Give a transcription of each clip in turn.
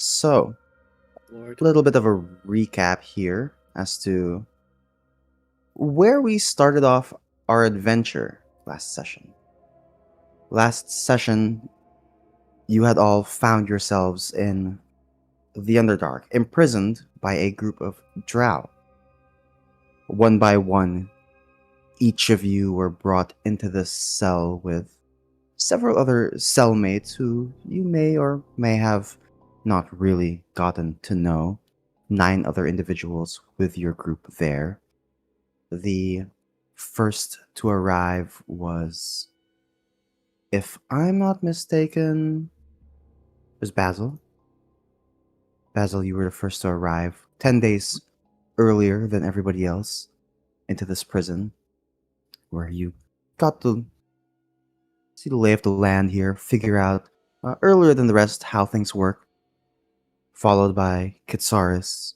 So, Lord. a little bit of a recap here as to where we started off our adventure last session. Last session, you had all found yourselves in the Underdark, imprisoned by a group of drow. One by one, each of you were brought into this cell with several other cellmates who you may or may have not really gotten to know. 9 other individuals with your group there. The first to arrive was, if I'm not mistaken, it was Basil. Basil, you were the first to arrive 10 days earlier than everybody else into this prison, where you got to see the lay of the land here, figure out earlier than the rest how things work, followed by Kitsaris,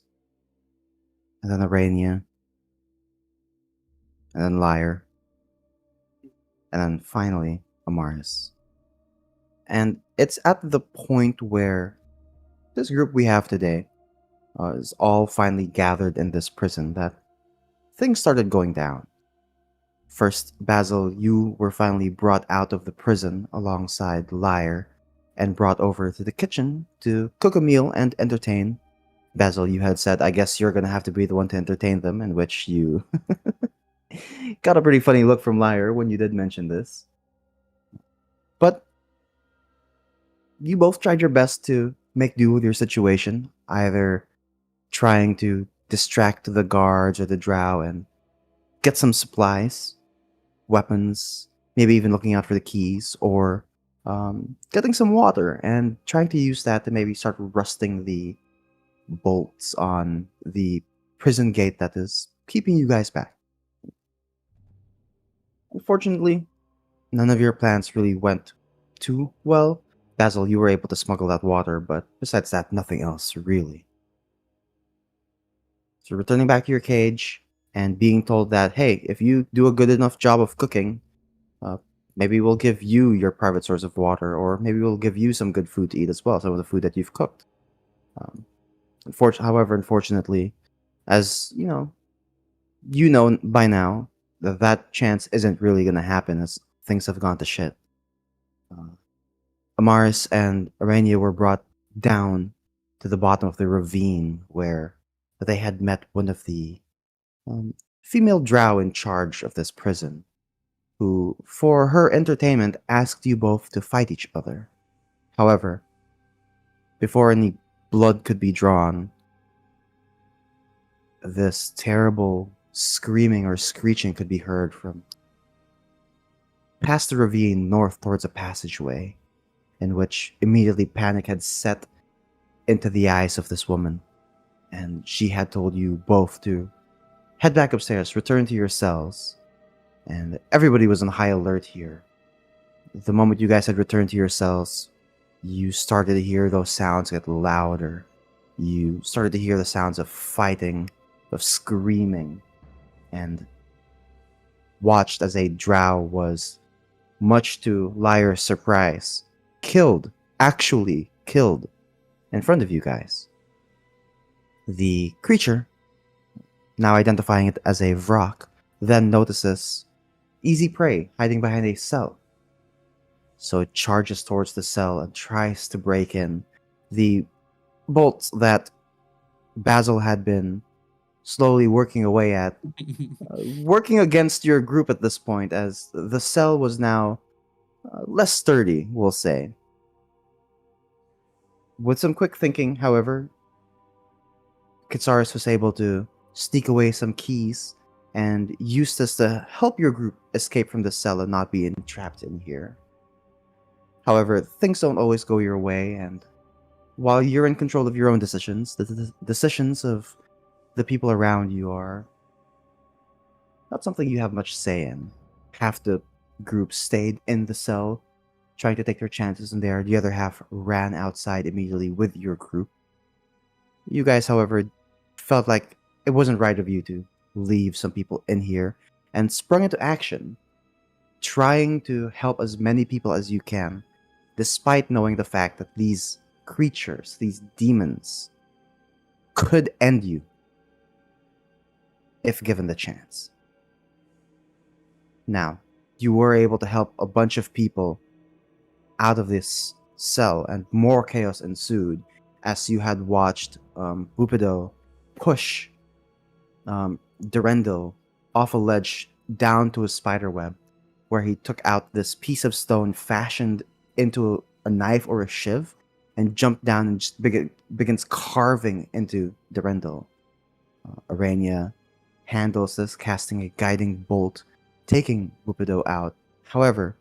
and then Arania, and then Lyre, and then finally Amaris. And it's at the point where this group we have today is all finally gathered in this prison that things started going down. First, Basil, you were finally brought out of the prison alongside Lyre and brought over to the kitchen to cook a meal and entertain. Basil, you had said, I guess you're going to have to be the one to entertain them, in which you got a pretty funny look from Lyre when you did mention this. But you both tried your best to make do with your situation, either trying to distract the guards or the drow and get some supplies, weapons, maybe even looking out for the keys, or getting some water and trying to use that to maybe start rusting the bolts on the prison gate that is keeping you guys back. Unfortunately, none of your plans really went too well. Basil, you were able to smuggle that water, but besides that, nothing else really. So returning back to your cage and being told that, hey, if you do a good enough job of cooking, uh, maybe we'll give you your private source of water, or maybe we'll give you some good food to eat as well, some of the food that you've cooked. Um, however, unfortunately, as you know by now that that chance isn't really going to happen as things have gone to shit. Uh, Amaris and Arania were brought down to the bottom of the ravine where they had met one of the female drow in charge of this prison, who, for her entertainment, asked you both to fight each other. However, before any blood could be drawn, this terrible screaming or screeching could be heard from past the ravine north towards a passageway, in which immediately panic had set into the eyes of this woman, and she had told you both to head back upstairs, return to your cells, and everybody was on high alert here. The moment you guys had returned to your cells, you started to hear those sounds get louder. You started to hear the sounds of fighting, of screaming, and watched as a drow was, much to Lyre's surprise, actually killed, in front of you guys. The creature, now identifying it as a Vrock, then notices easy prey hiding behind a cell. So it charges towards the cell and tries to break in. The bolts that Basil had been slowly working away at, working against your group at this point, as the cell was now less sturdy, we'll say. With some quick thinking, however, Kitsaris was able to sneak away some keys and use this to help your group escape from the cell and not be entrapped in here. However, things don't always go your way, and while you're in control of your own decisions, the decisions of the people around you are not something you have much say in. Half the group stayed in the cell, trying to take their chances in there. The other half ran outside immediately with your group. You guys, however, felt like it wasn't right of you to leave some people in here and sprung into action, trying to help as many people as you can, despite knowing the fact that these creatures, these demons, could end you if given the chance. Now, you were able to help a bunch of people out of this cell, and more chaos ensued as you had watched Bupido push Durendal off a ledge down to a spider web, where he took out this piece of stone fashioned into a knife or a shiv and jumped down and just begins carving into Durendal. Arania handles this, casting a guiding bolt, taking Bupido out. However,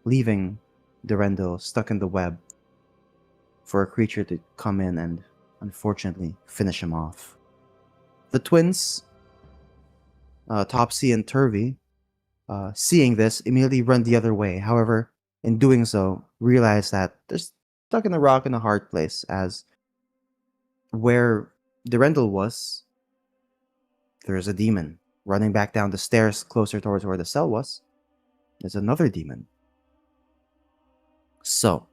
leaving Durendal stuck in the web for a creature to come in and unfortunately finish him off. The twins, Topsy and Turvy, seeing this, immediately run the other way. However, in doing so, realize that they're stuck in a rock in a hard place, as where Durendal was, there is a demon. Running back down the stairs closer towards where the cell was, there's another demon. So,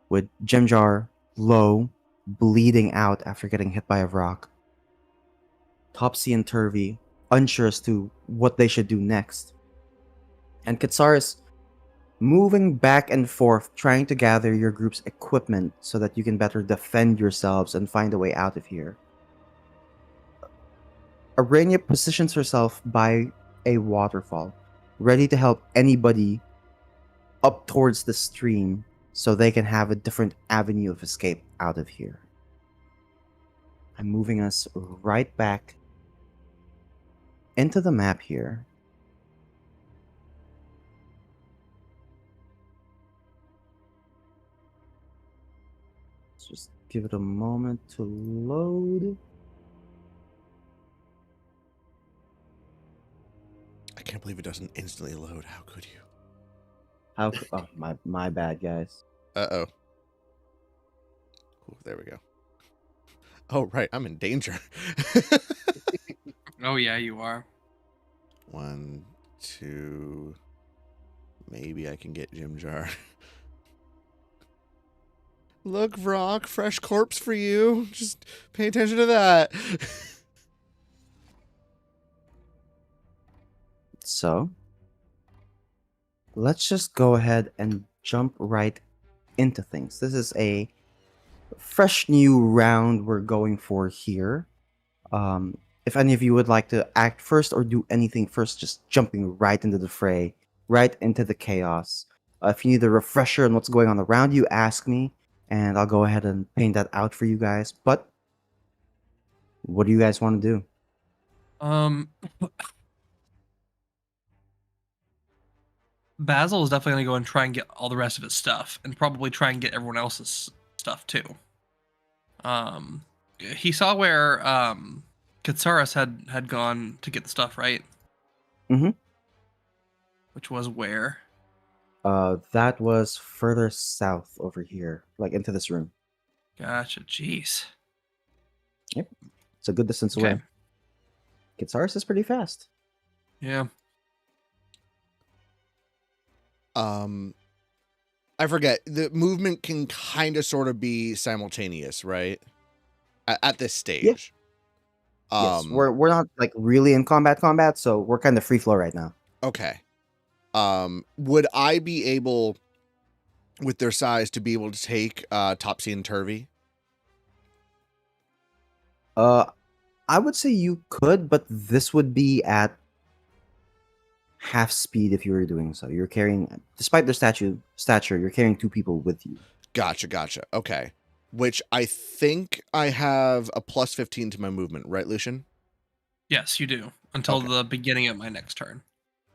with Jemjar low, bleeding out after getting hit by a rock, Topsy and Turvy unsure as to what they should do next, and Katsaris moving back and forth, trying to gather your group's equipment so that you can better defend yourselves and find a way out of here. Arania positions herself by a waterfall, ready to help anybody up towards the stream so they can have a different avenue of escape out of here. I'm moving us right back into the map here. Let's just give it a moment to load. I can't believe it doesn't instantly load. How could you? Oh, my bad, guys. Uh-oh. Ooh, there we go. Oh, right. I'm in danger. Oh, yeah, you are. 1, 2. Maybe I can get Jimjar. Look, Vrock, fresh corpse for you. Just pay attention to that. So, let's just go ahead and jump right into things. This is a fresh new round we're going for here. If any of you would like to act first or do anything first, just jumping right into the fray, right into the chaos. If you need a refresher on what's going on around you, ask me, and I'll go ahead and paint that out for you guys. But what do you guys want to do? Basil is definitely going to go and try and get all the rest of his stuff, and probably try and get everyone else's stuff too. He saw where Katsaris had gone to get the stuff, right? Mm-hmm. Which was where? That was further south over here, like into this room. Gotcha. Jeez. Yep. It's a good distance Okay. away. Katsaris is pretty fast. Yeah. I forget. The movement can kind of sort of be simultaneous, right? At this stage. Yeah. Yes, we're not like really in combat, so we're kind of free flow right now. Okay. Would I be able, with their size, to be able to take Topsy and Turvy? I would say you could, but this would be at half speed if you were doing so. You're carrying, despite their stature, you're carrying 2 people with you. Gotcha. Okay. Which I think I have a plus 15 to my movement, right, Lucian? Yes, you do. Until the beginning of my next turn.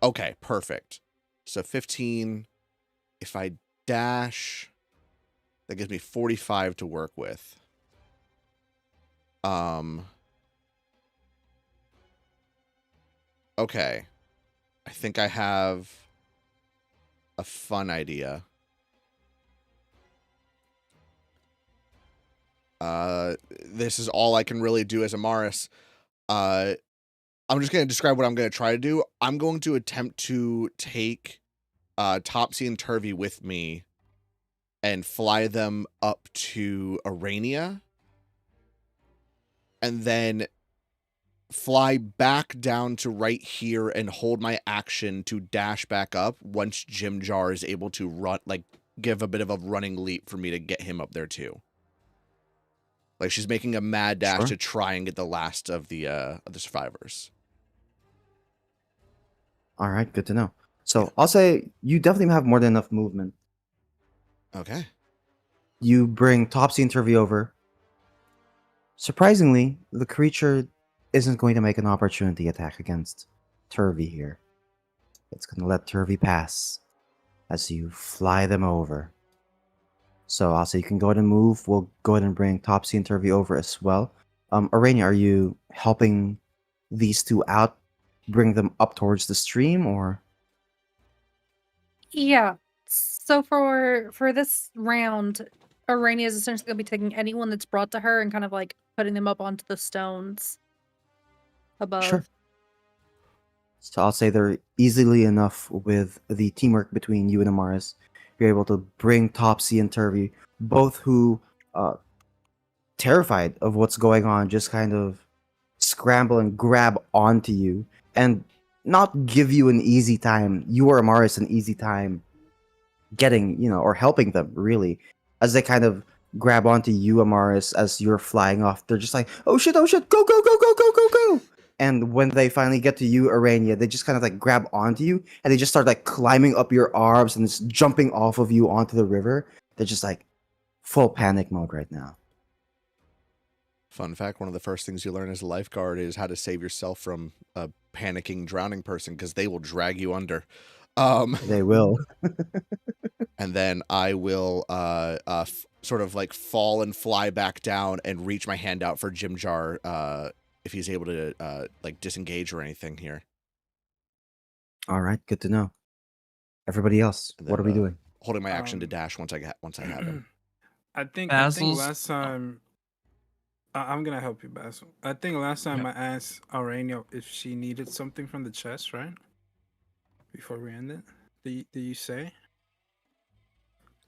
Okay, perfect. So 15. If I dash, that gives me 45 to work with. Okay. I think I have a fun idea. This is all I can really do as Amaris. I'm just going to describe what I'm going to try to do. I'm going to attempt to take Topsy and Turvy with me and fly them up to Arania, and then fly back down to right here and hold my action to dash back up once Jim Jar is able to run, like, give a bit of a running leap for me to get him up there too. Like, she's making a mad dash Sure. to try and get the last of the survivors. All right, good to know. So I'll say you definitely have more than enough movement. Okay. You bring Topsy and Turvy over. Surprisingly, the creature isn't going to make an opportunity attack against Turvy here. It's going to let Turvy pass as you fly them over. So I'll say you can go ahead and move. We'll go ahead and bring Topsy and Turvy over as well. Arania, are you helping these two out, bring them up towards the stream, or? Yeah. So for this round, Arania is essentially going to be taking anyone that's brought to her and kind of like putting them up onto the stones above. Sure. So I'll say they're easily enough with the teamwork between you and Amaris. You're able to bring Topsy and Turvy, both who, terrified of what's going on, just kind of scramble and grab onto you and not give you an easy time. You or Amaris an easy time getting, or helping them, really. As they kind of grab onto you, Amaris, as you're flying off, they're just like, oh shit, go, go, go, go, go, go, go. And when they finally get to you, Arania, they just kind of like grab onto you and they just start like climbing up your arms and just jumping off of you onto the river. They're just like full panic mode right now. Fun fact, one of the first things you learn as a lifeguard is how to save yourself from a panicking, drowning person, because they will drag you under. They will. And then I will sort of like fall and fly back down and reach my hand out for Jim Jar if he's able to like disengage or anything here. All right, good to know. Everybody else, And what then, are we doing? Holding my action to dash once I have him. I think Basil's- last time I'm gonna help you, Basil. I think last time I asked Aurania if she needed something from the chest, right? Before we end it, did you say?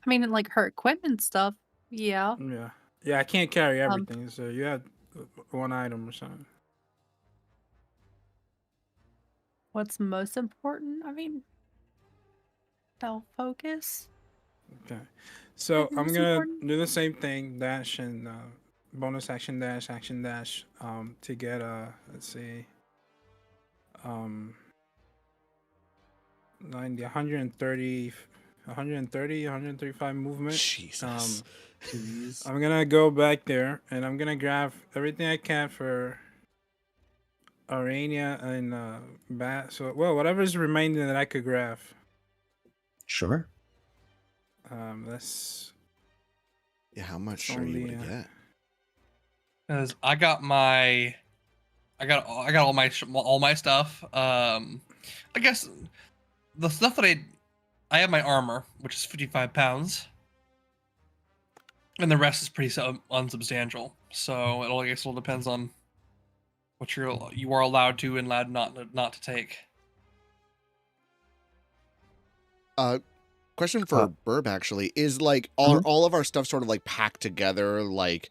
I mean, like her equipment stuff. Yeah. Yeah. I can't carry everything, so you have one item or something. What's most important? I mean, they'll focus. Okay, so think I'm it's gonna important. do the same thing, dash and bonus action dash, to get let's see, 90, 130, 135 movement. Jesus. I'm gonna go back there and I'm gonna grab everything I can for Arania and so whatever's remaining that I could grab. Sure. Let's Yeah, how much It's are you only, able to get? Because I got all my stuff. I guess the stuff that I have my armor, which is 55 pounds, and the rest is pretty unsubstantial. So I guess it all depends on what you are allowed to and allowed not to take. Question for Burb, actually, is like all of our stuff sort of like packed together, like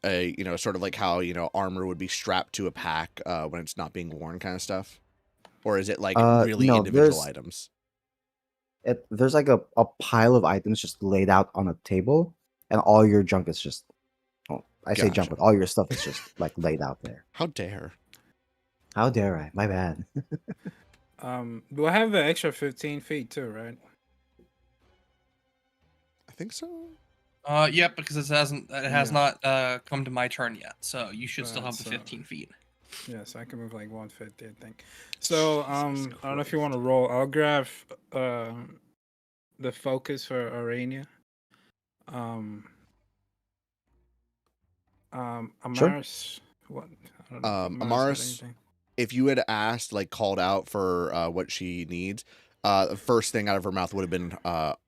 sort of like how armor would be strapped to a pack when it's not being worn, kind of stuff, or is it like really no, individual items? There's like a pile of items just laid out on a table, and all your junk is just, I say junk, Gotcha. but all your stuff is just like laid out there. How dare? How dare I? My bad. Do I have the extra 15 feet too, right? I think so. Yep, because it has not come to my turn yet, so you should still have the 15 feet. Yes, I can move like 150, I think. So I don't know if you want to roll. I'll grab the focus for Arania. Amaris, what? I don't know if Amaris had Amaris, anything. if you had asked, like called out for what she needs, the first thing out of her mouth would have been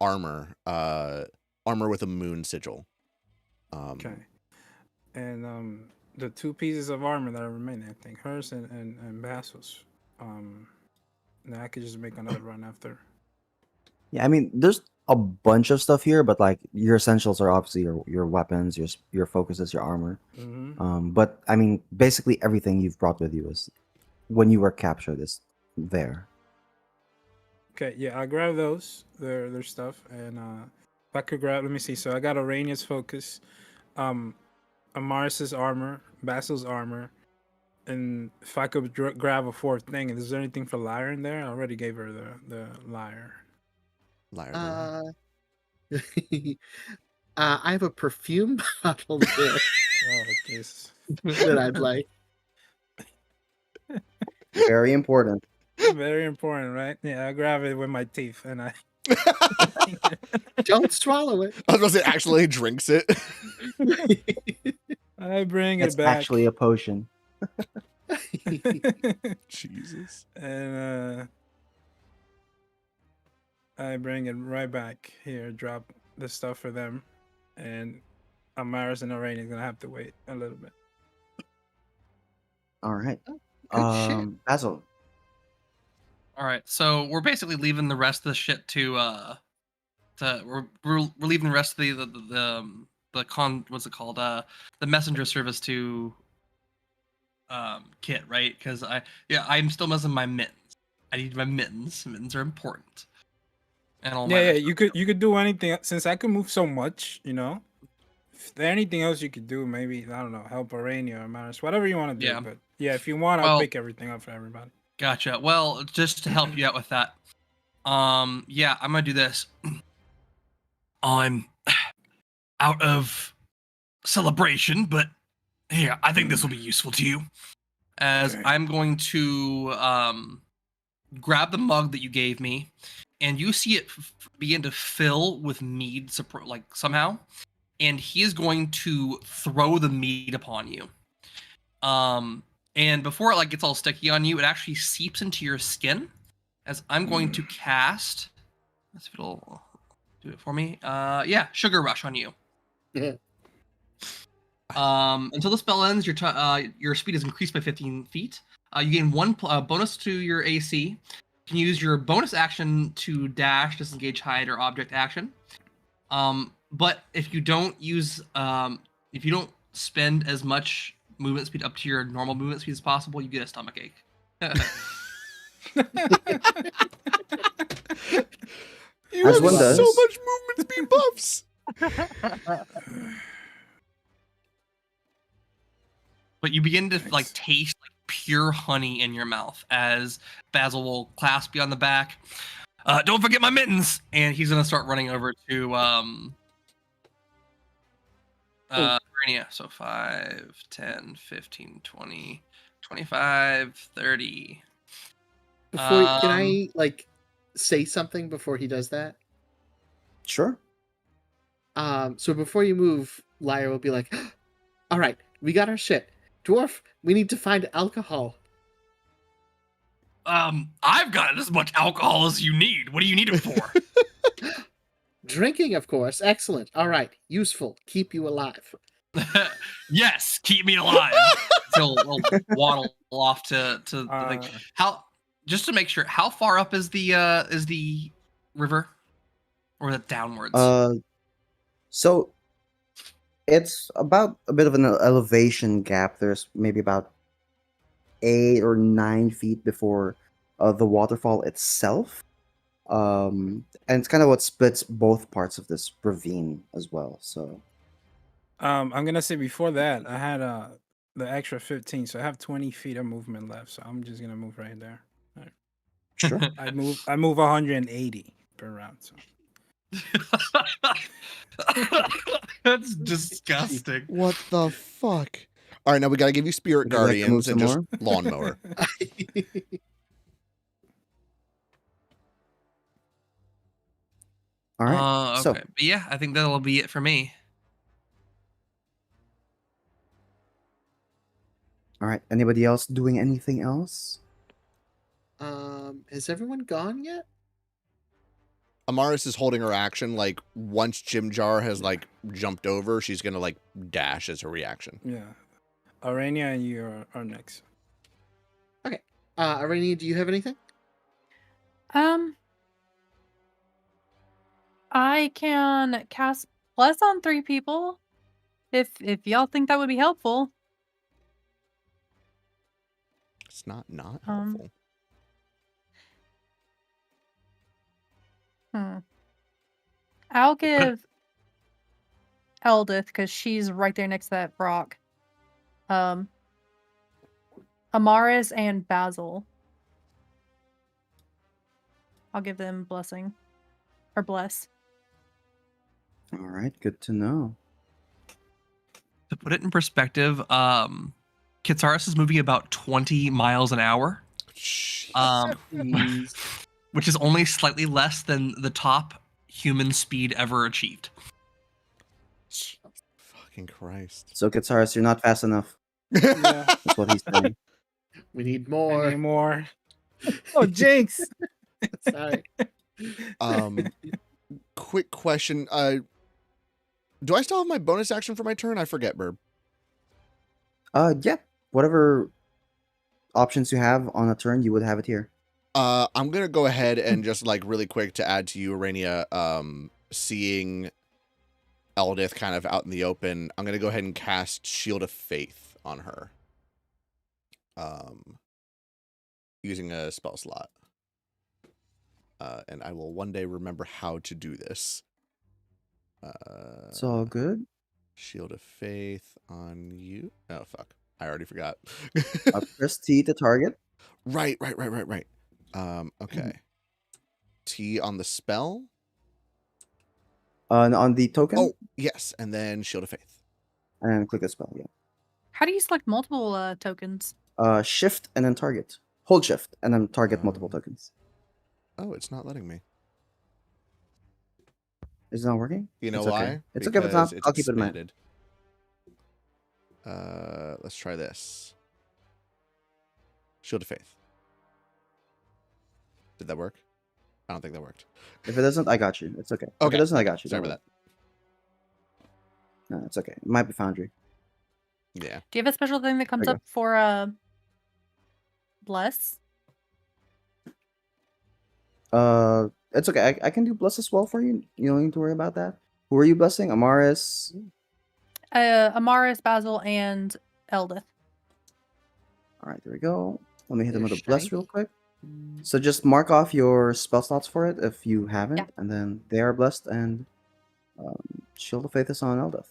armor with a moon sigil. Okay. And the two pieces of armor that are remaining, I think hers and Basil's. Then I could just make another run after. Yeah, I mean, there's a bunch of stuff here, but like your essentials are obviously your weapons, your focuses, your armor. But I mean, basically everything you've brought with you is when you were captured is there. Okay, yeah, I'll grab those, their stuff, and if I could grab, let me see. So I got Arania's focus, Amaris's armor, Basil's armor, and if I could grab a fourth thing, is there anything for Lyre in there? I already gave her the Lyre. Liar. I have a perfume bottle there Oh, Jesus. that I'd like. Very important. Very important, right? Yeah, I grab it with my teeth, and I. Don't swallow it. I was going to say, actually drinks it. I bring It's it back. actually a potion. Jesus. And I bring it right back here, drop the stuff for them, and Amaris and Arania gonna have to wait a little bit. All right. Good shit. Basil. All right, so we're basically leaving the rest of the shit to we're leaving the rest of the what's it called, the messenger service to Kit, right? Because I'm still missing my mittens. I need my mittens. Mittens are important. And all my Yeah, other you could do anything since I can move so much. You know, if there's anything else you could do, maybe I don't know, help Arania or Amaris, whatever you want to do. Yeah. But yeah, if you want, I'll Well- pick everything up for everybody. Gotcha. Well, just to help you out with that, yeah, I'm gonna do this. I'm out of celebration, but here, I think this will be useful to you. As Okay. I'm going to grab the mug that you gave me, and you see it begin to fill with mead, like somehow, and he is going to throw the mead upon you. And before it like gets all sticky on you, it actually seeps into your skin. As I'm going to cast, let's see if it'll do it for me. Yeah, Sugar Rush on you. Yeah. Until the spell ends, your speed is increased by 15 feet. You gain one bonus to your AC. You can use your bonus action to dash, disengage, hide, or object action. But if you don't spend as much movement speed up to your normal movement speed as possible, you get a stomach ache. You As have one so does. much movement speed buffs. But you begin to Nice. like taste like pure honey in your mouth as Basil will clasp you on the back. Don't forget my mittens, and he's gonna start running over to Rania. So 5, 10, 15, 20, 25, 30. Before can I like say something before he does that? Sure. So before you move, Lyre will be like, "All right, we got our shit. Dwarf, we need to find alcohol." I've got as much alcohol as you need. What do you need it for? Drinking, of course. Excellent. All right, useful. Keep you alive. Yes, keep me alive. He'll waddle off to the thing. How, just to make sure, how far up is the river, or is it downwards? So it's about a bit of an elevation gap. There's maybe about 8 or 9 feet before the waterfall itself. And it's kind of what splits both parts of this ravine as well. So I'm gonna say before that, I had the extra 15, so I have 20 feet of movement left. So I'm just gonna move right there. sure. I move 180 per round. So. That's disgusting. What the fuck? All right, now we got to give you Spirit Would you like to move Guardians and just some lawnmower. All right. Okay. So But yeah, I think that'll be it for me. all right. Anybody else doing anything else? Has everyone gone yet? Amaris is holding her action. Like once Jim Jar has like jumped over, she's gonna like dash as her reaction. Yeah, Arania and you are next. Irene, do you have anything? I can cast plus on 3 people if y'all think that would be helpful. It's not Um, helpful. I'll give Eldith because she's right there next to that rock. Amaris and Basil. I'll give them blessing or bless. All right, good to know. To put it in perspective, Kitsaris is moving about 20 miles an hour, Jeez. which is only slightly less than the top human speed ever achieved. Fucking Christ. So Kitsaris, you're not fast enough. Yeah. That's what he's saying. We need I more. need more. Oh, Jinx. Sorry. Quick question. Do I still have my bonus action for my turn? I forget, Burb. Yeah. Whatever options you have on a turn, you would have it here. I'm gonna go ahead and just like really quick to add to you, Arania, seeing Eldith kind of out in the open, I'm gonna go ahead and cast Shield of Faith on her. Using a spell slot. And I will one day remember how to do this. It's all good. Shield of Faith on you. Oh fuck. I already forgot. Press T to target. Right. Okay. T on the spell. On the token. Oh, yes. And then Shield of Faith. And click the spell. Yeah. How do you select multiple tokens? Shift and then target. Hold shift and then target multiple tokens. Oh, it's not letting me. Is it not working? You know It's okay. why? It's okay if it's not. Because I'll keep it in mind. expanded. Let's try this. Shield of Faith. Did that work? I don't think that worked. If it doesn't, I got you. It's okay. If Okay. it doesn't, I got you. Sorry Don't about worry. No, it's okay. It might be Foundry. that. Yeah. Do you have a special thing that comes There you up for bless? It's okay. I can do bless as well for you. You don't need to worry about that. Who are you blessing? Amaris. Amaris, Basil, and Eldith. All right, there we go. Let me hit them They're with a bless shiny. real quick. So just mark off your spell slots for it if you haven't, Yeah. and then they are blessed, and Shield of Faith is on Eldith.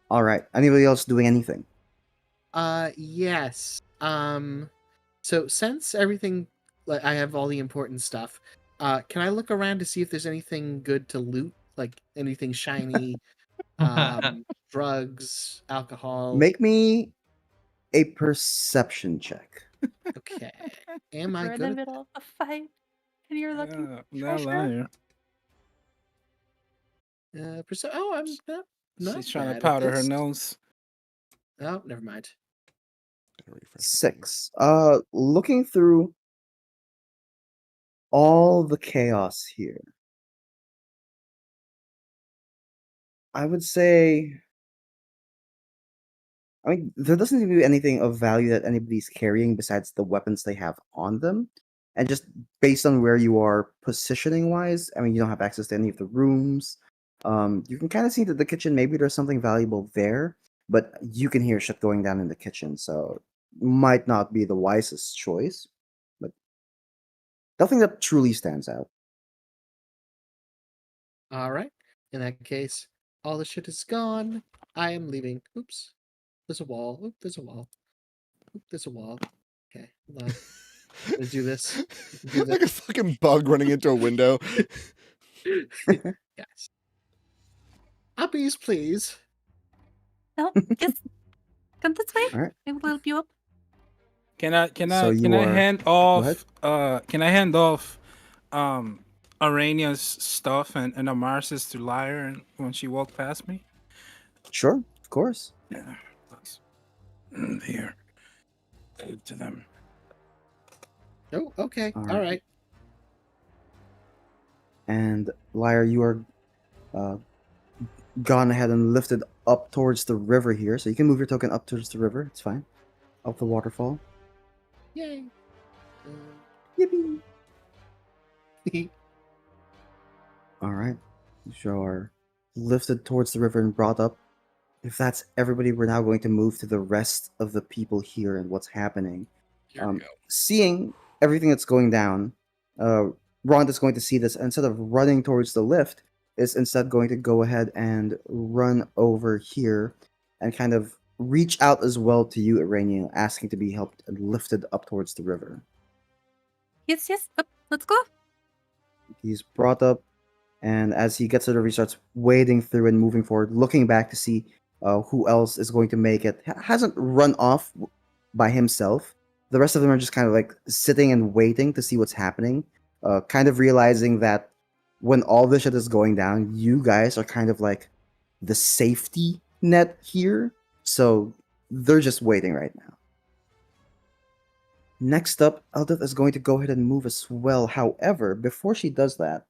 All right. Anybody else doing anything? Yes. So since everything, like I have all the important stuff, can I look around to see if there's anything good to loot, like anything shiny, drugs, alcohol? Make me a perception check. Okay. Am I We're in the good? middle of a fight, and you're looking Yeah, for that treasure. Oh, I'm not She's trying bad to at powder her this. nose. Oh, never mind. Gotta refresh my page. 6. Looking through all the chaos here, I would say, I mean, there doesn't seem to be anything of value that anybody's carrying besides the weapons they have on them. And just based on where you are positioning wise, I mean, you don't have access to any of the rooms. You can kind of see that the kitchen, maybe there's something valuable there, but you can hear shit going down in the kitchen, so might not be the wisest choice. But nothing that truly stands out. All right. In that case, all the shit is gone. I am leaving. Oops. There's a wall. Oop, there's a wall. Oop, there's a wall. Okay, hold on. Let's do this. Do Like a fucking bug running into a window. Yes. Uppies, please. No, just come this way. All right. I will help you up. Can I So you are- hand ahead. off can I hand off Arania's stuff and Amaris's to Lyre and when she walked past me? Sure, of course. Yeah. Here. To them. Oh, okay. All All right. right. And Lyre, you are gone ahead and lifted up towards the river here, so you can move your token up towards the river. It's fine. Up the waterfall. Yay! Yippee! All right. You are lifted towards the river and brought up. If that's everybody, we're now going to move to the rest of the people here and what's happening. Here we go. Seeing everything that's going down, Rhonda's going to see this. And instead of running towards the lift, is instead going to go ahead and run over here and kind of reach out as well to you, Irania, asking to be helped and lifted up towards the river. Yes, yes. Up, let's go. He's brought up, and as he gets to the river, he starts wading through and moving forward, looking back to see who else is going to make it. Hasn't run off by himself. The rest of them are just kind of like sitting and waiting to see what's happening, kind of realizing that when all this shit is going down, you guys are kind of like the safety net here. So they're just waiting right now. Next up, Eldith is going to go ahead and move as well. However, before she does that,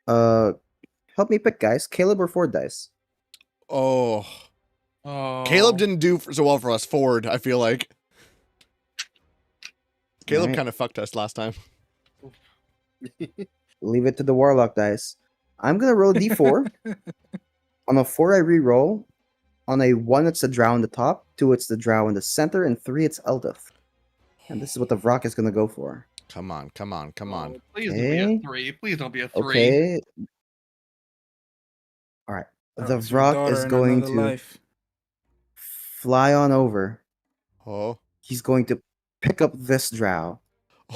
help me pick, guys. Caleb or Ford dice? Oh, Oh. Caleb didn't do so well for us. Ford, I feel like. Caleb Right. kind of fucked us last time. Leave it to the Warlock dice. I'm gonna roll a d4. On a 4, I re-roll. On a 1, it's the drow on the top. 2, it's the drow in the center. And 3, it's Eldith. And this is what the Vrock is gonna go for. Come on, come on, come on. Oh, please don't be a Okay. 3. Please don't be a 3. Okay. All right. Oh, The it's your Vrock daughter is in going another to life. fly on over. Oh, He's going to pick up this drow.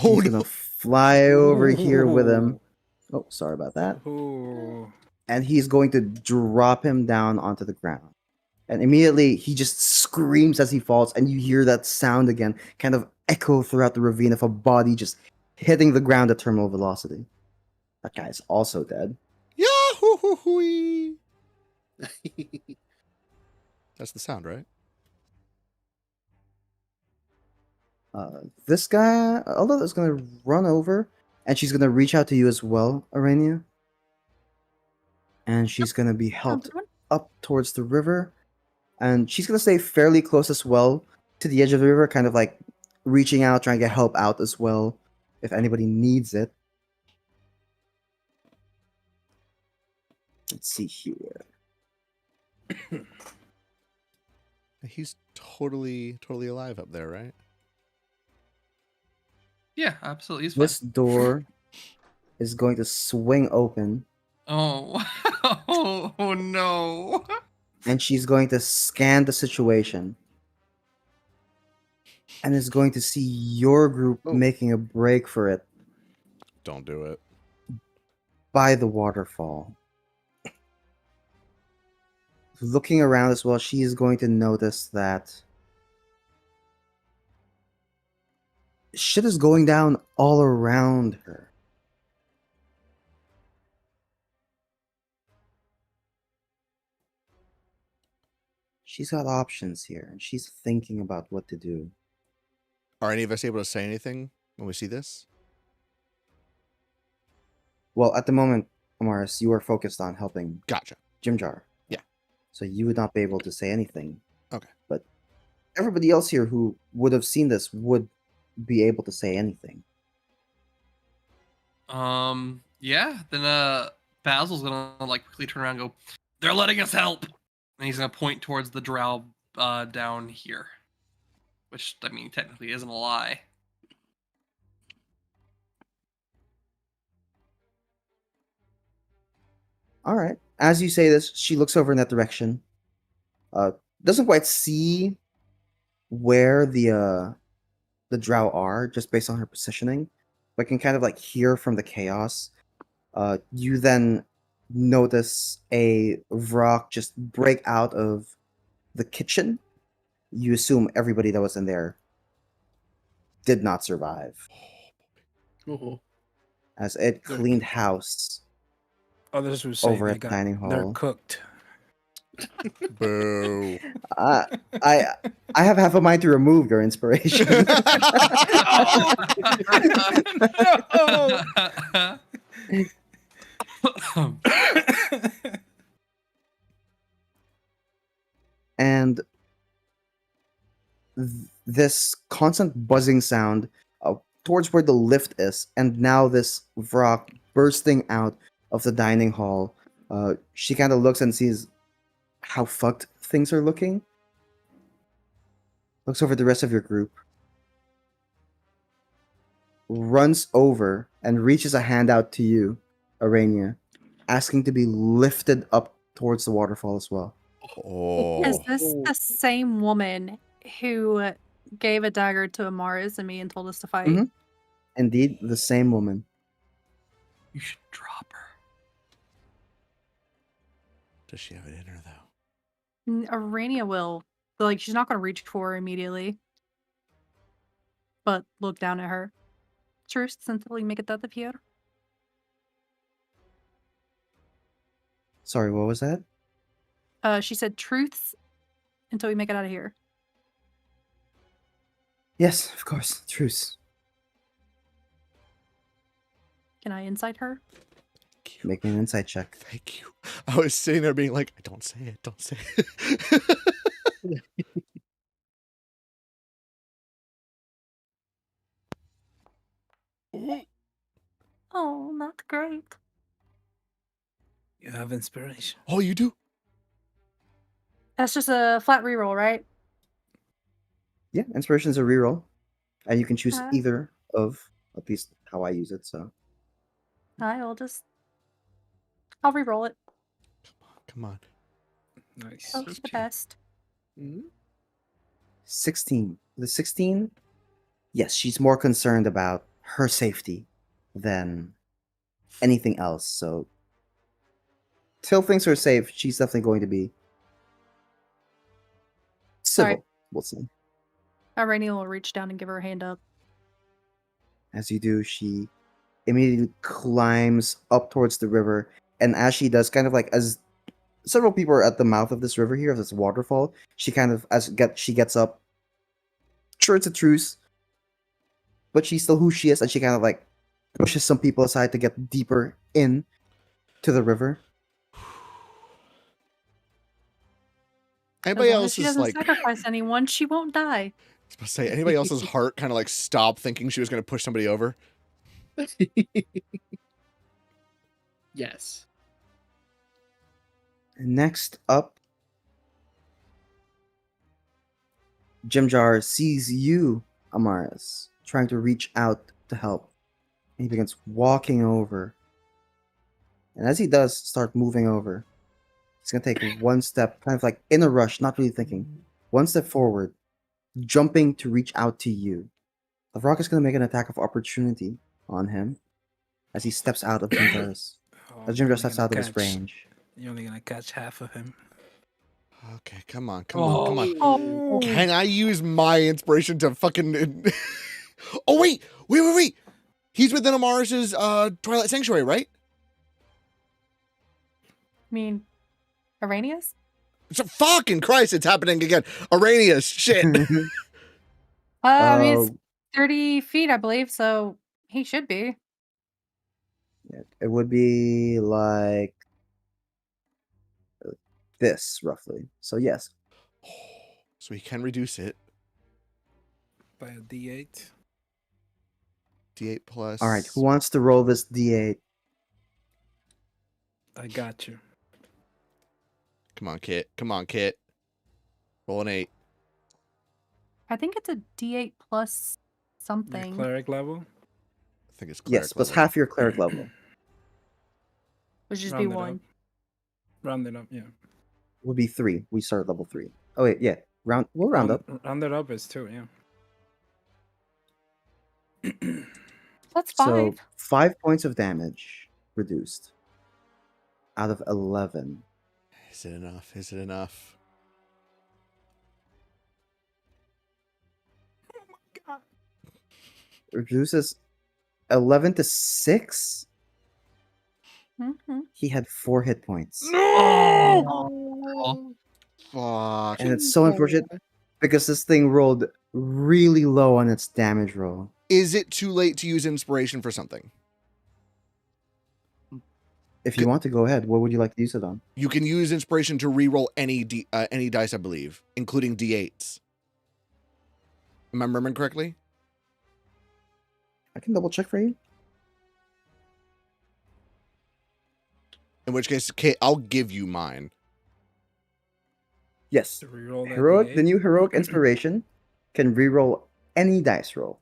oh He's no. gonna fly over here with him. Oh, sorry about that. Ooh. And he's going to drop him down onto the ground. And immediately he just screams as he falls, and you hear that sound again, kind of echo throughout the ravine of a body just hitting the ground at terminal velocity. That guy's also dead. Yahoo! That's the sound, right? This guy, although is going to run over, and she's going to reach out to you as well, Arania. And she's going to be Sounds helped good. up towards the river. And she's going to stay fairly close as well to the edge of the river, kind of like reaching out, trying to get help out as well, if anybody needs it. Let's see here. He's totally alive up there, right? Yeah, absolutely. He's fine. This door is going to swing open, Oh. Oh no. and she's going to scan the situation and is going to see your group Oh. making a break for it Don't do it. by the waterfall. Looking around as well, she is going to notice that shit is going down all around her. She's got options here, and she's thinking about what to do. Are any of us able to say anything when we see this? Well, at the moment, Amaris, you are focused on helping Gotcha. Jim Jar. Yeah. So you would not be able to say anything. Okay. But everybody else here who would have seen this would be able to say anything. Yeah, then Basil's gonna like quickly turn around and go, "They're letting us help." And he's gonna point towards the drow down here. Which I mean technically isn't a lie. All right. As you say this, she looks over in that direction. Doesn't quite see where the drow are, just based on her positioning, but can kind of like hear from the chaos. You then notice a Vrock just break out of the kitchen. You assume everybody that was in there did not survive, Oh. as it cleaned house Others would say over they at got, dining they're hall. cooked. Boo. I have half a mind to remove your inspiration. And this constant buzzing sound towards where the lift is, and now this Vrock bursting out of the dining hall. She kind of looks and sees how fucked things are looking. Looks over the rest of your group. Runs over and reaches a hand out to you, Arania, asking to be lifted up towards the waterfall as well. Is Oh. this the same woman who gave a dagger to Amaris and me and told us to fight? Mhm. Indeed, the same woman. You should drop her. Does she have it in her though? Arania will. But, like, she's not going to reach for her immediately. But look down at her. Truce until you make it out of here. Sorry, what was that? She said truths until we make it out of here. Yes, of course. Truce. Can I incite her? Thank you. Make me an insight check. Thank you. I was sitting there being like, don't say it, don't say it. Oh, not great. You have inspiration. Oh, you do? That's just a flat reroll, right? Yeah, inspiration is a reroll, and you can choose Uh. either of at least how I use it. So I'll reroll it. Come on. Nice. Hope for the best. 16. The 16. Yes, she's more concerned about her safety than anything else. So till things are safe, she's definitely going to be civil. Alright. We'll see. Arania will reach down and give her a hand up. As you do, she immediately climbs up towards the river, and as she does, kind of like as several people are at the mouth of this river here, of this waterfall, she kind of she gets up. Sure, it's a truce, but she's still who she is, and she kind of like pushes some people aside to get deeper in to the river. Anybody As long as else she is doesn't like, I sacrifice anyone, she won't die. was supposed to say, anybody else's heart kind of like stopped thinking she was going to push somebody over? Yes. Next up, Jimjar sees you, Amaris, trying to reach out to help. And he begins walking over. And as he does start moving over, he's going to take one step, kind of like in a rush, not really thinking. One step forward, jumping to reach out to you. The Rock is going to make an attack of opportunity on him as he steps out of Jimjar's. As you're Jimjar only steps gonna out of his catch- range. You're only gonna catch half of him. Okay, come on, come on, come on. Oh, Can I use my inspiration to fucking... Oh, wait! He's within Amaris's Twilight Sanctuary, right? I mean, Arania's? So fucking Christ, it's happening again. Aranius, shit. I mean, it's 30 feet, I believe, so he should be. Yeah, it would be like this, roughly. So, yes. So he can reduce it. By a D8. D8 plus... All right, who wants to roll this D8? I got you. Come on, Kit. Come on, Kit. Roll an 8. I think it's a D8 plus Your something. cleric level. I think it's cleric Yes, plus level. half your cleric level. Which just be Round it one. up. Round it up, yeah. Would be 3. We start at level 3. Oh wait, yeah. We'll round up. Round it up is 2, yeah. That's So 5. 5 points of damage reduced out of 11. Is it enough? Is it enough? Oh my god. Reduces 11 to 6. Mm-hmm. He had 4 hit points. No! Fuck. And it's so unfortunate because this thing rolled really low on its damage roll. Is it too late to use inspiration for something? If you want to go ahead, what would you like to use it on? You can use inspiration to reroll any dice, I believe, including D8s. Am I remembering correctly? I can double check for you. In which case, I'll give you mine. Yes. To reroll that Heroic, the D8. new heroic inspiration can reroll any dice roll.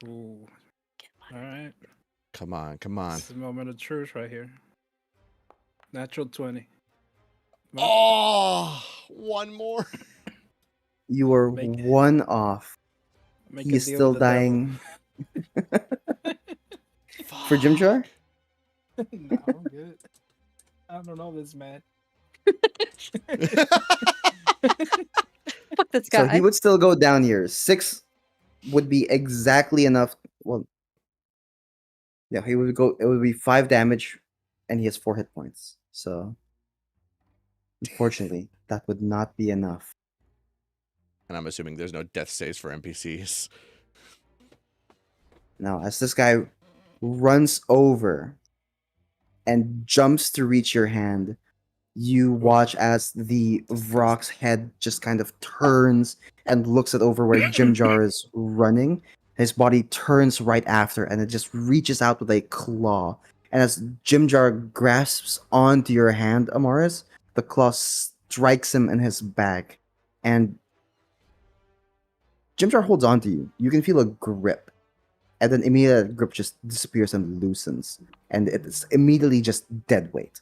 Ooh. All right. Come on, come on. It's the moment of truth right here. Natural 20. Well, Oh, one more. You were Make- one off. make He a is deal still with the devil. dying. For Jim Jar? No, I'm good. I don't know this man. Fuck this So guy. he would still go down here. 6 would be exactly enough. Well, yeah, he would go. It would be 5 damage, and he has 4 hit points. So, unfortunately, that would not be enough. And I'm assuming there's no death saves for NPCs. Now, as this guy runs over and jumps to reach your hand, you watch as the Vrock's head just kind of turns and looks at over where Jim Jar is running. His body turns right after, and it just reaches out with a claw. And as Jim Jar grasps onto your hand, Amaris, the claw strikes him in his back. And Jim Jar holds onto you. You can feel a grip. And then immediately that grip just disappears and loosens. And it's immediately just dead weight.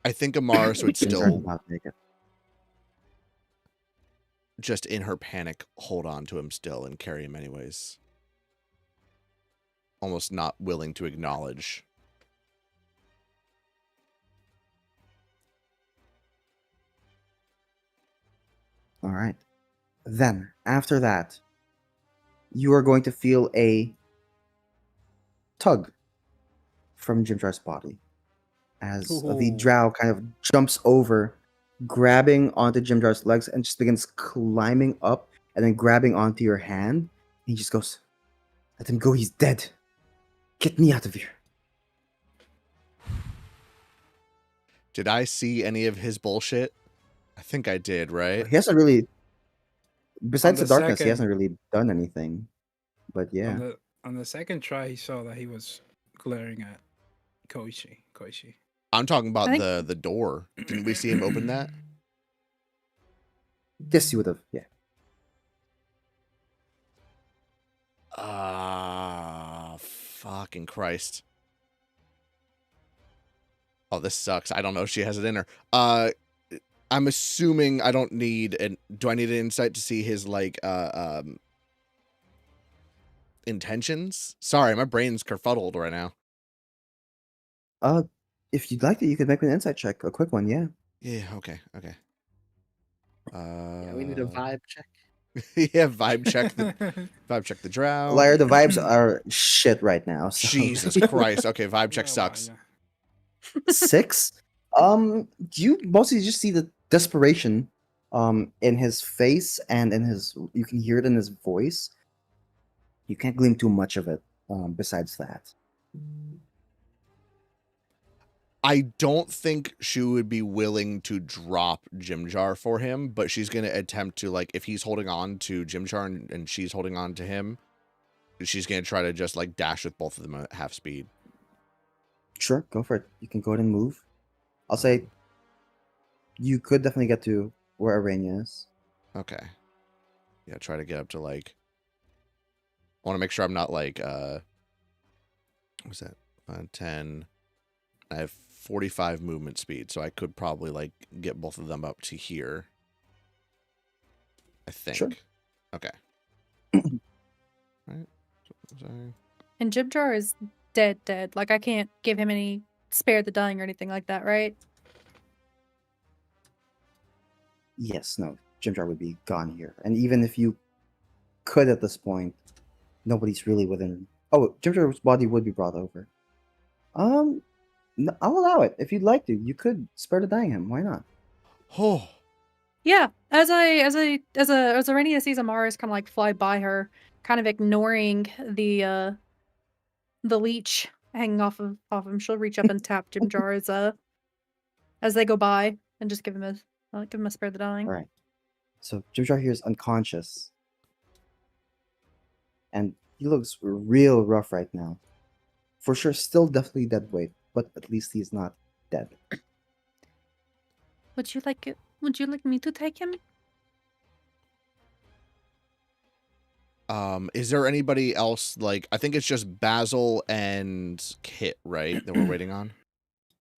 I think Amaris would Jim Jar still, did not make it. just in her panic, hold on to him still and carry him anyways. Almost not willing to acknowledge. All right. Then, after that, you are going to feel a tug from Jim Jar's body as the Ooh. drow kind of jumps over, grabbing onto Jim Jar's legs and just begins climbing up and then grabbing onto your hand. He just goes, "Let him go, he's dead. Get me out of here." Did I see any of his bullshit? I think I did, right? He hasn't really, besides On the the darkness, he second- hasn't really done anything. But yeah. On the second try, he saw that he was glaring at Koichi. I'm talking about I think- the door. Didn't we see him open that? Yes, you would have. Yeah. Ah, fucking Christ. Oh, this sucks. I don't know if she has it in her. I'm assuming I don't need an. Do I need an insight to see his like intentions? Sorry, my brain's kerfuddled right now. If you'd like to, you could make me an insight check. A quick one, yeah. Yeah. Okay. Yeah, we need a vibe check. Yeah, vibe check the drow. Liar, the vibes are shit right now. So. Jesus Christ. Okay, vibe check sucks. 6. You mostly just see the desperation in his face and in his, you can hear it in his voice. You can't glean too much of it besides that. I don't think she would be willing to drop Jim Jar for him, but she's going to attempt to, like, if he's holding on to Jim Jar and she's holding on to him, she's going to try to just, like, dash with both of them at half speed. Sure, go for it. You can go ahead and move. I'll say you could definitely get to where Arania is. Okay. Yeah, try to get up to, like, I want to make sure I'm not, like, what's that? 10. I have 45 movement speed, so I could probably, like, get both of them up to here. I think. Sure. Okay. Right. Sorry. And Jim Jar is dead. Like, I can't give him any spare the dying or anything like that, right? Yes, no. Jim Jar would be gone here. And even if you could at this point, nobody's really within. Oh, Jim Jar's body would be brought over. No, I'll allow it. If you'd like to, you could spare the dying him. Why not? Oh. Yeah. As Arania sees Amaris kind of like fly by her, kind of ignoring the leech hanging off of him, she'll reach up and tap Jim Jar as they go by and just give him I'll give him a spare the dying. All right. So Jimjar here is unconscious. And he looks real rough right now. For sure, still definitely dead weight, but at least he's not dead. Would you like it? Would you like me to take him? Is there anybody else? Like, I think it's just Basil and Kit, right? That we're waiting on.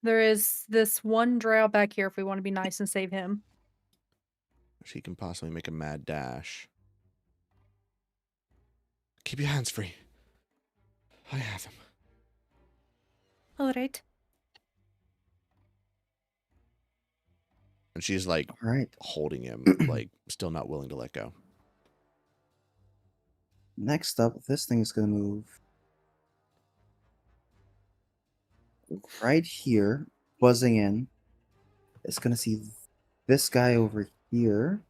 There is this one drow back here if we want to be nice and save him. She can possibly make a mad dash. Keep your hands free. I have him. All right. And she's like All right. holding him, like still not willing to let go. Next up, this thing is going to move right here, buzzing in. It's going to see this guy over here,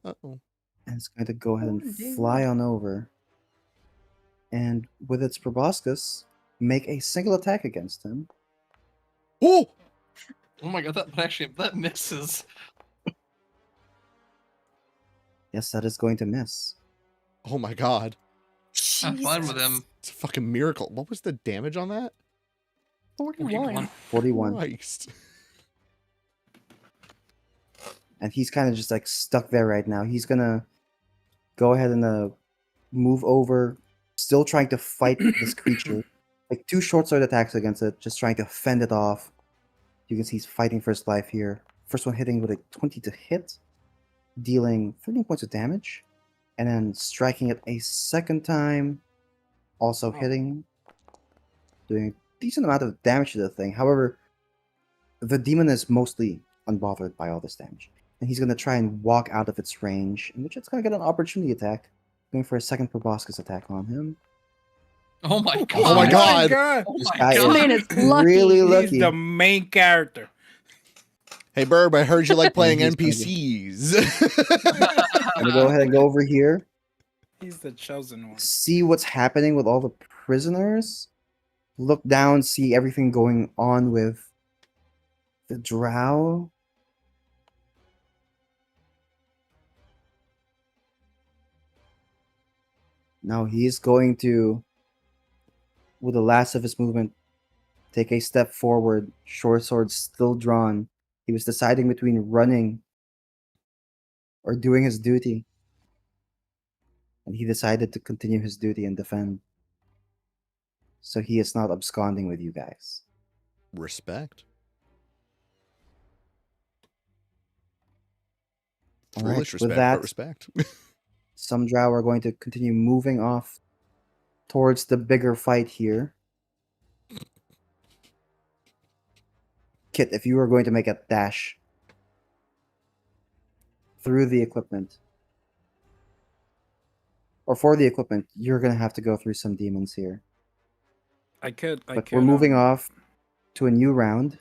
Uh-oh. and it's going to go ahead and Oh, dude. fly on over. And with its proboscis, make a single attack against him. Oh! Oh my god, that misses. Yes, that is going to miss. Oh my god. I'm fine with him. It's a fucking miracle. What was the damage on that? 41. 41. Christ. And he's kind of just like stuck there right now. He's going to go ahead and move over, still trying to fight this creature. Like 2 short sword attacks against it, just trying to fend it off. You can see he's fighting for his life here. First one hitting with a 20 to hit, dealing 13 points of damage. And then striking it a second time, also hitting, doing a decent amount of damage to the thing. However, the demon is mostly unbothered by all this damage. And he's going to try and walk out of its range, in which it's going to get an opportunity attack, going for a second proboscis attack on him. Oh my god. Oh my god. Oh This my guy This god. man is lucky. really He's lucky. the main character. Hey, Burb, I heard you like playing He's gonna NPCs. I'm going to go ahead and go over here, He's the chosen one. see what's happening with all the prisoners, look down, see everything going on with the drow. Now he's going to, with the last of his movement, take a step forward, short sword still drawn. He was deciding between running or doing his duty. And he decided to continue his duty and defend. So he is not absconding with you guys. Respect. All right, Foolish with respect, that- but respect. Some drow are going to continue moving off towards the bigger fight here. Kit, if you were going to make a dash through the equipment, or for the equipment, you're going to have to go through some demons here. But we're moving off to a new round.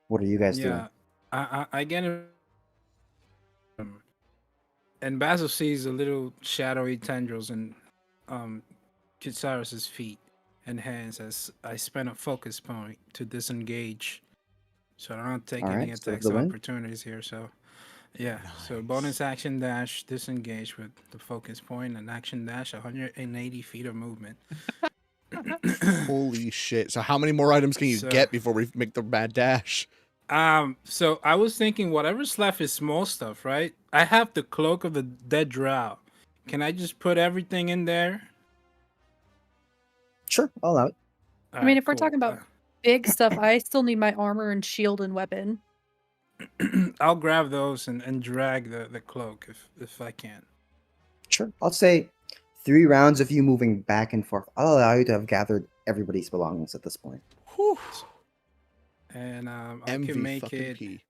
What are you guys doing? I get it. And Basil sees the little shadowy tendrils in Kitsaras's feet and hands as I spend a focus point to disengage. So I don't take any Alright, so attacks the of win? opportunities here. So yeah. So Nice. bonus action dash, disengage with the focus point, and action dash 180 feet of movement. Holy shit. So how many more items can you So- get before we make the bad dash? So I was thinking whatever's left is small stuff, right? I have the cloak of the dead drow. Can I just put everything in there? Sure, all out. I mean, if we're talking about big stuff, I still need my armor and shield and weapon. I'll grab those and drag the cloak if I can. Sure. I'll say 3 rounds of you moving back and forth. I'll allow you to have gathered everybody's belongings at this point. Whew. And I MV can make fucking it. P.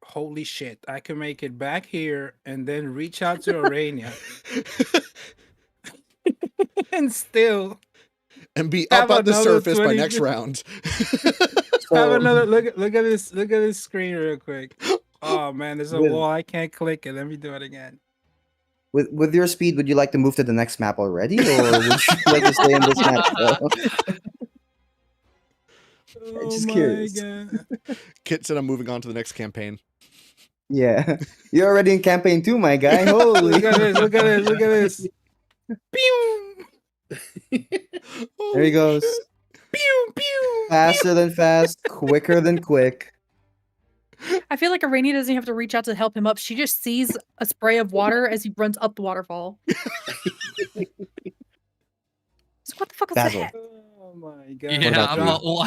Holy shit! I can make it back here and then reach out to Arania and still And be Have up on the another surface by 20 next round. have another look at this screen real quick. Oh man, there's a With- wall. I can't click it. Let me do it again. With your speed, would you like to move to the next map already, or would you like to stay in this map? Oh Just my curious. god. Kit said I'm moving on to the next campaign. Yeah. You're already in campaign 2, my guy. Holy. Look at this, look at this, look at this. Pew! There he goes. Pew pew! Faster than fast, quicker than quick. I feel like Arania doesn't even have to reach out to help him up. She just sees a spray of water as he runs up the waterfall. So what the fuck is Basil. that? Oh my god. Yeah, about I'm you?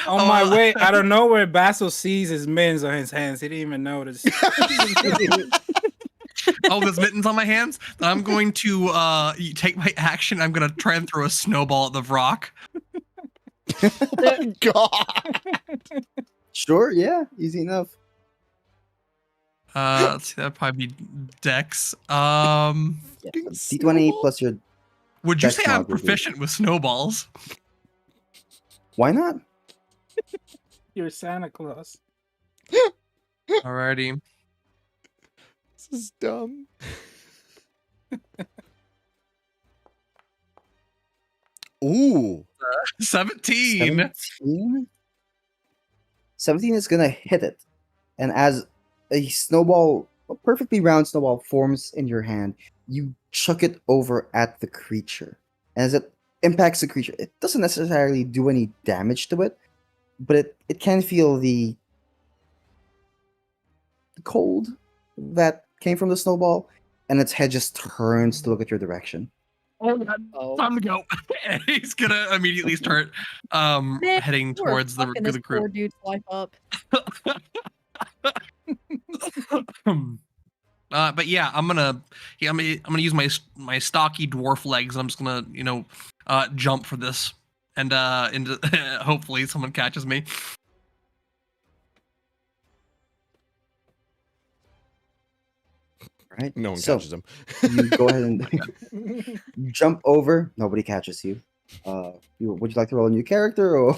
On my way, I don't know where Basil sees his mittens on his hands. He didn't even notice. Oh, there's mittens on my hands. Then I'm going to take my action. I'm gonna try and throw a snowball at the rock. Oh, God. Sure, yeah, easy enough. Let's see, that'd probably be Dex. Yeah, Fucking so D20 snowball. plus your. Would you Dex say I'm mod would be- proficient with snowballs? Why not? You're Santa Claus. Alrighty. This is dumb. Ooh. 17. 17? 17 is gonna hit it. And as a snowball, a perfectly round snowball forms in your hand, you chuck it over at the creature. And as it impacts the creature, it doesn't necessarily do any damage to it, but it can feel the cold that came from the snowball, and its head just turns to look at your direction. Oh, God. Oh. Time to go. And he's gonna immediately start Man, heading you are towards the fucking this group. poor dude's life up. But yeah, I'm gonna use my stocky dwarf legs, and I'm just gonna jump for this, and into hopefully someone catches me. Right? No one So, catches him. you go ahead and jump over. Nobody catches you. Would you like to roll a new character, or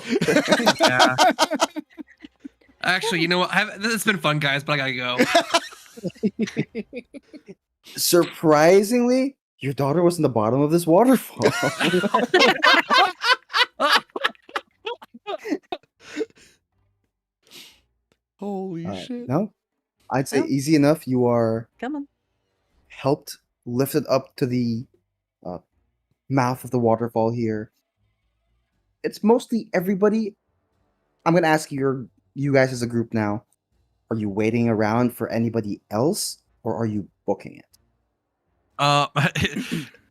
Yeah. Actually, you know what? It's been fun, guys, but I gotta go. surprisingly, your daughter was in the bottom of this waterfall? Holy shit. No, I'd say Well. easy enough. You are Come on. helped lifted up to the uh, mouth of the waterfall here. It's mostly everybody. I'm gonna ask you guys as a group now. Are you waiting around for anybody else, or are you booking it?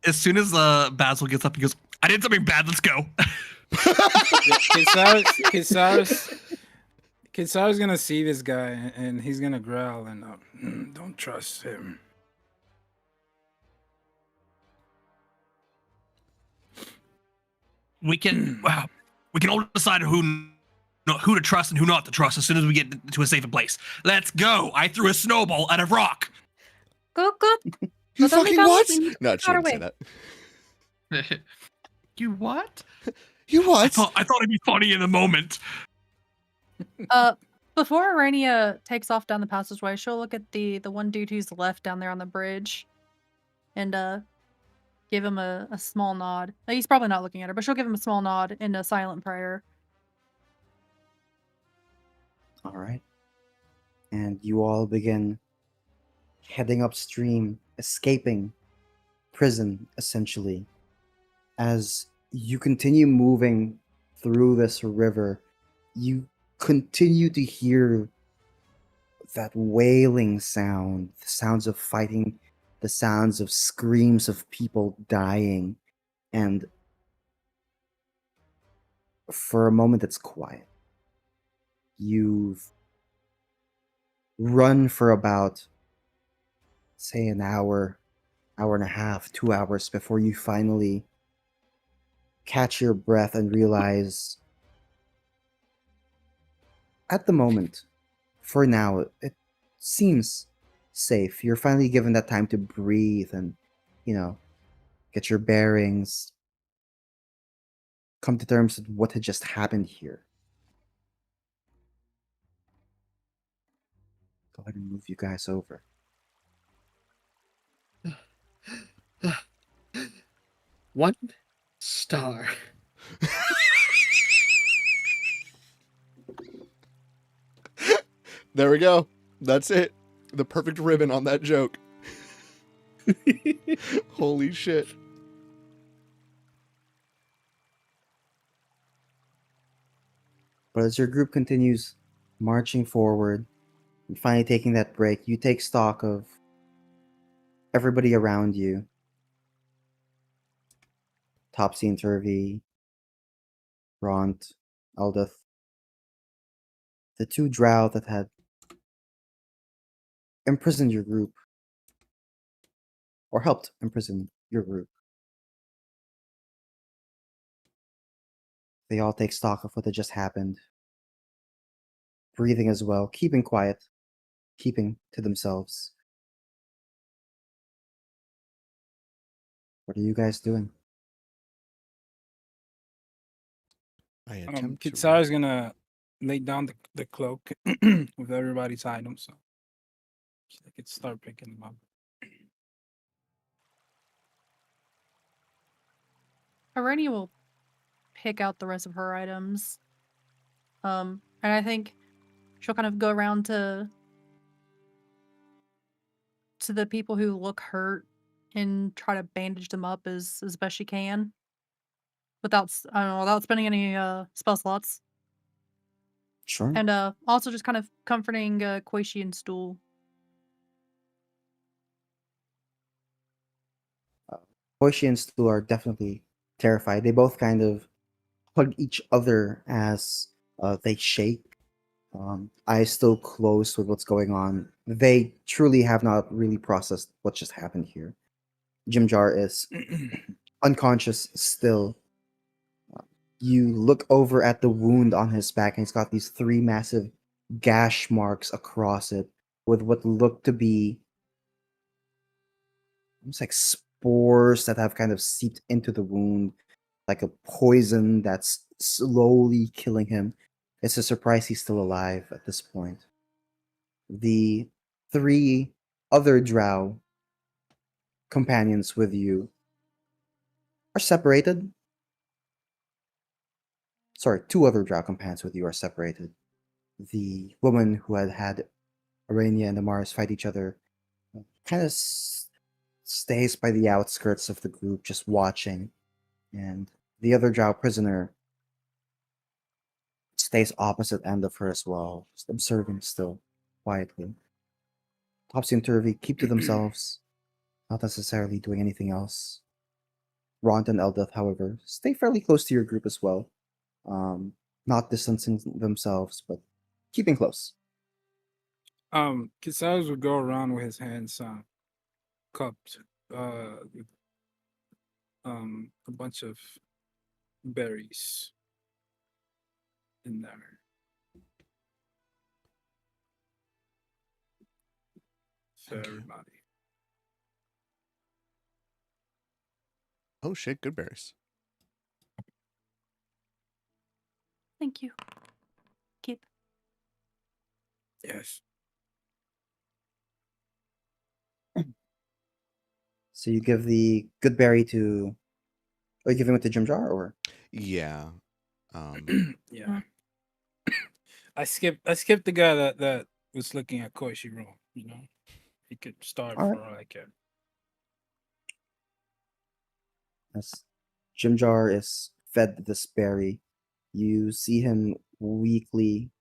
As soon as Basil gets up, he goes, "I did something bad. Let's go." Kinsara's gonna see this guy and he's gonna growl and don't trust him. We can all decide who to trust and who not to trust as soon as we get to a safer place. Let's go! I threw a snowball at a rock. Go, go. You But only fucking Basil, what? we need to No, get she didn't say away. that. You what? You I what? thought it'd be funny in the moment. Before Arania takes off down the passageway, she'll look at the one dude who's left down there on the bridge, and give him a small nod. He's probably not looking at her, but she'll give him a small nod in a silent prayer. All right. And you all begin heading upstream, escaping prison, essentially. As you continue moving through this river, you continue to hear that wailing sound, the sounds of fighting, the sounds of screams of people dying. And for a moment, it's quiet. You've run for about, say, an hour, hour and a half, 2 hours before you finally catch your breath and realize at the moment, for now, it seems safe. You're finally given that time to breathe and, get your bearings, come to terms with what had just happened here. Go ahead and move you guys over. Oh. 1 star. There we go. That's it. The perfect ribbon on that joke. Holy shit. But as your group continues marching forward and finally taking that break, you take stock of everybody around you. Topsy and Turvy, Ront, Eldith, the two drow that had imprisoned your group, or helped imprison your group. They all take stock of what had just happened, breathing as well, keeping quiet, keeping to themselves. What are you guys doing? I attempt to. Kitsara's gonna lay down the cloak with everybody's items, so I could start picking them up. Arania will pick out the rest of her items. And I think she'll kind of go around to the people who look hurt and try to bandage them up as best she can. Without I don't know, without spending any spell slots. Sure. And also just kind of comforting Koishi and Stool. Koishi and Stu are definitely terrified. They both kind of hug each other as they shake. Eyes still closed with what's going on. They truly have not really processed what just happened here. Jimjar is unconscious still. You look over at the wound on his back, and he's got these 3 massive gash marks across it with what look to be almost like spores that have kind of seeped into the wound, like a poison that's slowly killing him. It's a surprise he's still alive at this point. The 3 other drow companions with you are separated. Sorry, 2 other drow companions with you are separated. The woman who had Arania and Amaris fight each other kind of stays by the outskirts of the group, just watching. And the other drow prisoner stays opposite end of her as well, just observing still, quietly. Topsy and Turvy keep to themselves, not necessarily doing anything else. Ront and Eldeth, however, stay fairly close to your group as well. Not distancing themselves, but keeping close. Kisara would go around with his hands cupped, with, a bunch of berries in there. For Thank you. everybody. Oh shit, good berries. Thank you. Keep. Yes. So you give the good berry to. Are you giving it to Jimjar or? Yeah. Yeah. I skipped the guy that was looking at Koishi room, you know. He could start All for right. all I care. As Jimjar is fed this berry, you see him weakly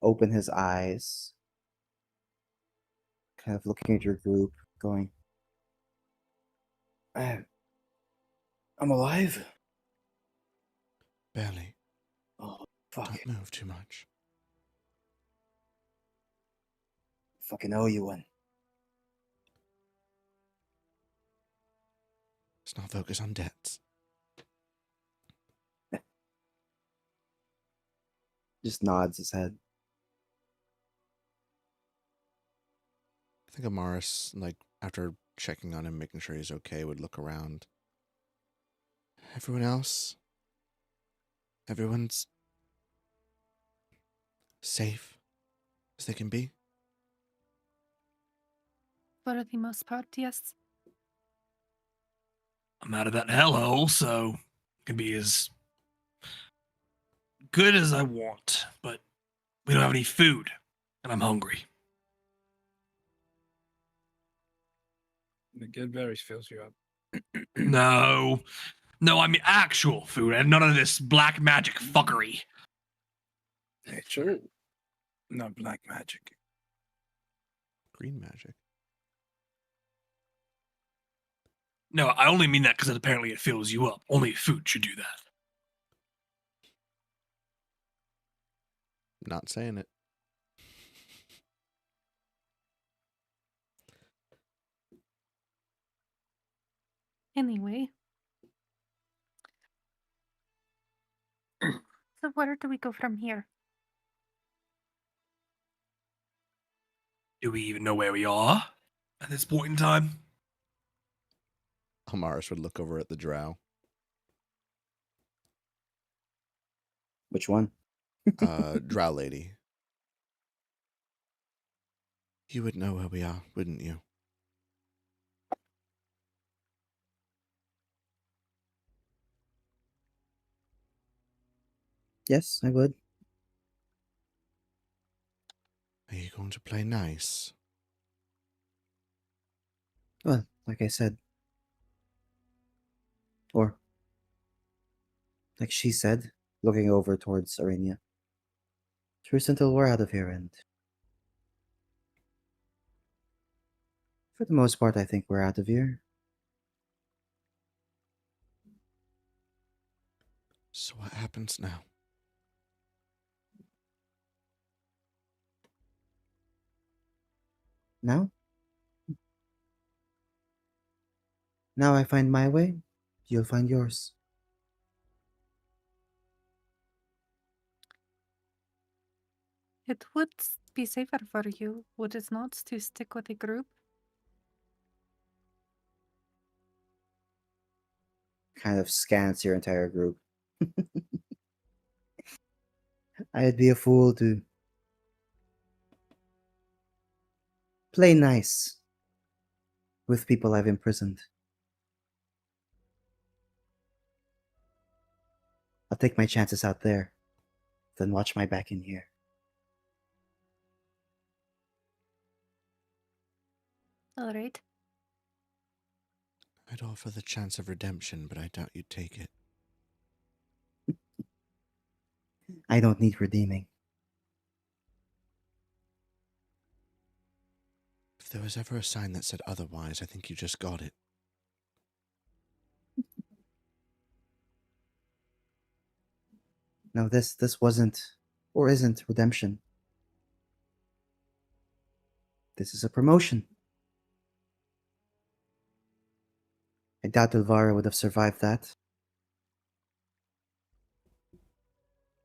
open his eyes, kind of looking at your group, going, I'm alive? Barely. Oh, fuck. Don't move too much. Fucking owe you one. Let's not focus on debts. Just nods his head. I think Amaris, like, after checking on him, making sure he's okay, would look around. Everyone else? Everyone's safe as they can be? For the most part, yes. I'm out of that hellhole, so it can be as good as I want. But we don't have any food, and I'm hungry. The good berries fills you up. No, I mean actual food, and none of this black magic fuckery. Sure. Not black magic. Green magic. No, I only mean that because apparently it fills you up. Only food should do that. Not saying it. Anyway. So where do we go from here? Do we even know where we are at this point in time? Amaris would look over at the drow. Which one? Drow lady. You would know where we are, wouldn't you? Yes, I would. Are you going to play nice? Well, like I said. Or, like she said, looking over towards Arania. Truce until we're out of here, and for the most part, I think we're out of here. So what happens now? Now? Now I find my way, you'll find yours. It would be safer for you, would it not, to stick with a group? Kind of scans your entire group. I'd be a fool to play nice with people I've imprisoned. I'll take my chances out there, then watch my back in here. All right. I'd offer the chance of redemption, but I doubt you'd take it. I don't need redeeming. If there was ever a sign that said otherwise, I think you just got it. No, this wasn't or isn't redemption. This is a promotion. I doubt Elvira would have survived that.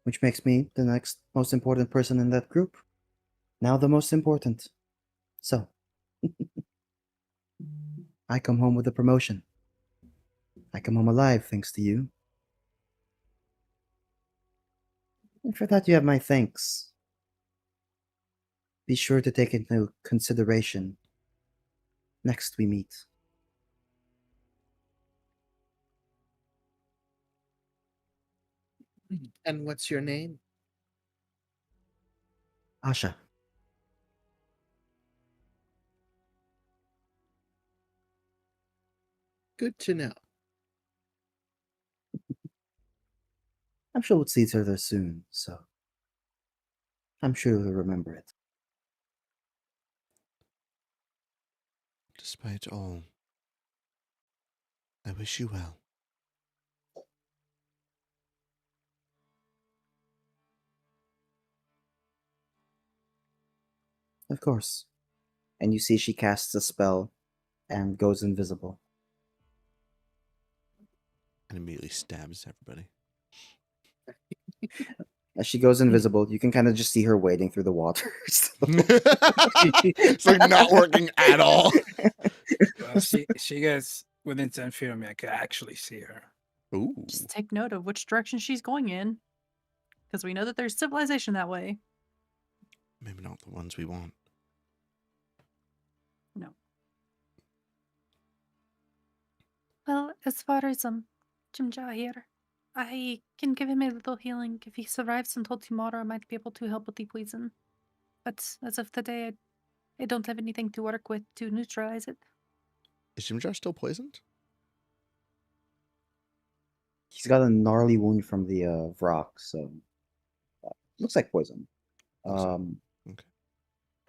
Which makes me the next most important person in that group. Now the most important. So, I come home with a promotion. I come home alive thanks to you. And for that you have my thanks. Be sure to take into consideration next we meet. And what's your name? Asha. Good to know. I'm sure we'll see each other soon, so I'm sure you'll remember it. Despite all, I wish you well. Of course. And you see she casts a spell and goes invisible. And immediately stabs everybody. As she goes invisible, you can kind of just see her wading through the water. It's like not working at all. Well, she gets within 10 feet of me. I could actually see her. Ooh. Just take note of which direction she's going in. Because we know that there's civilization that way. Maybe not the ones we want. No. Well, as far as Jimja here, I can give him a little healing. If he survives until tomorrow, I might be able to help with the poison. But as of today, I don't have anything to work with to neutralize it. Is Jimjar still poisoned? He's got a gnarly wound from the rock, so looks like poison. Poison. Okay.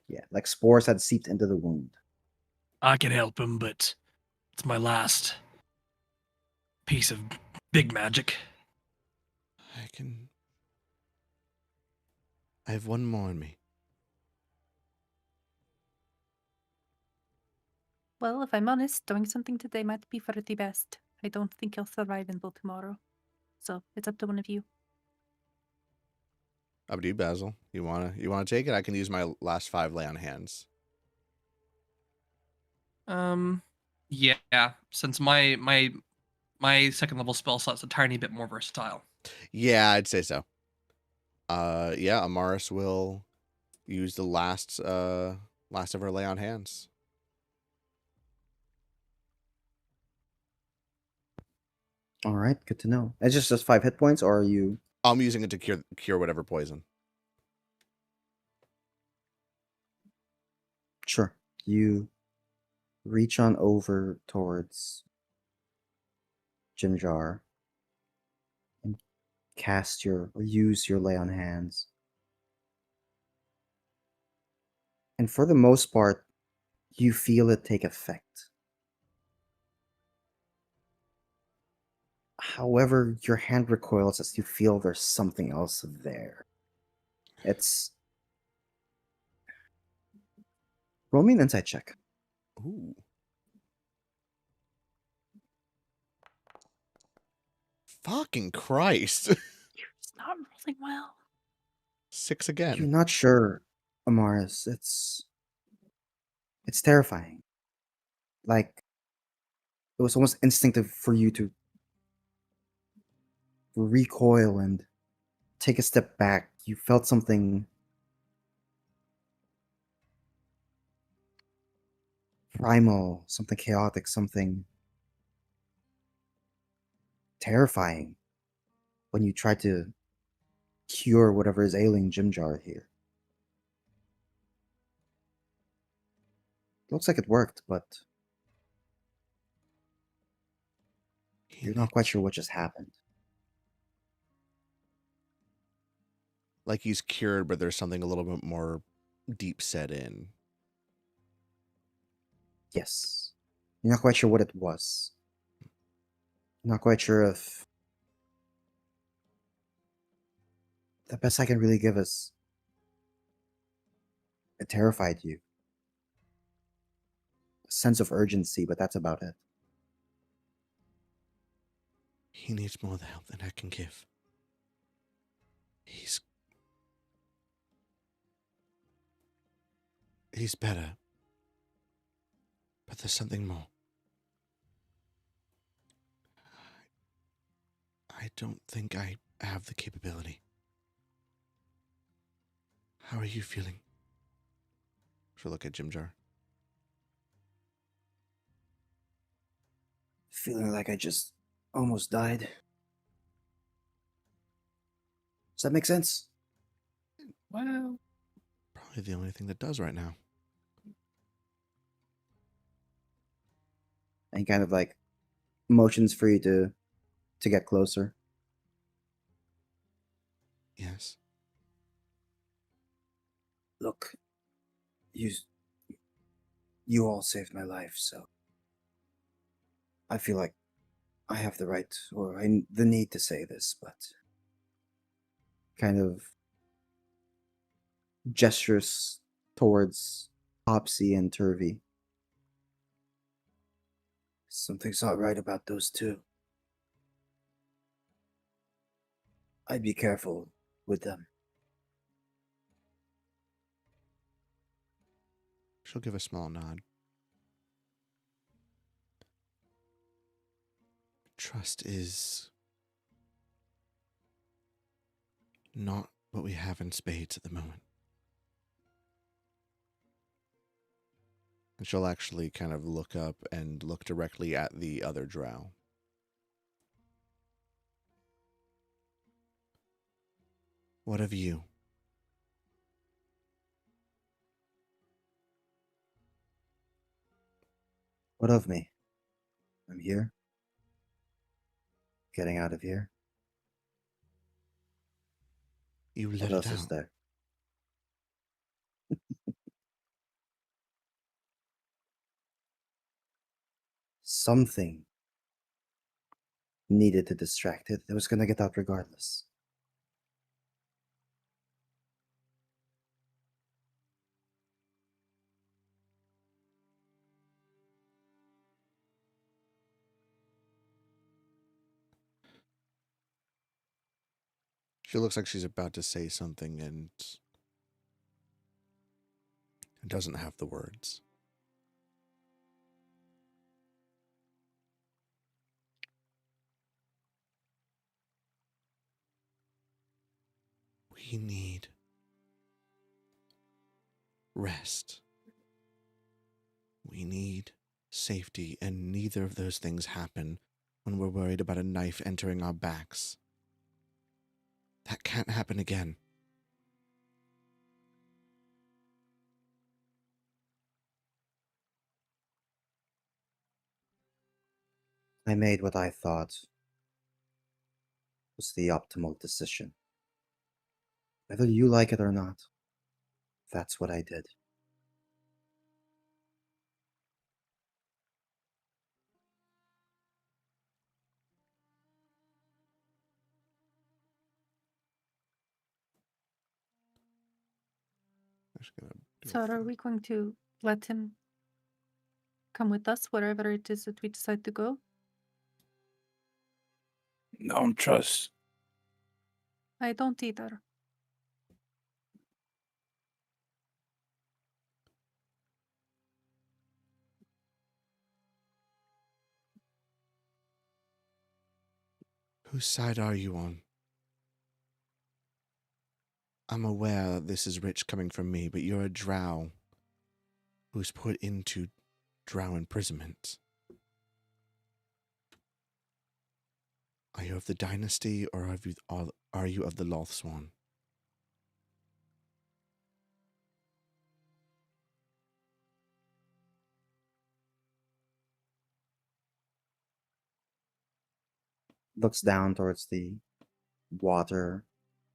Yeah, like spores had seeped into the wound. I can help him, but it's my last piece of big magic. I have one more in me. Well, if I'm honest, doing something today might be for the best. I don't think he'll survive until tomorrow. So it's up to one of you. Up to you, Basil. You wanna take it? I can use my last 5 lay on hands. Yeah. Since my second level spell slot's a tiny bit more versatile. Yeah, I'd say so. Yeah, Amaris will use the last of her lay on hands. All right, good to know. It's just 5 hit points, or are you? I'm using it to cure whatever poison. Sure. You reach on over towards Jimjar and use your lay on hands. And for the most part, you feel it take effect. However, your hand recoils as you feel there's something else there. It's. Roll me an insight check. Ooh. Fucking Christ. It's not rolling well. 6 You're again. not sure, Amaris. It's terrifying. Like it was almost instinctive for you to recoil and take a step back. You felt something primal, something chaotic, something terrifying when you tried to cure whatever is ailing Jimjar here. Looks like it worked, but you're not quite sure what just happened. Like he's cured, but there's something a little bit more deep set in. Yes. You're not quite sure what it was. You're not quite sure if the best I can really give is it terrified you. A sense of urgency, but that's about it. He needs more help than I can give. He's better. But there's something more. I don't think I have the capability. How are you feeling? She'll look at Jimjar. Feeling like I just almost died. Does that make sense? Well, probably the only thing that does right now. And kind of like motions for you to get closer. Yes. Look, you all saved my life, so I feel like I have the right or the need to say this, but kind of gestures towards Topsy and Turvy. Something's not right about those two. I'd be careful with them. She'll give a small nod. Trust is not what we have in spades at the moment. And she'll actually kind of look up and look directly at the other drow. What of you? What of me? I'm here. Getting out of here. You let What it else is out. there? Something needed to distract it. It was gonna get out regardless. She looks like she's about to say something and doesn't have the words. We need rest. We need safety, and neither of those things happen when we're worried about a knife entering our backs. That can't happen again. I made what I thought was the optimal decision. Whether you like it or not, that's what I did. I'm just gonna do So a are thing. we going to let him come with us wherever it is that we decide to go? Don't trust. I don't either. Whose side are you on? I'm aware this is rich coming from me, but you're a drow who's put into drow imprisonment. Are you of the dynasty, or are you of the Lothswan? Looks down towards the water,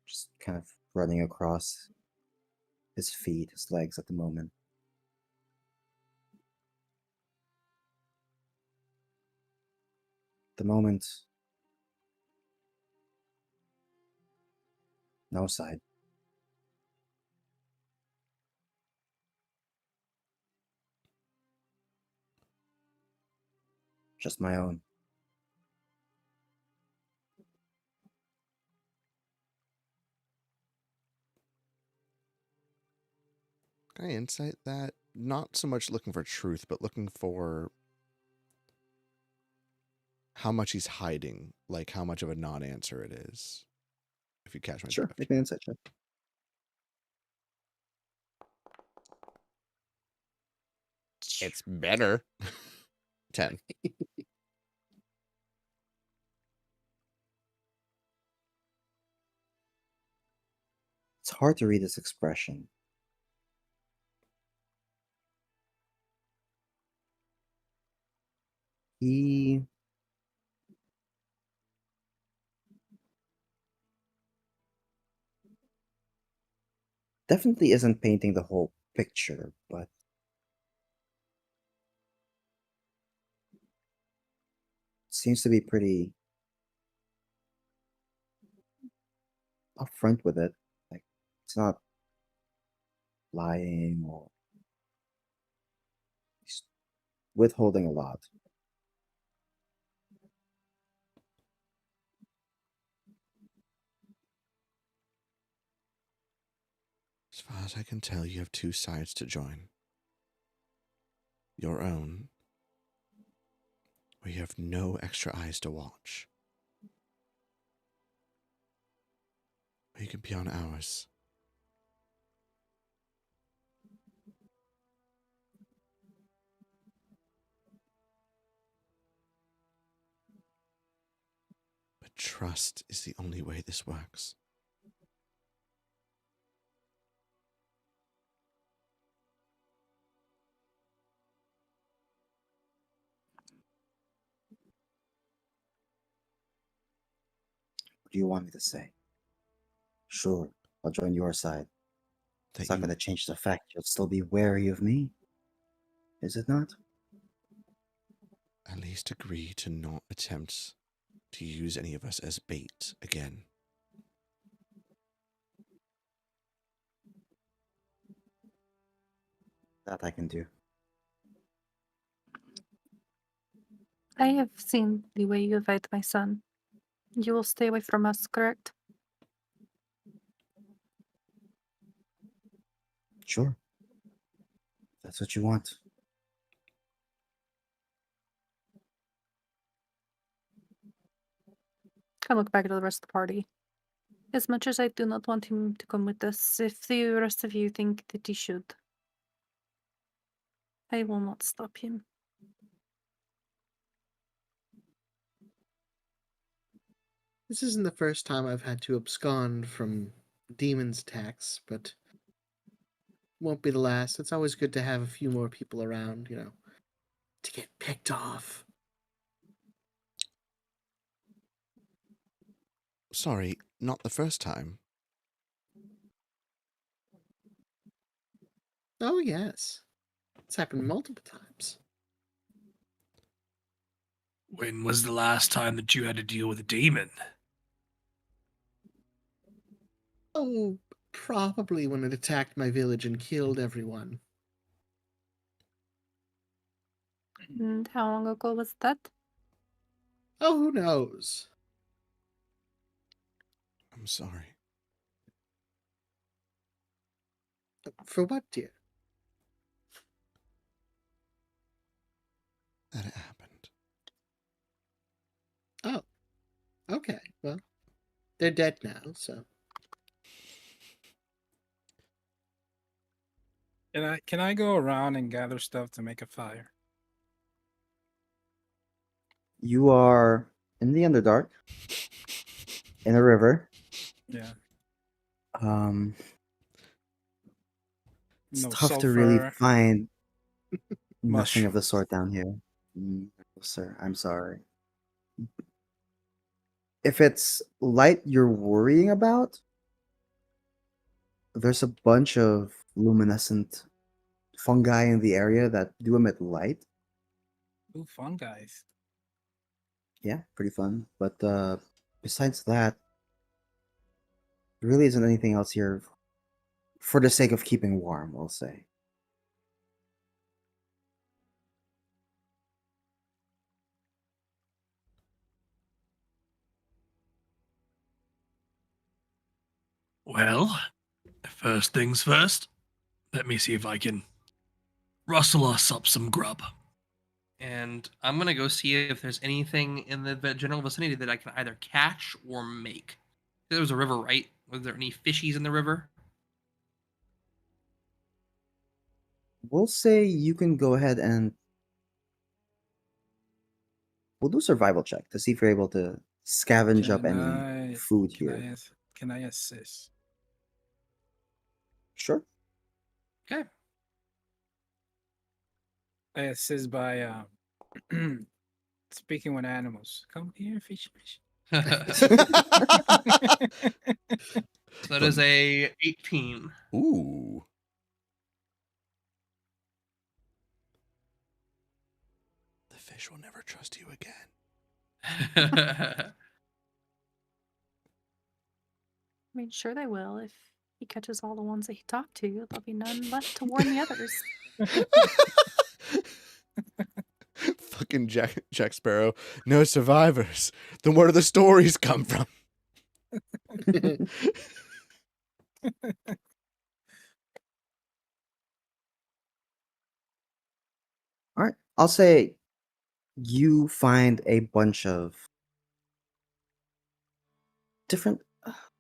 just kind of running across his feet, his legs at the moment. The moment, no side. Just my own. Can I insight that? Not so much looking for truth, but looking for how much he's hiding, like how much of a non-answer it is. If you catch my Sure, drift. make me an insight check. It's better. 10. It's hard to read his expression. He definitely isn't painting the whole picture, but seems to be pretty upfront with it. Like, it's not lying or he's withholding a lot. As far as I can tell, you have two sides to join. Your own, where you have no extra eyes to watch. Or you can be on ours. But trust is the only way this works. What do you want me to say? Sure, I'll join your side. It's That not you going to change the fact you'll still be wary of me. Is it not? at least agree to not attempt to use any of us as bait again. That I can do. I have seen the way you fight my son. You will stay away from us, correct? Sure. That's what you want. I look back at the rest of the party. As much as I do not want him to come with us, if the rest of you think that he should, I will not stop him. This isn't the first time I've had to abscond from demons' attacks, but won't be the last. It's always good to have a few more people around, to get picked off. Sorry, not the first time. Oh, yes. It's happened multiple times. When was the last time that you had to deal with a demon? Oh, probably when it attacked my village and killed everyone. And how long ago was that? Oh, who knows? I'm sorry. For what, dear? That it happened. Oh, okay. Well, they're dead now, so. Can I go around and gather stuff to make a fire? You are in the Underdark, in a river. Yeah. Um, it's No tough to really sulfur. find Mush. nothing of the sort down here. No, sir, I'm sorry. If it's light you're worrying about, there's a bunch of luminescent fungi in the area that do emit light. Ooh, fun guys. Yeah, pretty fun. But besides that, there really isn't anything else here for the sake of keeping warm, we'll say. Well, first things first, let me see if I can rustle us up some grub. And I'm gonna go see if there's anything in the general vicinity that I can either catch or make. There was a river, right? Was there any fishies in the river? We'll say you can go ahead and we'll do a survival check to see if you're able to scavenge up Can any I food can here. can I assist? Sure. Okay. I assist by speaking with animals. Come here, fish, fish. So that is a 18. Ooh. The fish will never trust you again. I mean, sure they will. If he catches all the ones that he talked to, there'll be none left to warn the others. Fucking Jack Sparrow. No survivors. Then where do the stories come from? All right. I'll say you find a bunch of different,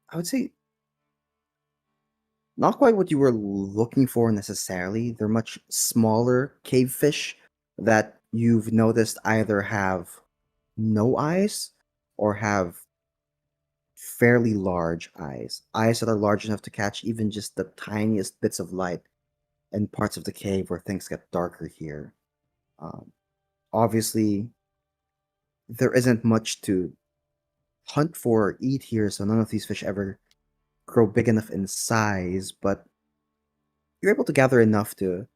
I would say, not quite what you were looking for necessarily. They're much smaller cave fish that you've noticed either have no eyes or have fairly large eyes. Eyes that are large enough to catch even just the tiniest bits of light in parts of the cave where things get darker here. Um, Obviously, there isn't much to hunt for or eat here, so none of these fish ever grow big enough in size, but you're able to gather enough to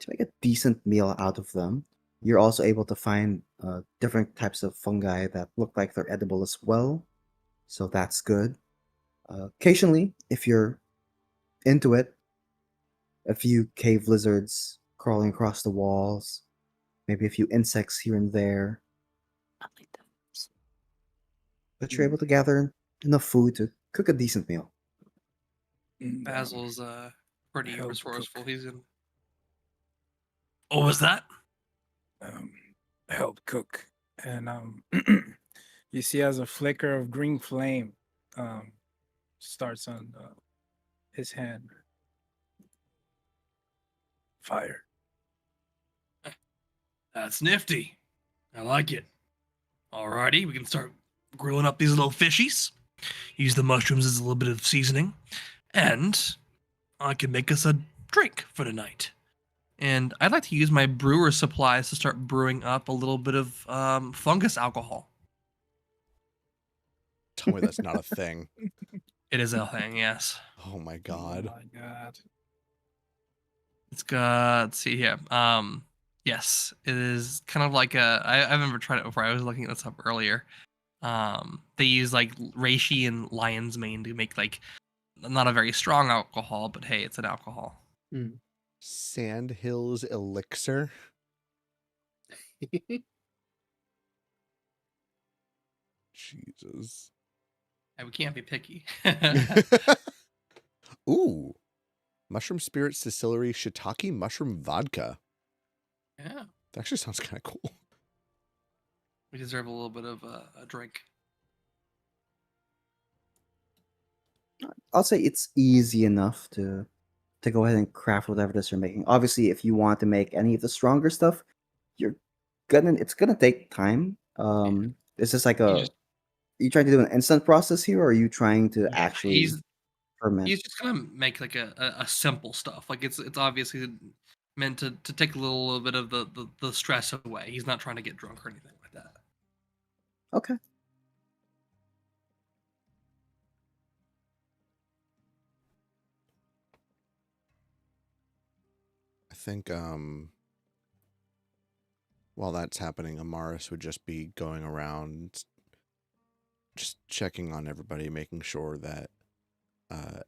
make a decent meal out of them. You're also able to find different types of fungi that look like they're edible as well, so that's good. Occasionally, if you're into it, a few cave lizards crawling across the walls, maybe a few insects here and there, I like those. but you're able to gather enough food to cook a decent meal. Basil's pretty help resourceful. cook. He's in. Oh, was that? Help cook, and you see as a flicker of green flame starts on his hand. Fire. That's nifty. I like it. Alrighty, we can start grilling up these little fishies. Use the mushrooms as a little bit of seasoning, and I can make us a drink for tonight. And I'd like to use my brewer supplies to start brewing up a little bit of fungus alcohol. Tell me that's not a thing. It is a thing, yes. Oh my god. Oh my god. It's got, let's see here. Yes, it is kind of like I've never tried it before. I was looking this up earlier. They use like reishi and lion's mane to make like not a very strong alcohol, but hey, it's an alcohol. Sandhills Elixir. Jesus. Hey, we can't be picky. Ooh. Mushroom spirits distillery shiitake mushroom vodka. Yeah, That actually sounds kind of cool. we deserve a little bit of a drink. I'll say it's easy enough to go ahead and craft whatever it is you're making. Obviously, if you want to make any of the stronger stuff, it's gonna take time. Is this like You are just you trying to do an instant process here, or are you trying to actually he's ferment? he's just gonna make like a simple stuff. Like it's obviously meant to take a little bit of the stress away. He's not trying to get drunk or anything like that. Okay. I think while that's happening, Amaris would just be going around just checking on everybody, making sure that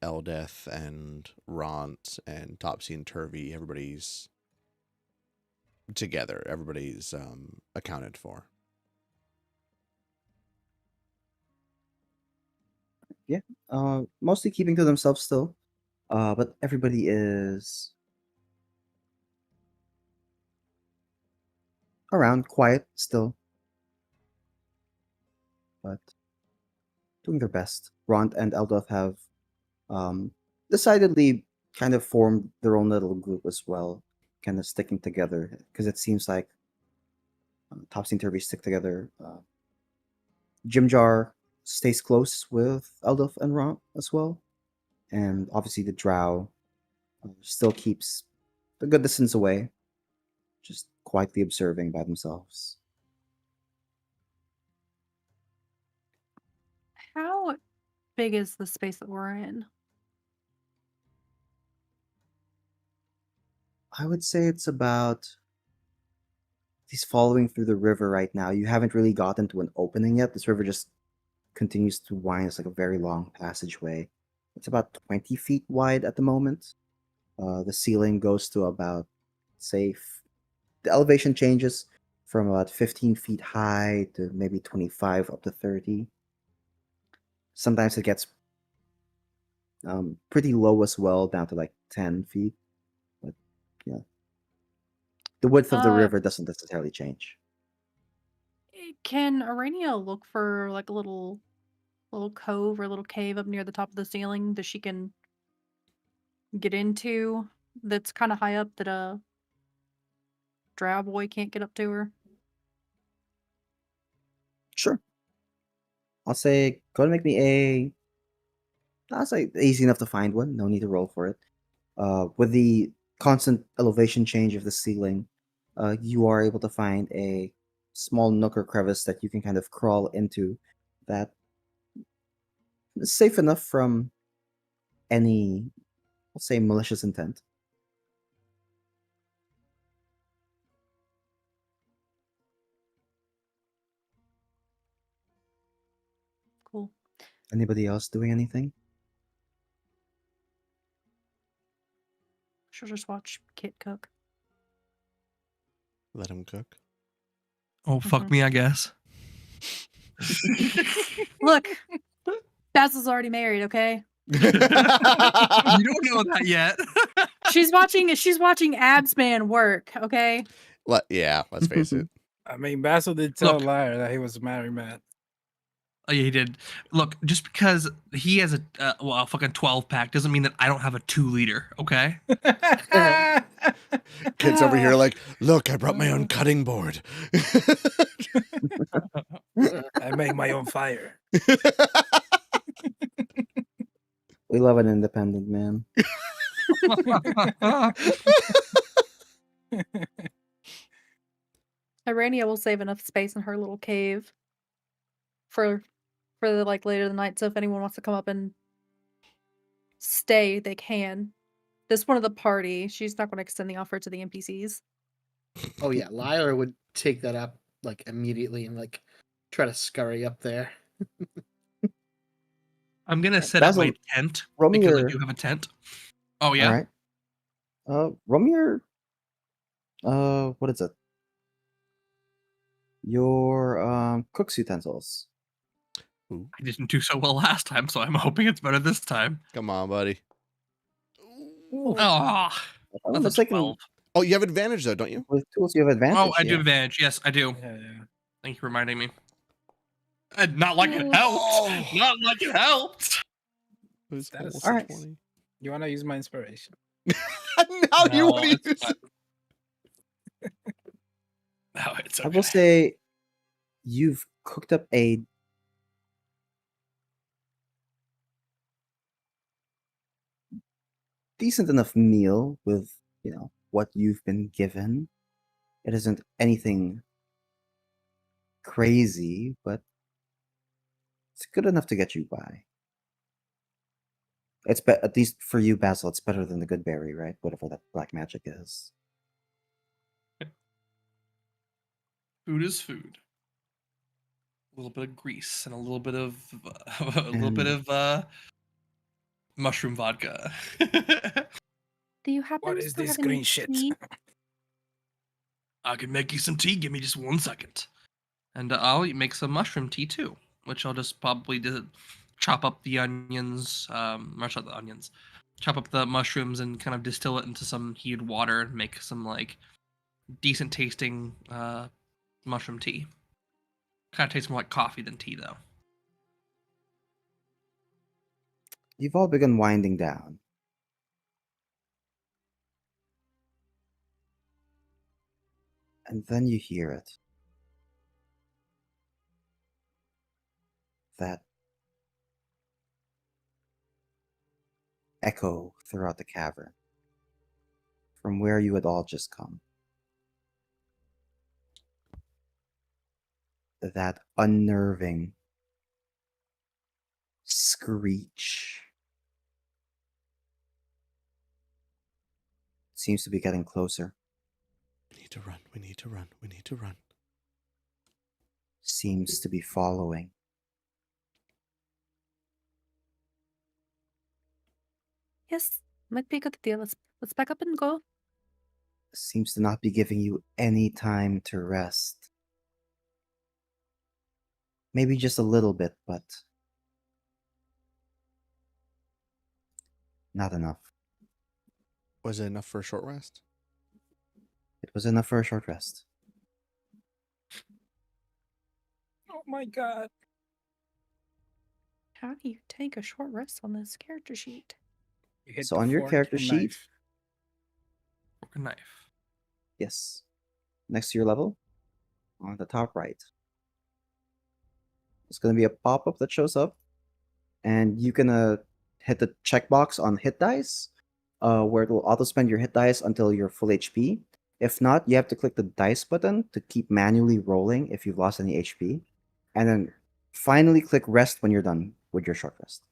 Eldeth and Ront and Topsy and Turvy, everybody's together, everybody's accounted for. Mostly keeping to themselves still, but everybody is around, quiet still, but doing their best. Ront and Eldoth have decidedly kind of formed their own little group as well, kind of sticking together because it seems like Topsy and Turvy stick together. Jimjar stays close with Eldoth and Ront as well, and obviously the Drow still keeps a good distance away, just quietly observing by themselves. How big is the space that we're in? I would say it's about he's following through the river right now. You haven't really gotten to an opening yet. This river just continues to wind. It's like a very long passageway. It's about 20 feet wide at the moment. The ceiling goes to about, say, the elevation changes from about 15 feet high to maybe 25 up to 30. Sometimes it gets pretty low as well, down to like 10 feet. But yeah, the width of the Uh, river doesn't necessarily change. Can Arania look for like a little cove or a little cave up near the top of the ceiling that she can get into that's kind of high up that a drow boy can't get up to her? Sure. I'll say, go ahead and make me a. I'll say easy enough to find one. No need to roll for it. With the constant elevation change of the ceiling, you are able to find a small nook or crevice that you can kind of crawl into. that is safe enough from any, let's say, malicious intent. Cool. Anybody else doing anything? She'll just watch Kit cook. Let him cook. Oh, fuck Mhm. me, I guess. Look, Basil's already married. Okay, You don't know that yet. she's watching Abs Man work. Okay, Yeah, let's face it. I mean, Basil did tell Look. Liar that he was married, man. Oh, yeah, he did. Look, just because he has a fucking 12-pack doesn't mean that I don't have a 2-liter, okay? Kids over here like, look, I brought my own cutting board. I make my own fire. We love an independent man. Irania will save enough space in her little cave for the like later in the night. So if anyone wants to come up and stay, they can. This one of the party, she's not going to extend the offer to the NPCs. Oh yeah, Lyra would take that up like immediately and like try to scurry up there. I'm gonna set up my Basil, tent roll me because I your- do have a tent. Oh yeah. All right. Roll me your. What is it? Your cook's utensils. Ooh, I didn't do so well last time, so I'm hoping it's better this time. come on, buddy. Oh, If I'm that's not a mistaken, 12. Oh, you have advantage though, don't you? with tools you have advantage. Oh, I do yeah. have advantage. Yes, I do. Yeah. Thank you for reminding me. Not like it helped. Oh. Not like it helped. It's That is almost Alright. 20. You want to use my inspiration? Now you No, want to it's use fine. No, it's okay. I will say, you've cooked up a decent enough meal with, what you've been given. It isn't anything crazy, but it's good enough to get you by. It's at least for you, Basil. It's better than the good berry, right? Whatever that black magic is. Food is food. A little bit of grease and a little bit of mushroom vodka. Do you happen What to is still this have any green shit? tea? I can make you some tea. Give me just 1 second, and I'll make some mushroom tea too, which I'll just probably chop up the onions, mash up the onions, chop up the mushrooms, and kind of distill it into some heated water and make some like decent tasting mushroom tea. Kind of tastes more like coffee than tea, though. You've all begun winding down. And then you hear it. That echo throughout the cavern from where you had all just come. That unnerving screech seems to be getting closer. We need to run. We need to run. We need to run. Seems to be following. Yes, might be a good idea. Let's back up and go. Seems to not be giving you any time to rest. Maybe just a little bit, but not enough. Was it enough for a short rest? It was enough for a short rest. Oh my god. How do you take a short rest on this character sheet? You hit So the on your fork character and sheet, knife. Fork and knife. yes, next to your level, on the top right, there's going to be a pop-up that shows up, and you can hit the checkbox on hit dice, where it will auto-spend your hit dice until you're full HP. If not, you have to click the dice button to keep manually rolling if you've lost any HP, and then Finally, click rest when you're done with your short rest.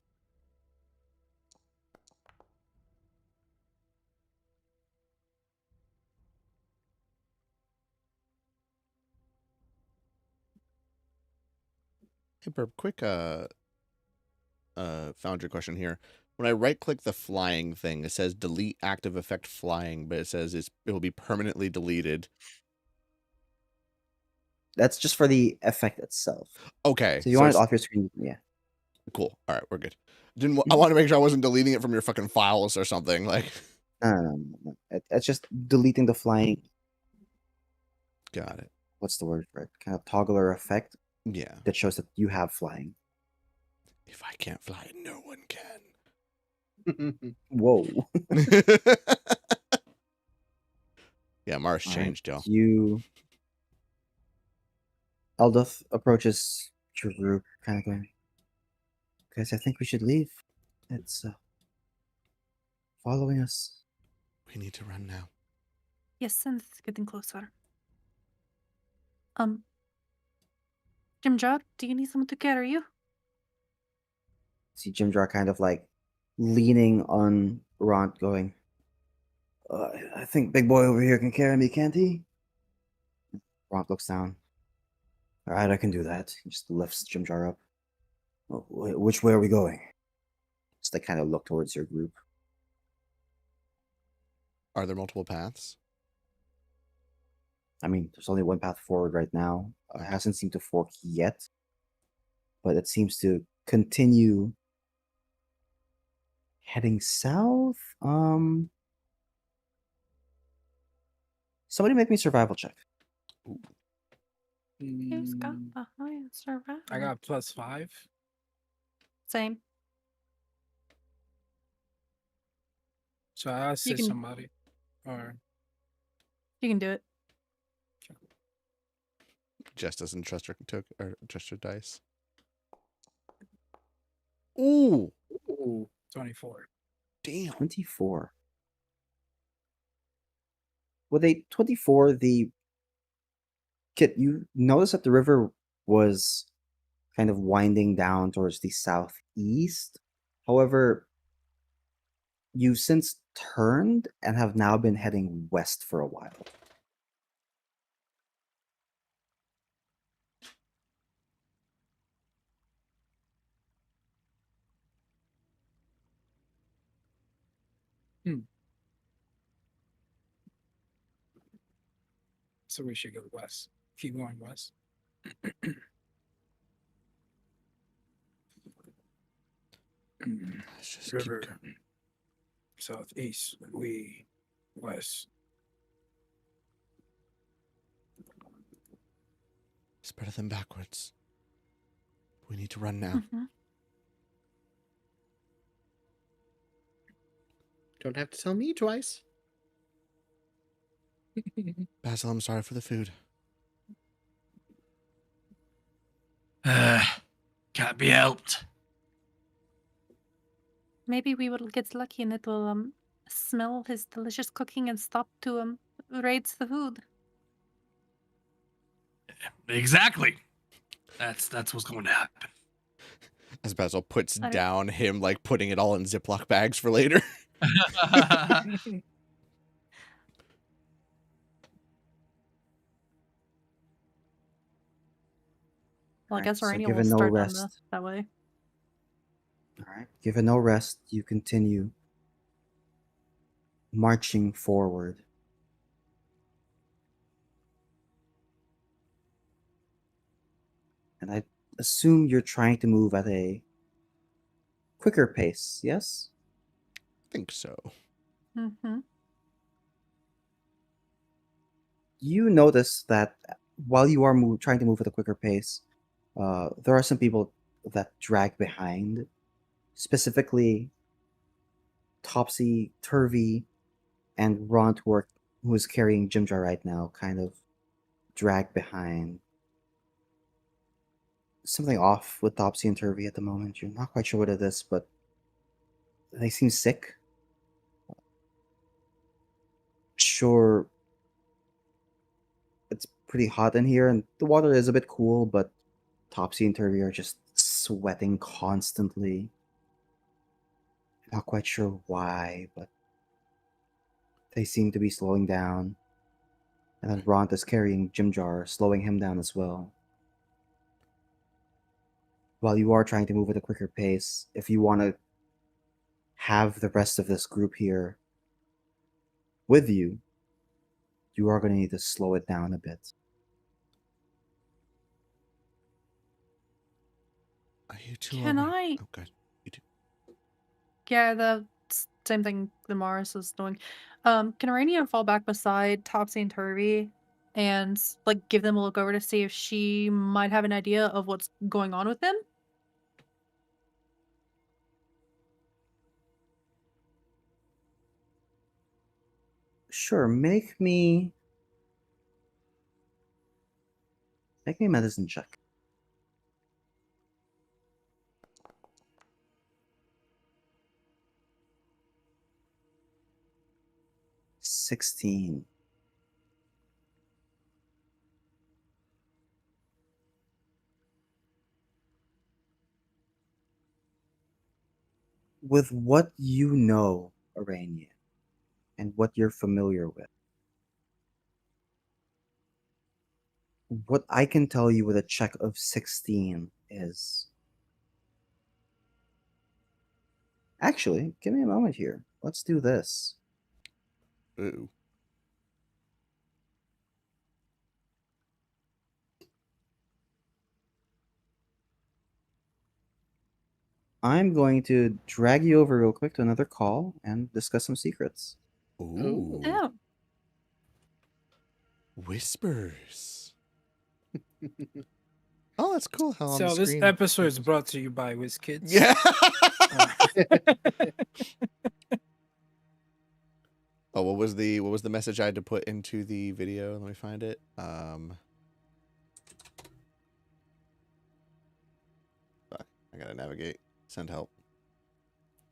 Hey, Burp, quick foundry question here. When I right click the flying thing, it says delete active effect flying, but it says it will be permanently deleted. That's just for the effect itself. Okay. So you want it off your screen, yeah. Cool. All right, we're good. I want to make sure I wasn't deleting it from your fucking files or something. Like, No. It's just deleting the flying. got it. What's the word for it? Kind of toggler effect Yeah. that shows that you have flying. If I can't fly, no one can. Whoa. Yeah, Mars All changed, right, y'all. Elduth approaches your group, kind of going, guys, I think we should leave. It's following us. We need to run now. Yes, and it's getting closer. Jim Jar, do you need someone to carry you? See Jimjar kind of like leaning on Ront, going, I think big boy over here can carry me, can't he? Ront looks down. All right, I can do that. He just lifts Jimjar up. Which way are we going? Just like kind of look towards your group. Are there multiple paths? I mean, there's only one path forward right now. It hasn't seemed to fork yet, but it seems to continue heading south. Somebody make me a survival check. Who's got Mm, behind survival? I got +5. Same. So I assist can- somebody. Or You can do it. Jess doesn't trust her dice. Ooh, Ooh. 24. damn. 24. With a 24, Kit, you notice that the river was kind of winding down towards the southeast. However, you've since turned and have now been heading west for a while. So we should go west. Keep going west. Let's just River. keep going. Southeast. We west. It's better than backwards. We need to run now. Mhm. Don't have to tell me twice. Basil, I'm sorry for the food. Can't be helped. Maybe we will get lucky and it will smell his delicious cooking and stop to raid the food. Exactly. That's what's going to happen. As Basil puts I don't- down him, like putting it all in Ziploc bags for later. Well, I Alright, guess so Rainier will given no start down rest. that way. All right. Given no rest, you continue marching forward. And I assume you're trying to move at a quicker pace, yes? I think so. Mm-hmm. You notice that while you are trying to move at a quicker pace, there are some people that drag behind, specifically Topsy, Turvy, and Ront, who is carrying Jimjar right now, kind of drag behind. Something off with Topsy and Turvy at the moment. You're not quite sure what it is, but they seem sick. Sure, it's pretty hot in here, and the water is a bit cool, but Topsy and Turvy are just sweating constantly. Not quite sure why, but they seem to be slowing down. And then Ront is carrying Jimjar, slowing him down as well. While you are trying to move at a quicker pace, if you want to have the rest of this group here with you, you are going to need to slow it down a bit. Are you two Can alright? I? Oh, good. You do. Yeah, the same thing the Mars is doing. Can Arania fall back beside Topsy and Turvy and like give them a look over to see if she might have an idea of what's going on with them? Sure, make me a medicine check. 16. With what you know, Arania, and what you're familiar with, what I can tell you with a check of 16 is... Actually, give me a moment here. Let's do this. Ooh. I'm going to drag you over real quick to another call and discuss some secrets. Ooh. Oh, Whispers. Oh, that's cool. How on So the this screen. episode is brought to you by WizKids. Yeah. Oh, what was the message I had to put into the video? Let me find it. Fuck, I gotta navigate. Send help.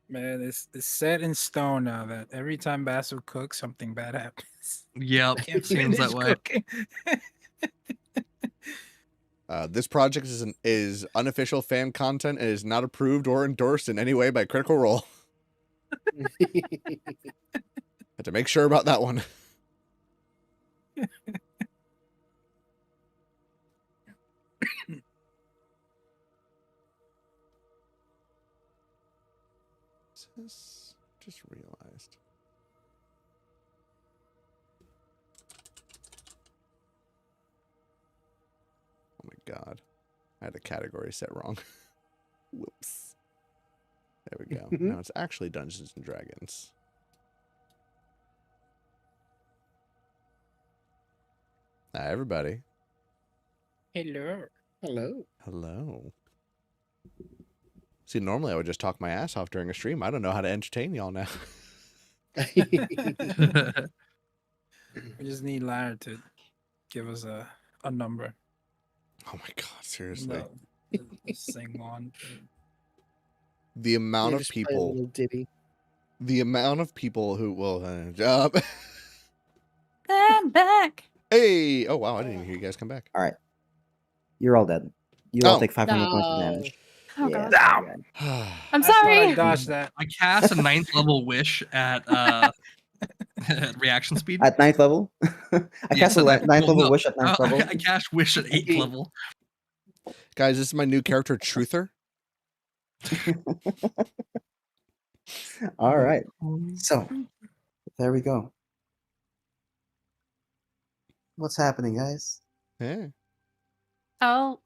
Man, it's set in stone now that every time Basil cooks, something bad happens. Yep, Can't seems that finish way. cooking. This project is unofficial fan content and is not approved or endorsed in any way by Critical Role. Had to make sure about that one. Just realized. Oh my god. I had the category set wrong. Whoops. There we go. Now it's actually Dungeons and Dragons. Hi, everybody. Hello. Hello. Hello. See, normally I would just talk my ass off during a stream. I don't know how to entertain y'all now. We just need Lara to give us a number. Oh my god, seriously. No, just sing one. The amount Yeah, of just play a people, little ditty. the amount of people who will job. I'm back. Hey! Oh wow, I didn't even hear you guys come back. All right. You're all dead. You all Oh. take 500 points of No. damage. Oh Yeah, god. sorry, guys. I'm I thought I sorry. dodged that. I cast a 9th level wish at reaction speed. At 9th level? I Yes, cast a at 9th well, level no, wish at 9th level. I cast wish at 8th level. Guys, this is my new character, Truther. All right. So, there we go. What's happening, guys? Yeah. I'll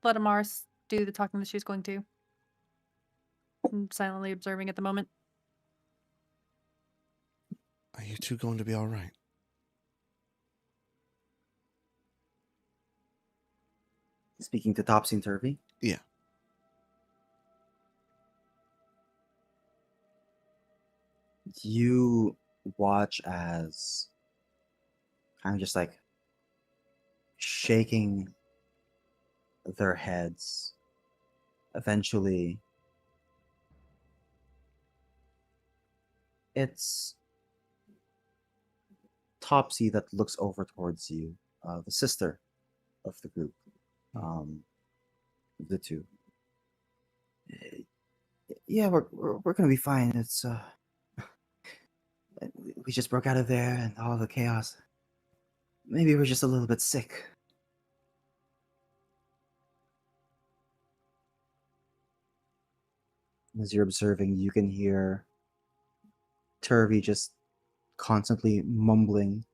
let Amaris do the talking that she's going to. I'm silently observing at the moment. Are you two going to be all right? Speaking to Topsy and Turvy. Yeah. You watch as kind of just like shaking their heads. Eventually, it's Topsy that looks over towards you, the sister of the group. of the two. Yeah, we're gonna be fine. It's we just broke out of there and all the chaos. Maybe we're just a little bit sick. As you're observing, you can hear Turvey just constantly mumbling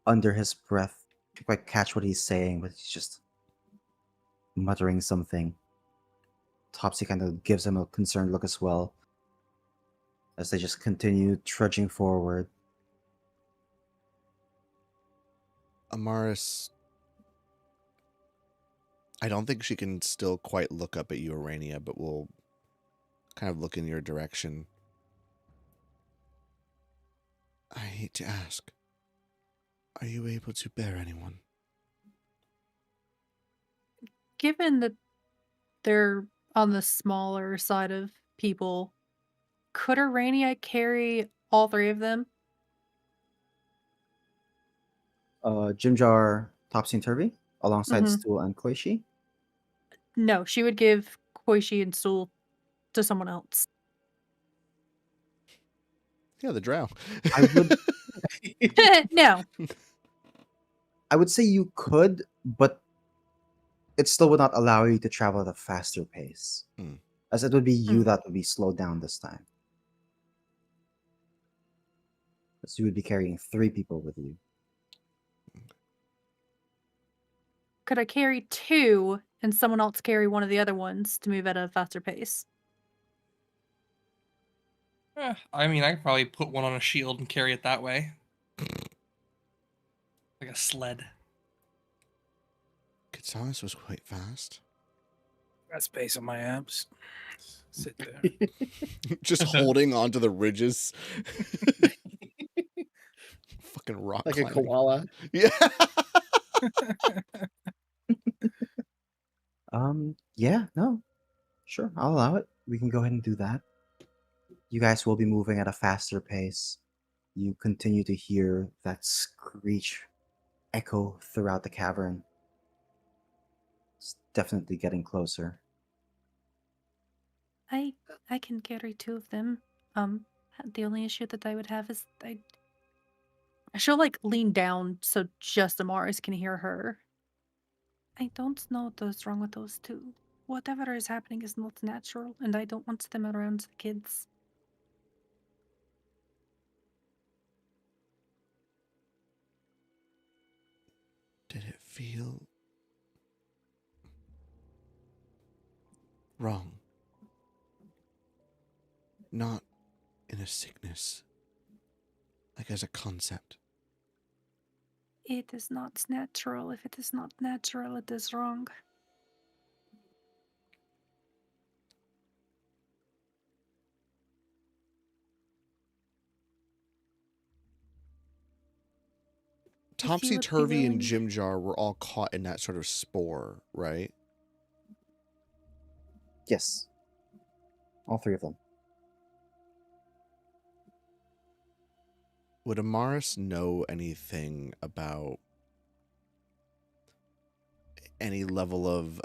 under his breath. You quite catch what he's saying, but he's just muttering something. Topsy kind of gives him a concerned look as well, as they just continue trudging forward. Amaris, I don't think she can still quite look up at you, Arania, but we'll kind of look in your direction. I hate to ask, are you able to bear anyone? Given that they're on the smaller side of people, could Arania carry all three of them? Jimjar, Topsy, and Turvey, alongside Mhm. Stool and Koishi. No, she would give Koishi and Stool to someone else. Yeah, the drow. I would No. I would say you could, but it still would not allow you to travel at a faster pace. Hmm. As it would be you Hmm. that would be slowed down this time. As you would be carrying 3 people with you. Could I carry 2 and someone else carry one of the other ones to move at a faster pace? I mean, I could probably put one on a shield and carry it that way. Like a sled. Kitsalis was quite fast. Got space on my abs. Sit there. Just holding onto the ridges. Fucking rock Like a climbing. koala. Yeah. Yeah, no. Sure, I'll allow it. We can go ahead and do that. You guys will be moving at a faster pace. You continue to hear that screech echo throughout the cavern. It's definitely getting closer. I can carry 2 of them. The only issue that I would have is she'll like lean down so just Amaris can hear her. I don't know what's wrong with those 2. Whatever is happening is not natural, and I don't want them around the kids. Did it feel wrong? Not in a sickness, like as a concept. It is not natural. If it is not natural, it is wrong. If you Topsy would be Turvy and willing. Jimjar were all caught in that sort of spore, right? Yes. All 3 of them. Would Amaris know anything about any level of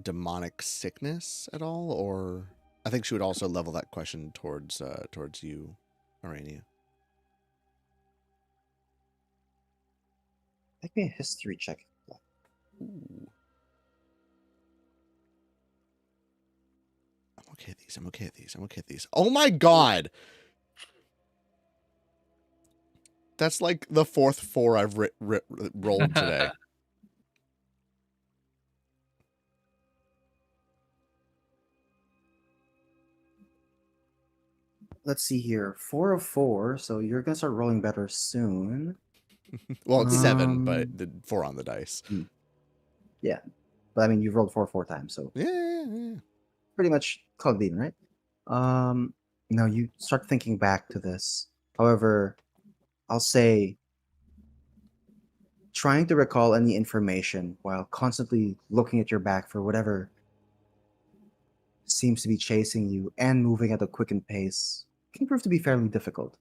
demonic sickness at all? Or I think she would also level that question towards you, Arania. Make me a history check. Ooh. I'm okay at these. Oh my god! That's like the 4th 4 I've rolled today. Let's see here. 4 of 4, so you're gonna start rolling better soon. Well, it's 7, but Um, the 4 on the dice. Yeah. But I mean, you've rolled 4 times, so Yeah. pretty much called it, right? No, you start thinking back to this. However, I'll say trying to recall any information while constantly looking at your back for whatever seems to be chasing you and moving at a quickened pace can prove to be fairly difficult.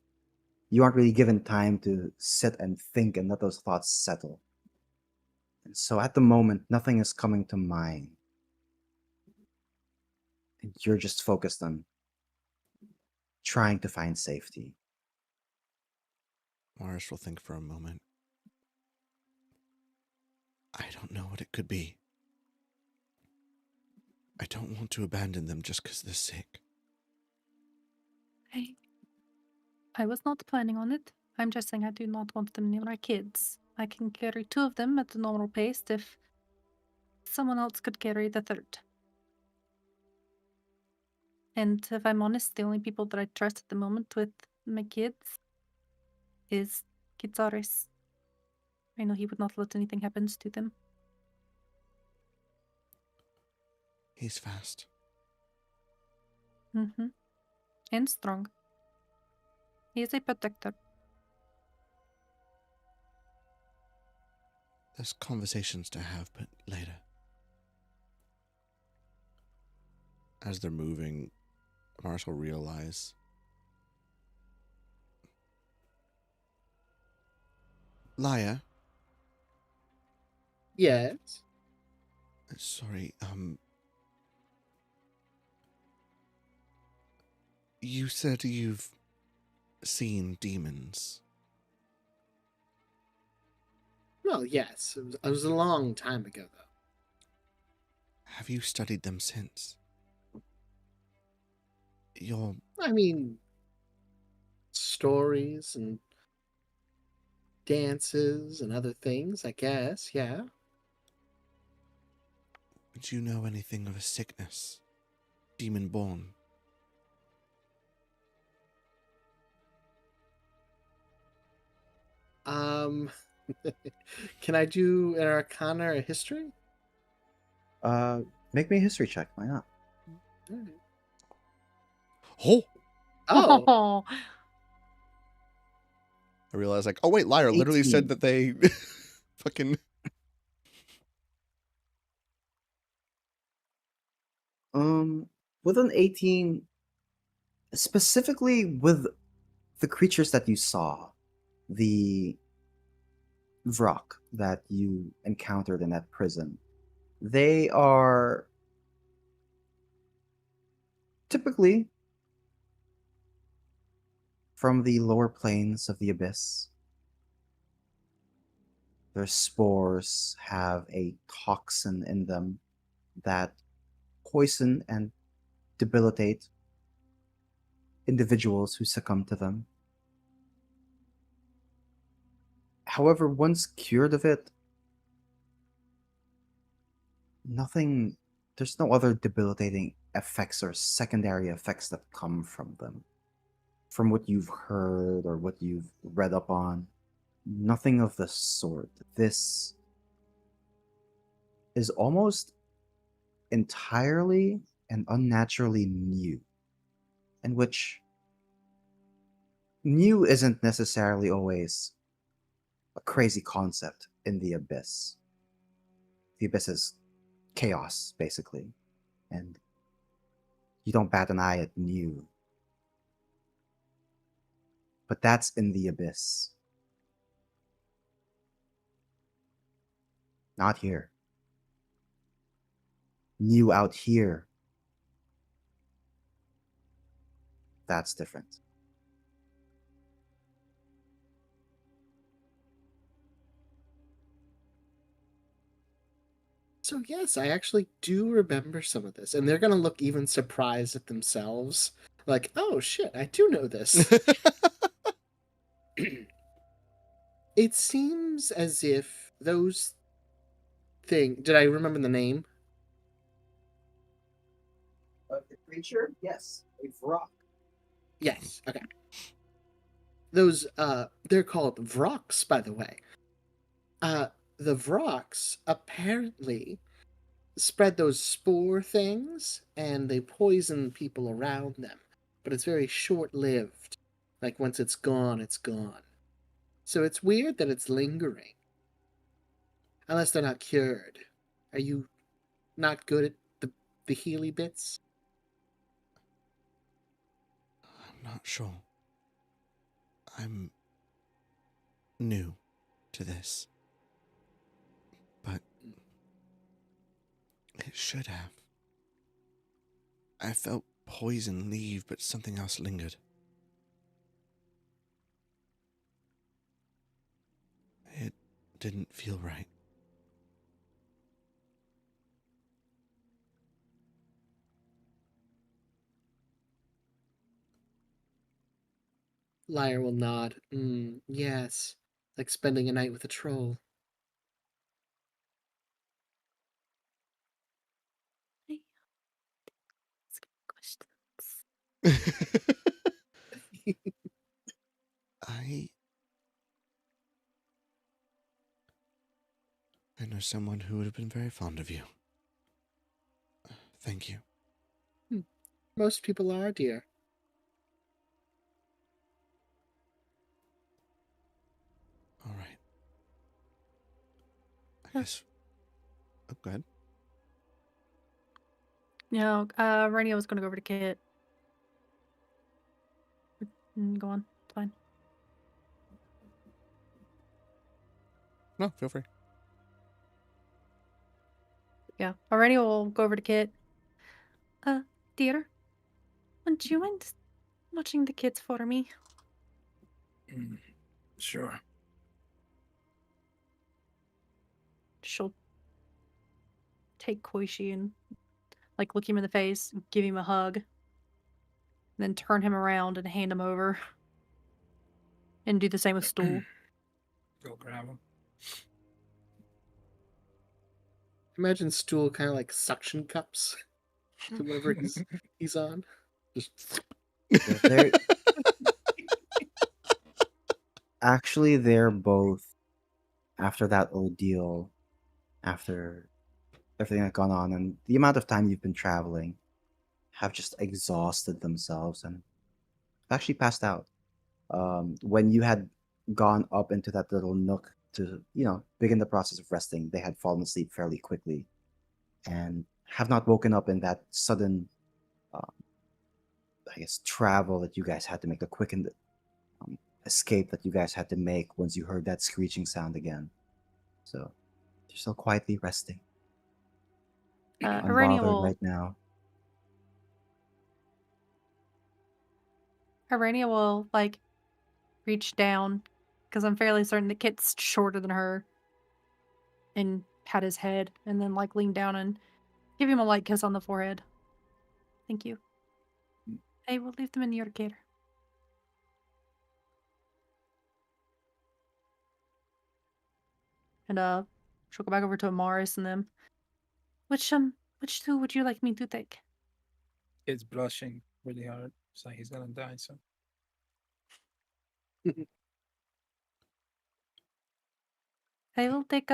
You aren't really given time to sit and think and let those thoughts settle. And so at the moment, nothing is coming to mind. And you're just focused on trying to find safety. Mars will think for a moment. I don't know what it could be. I don't want to abandon them just because they're sick. I was not planning on it. I'm just saying I do not want them near my kids. I can carry 2 of them at the normal pace if someone else could carry the 3rd. And if I'm honest, the only people that I trust at the moment with my kids is Kitsaris. I know he would not let anything happen to them. He's fast. Mm-hmm. And strong. He is a protector. There's conversations to have, but later. As they're moving, Mars will realize. Laya, Yes. sorry, you said you've seen demons. Well, yes. It was a long time ago, though. Have you studied them since? You're... I mean, stories and dances and other things, I guess, yeah. Would you know anything of a sickness? Demon-born? Can I do an Arcana or a History? Make me a history check. Why not? Alright. Oh! Oh, I realized, like, oh wait, Liar literally 18. said that they fucking... With an 18, specifically with the creatures that you saw, the Vrock that you encountered in that prison, they are typically from the lower planes of the abyss. Their spores have a toxin in them that poison and debilitate individuals who succumb to them. However, once cured of it, there's no other debilitating effects or secondary effects that come from them. From what you've heard or what you've read up on, nothing of the sort. This is almost entirely and unnaturally new, in which new isn't necessarily always a crazy concept in the abyss. The abyss is chaos, basically, and you don't bat an eye at new. But that's in the abyss. Not here. New out here. That's different. so yes, I actually do remember some of this. And they're going to look even surprised at themselves. Like, oh shit, I do know this. It seems as if those Did I remember the name? The creature? Yes. A Vrock. Yes. Okay. Those they're called Vrocks, by the way. The Vrocks apparently spread those spore things and they poison people around them. But it's very short-lived. Like once it's gone, it's gone. So it's weird that it's lingering. Unless they're not cured. Are you not good at the Healy bits? I'm not sure. I'm new to this. But it should have. I felt poison leave, but something else lingered. It didn't feel right. Liar will nod. Yes. Like spending a night with a troll. I know someone who would have been very fond of you. Thank you. Most people are, dear. All right. I guess. Oh, go ahead. No, Rainier was gonna go over to Kit. Go on. It's fine. No, feel free. Yeah. Rainier will go over to Kit. Dear, would you mind watching the kids for me? Sure. She'll take Koishi and like look him in the face, give him a hug, and then turn him around and hand him over. And do the same with Stool. Go grab him. Imagine Stool kind of like suction cups to whatever he's on. Just Yeah, they're actually they're both after that ordeal, after everything that gone on and the amount of time you've been traveling, have just exhausted themselves and actually passed out. When you had gone up into that little nook to, begin the process of resting, they had fallen asleep fairly quickly and have not woken up in that sudden, uh, I guess, travel that you guys had to make, the quickened escape that you guys had to make once you heard that screeching sound again. So they're still quietly resting, Arania unbothered right now. will like reach down because I'm fairly certain that Kit's shorter than her and pat his head and then like lean down and give him a light kiss on the forehead. Thank you. I will leave them in your care. And she'll go back over to Amaris and them. Which two would you like me to take? It's blushing really hard. It's like he's gonna die. So I will take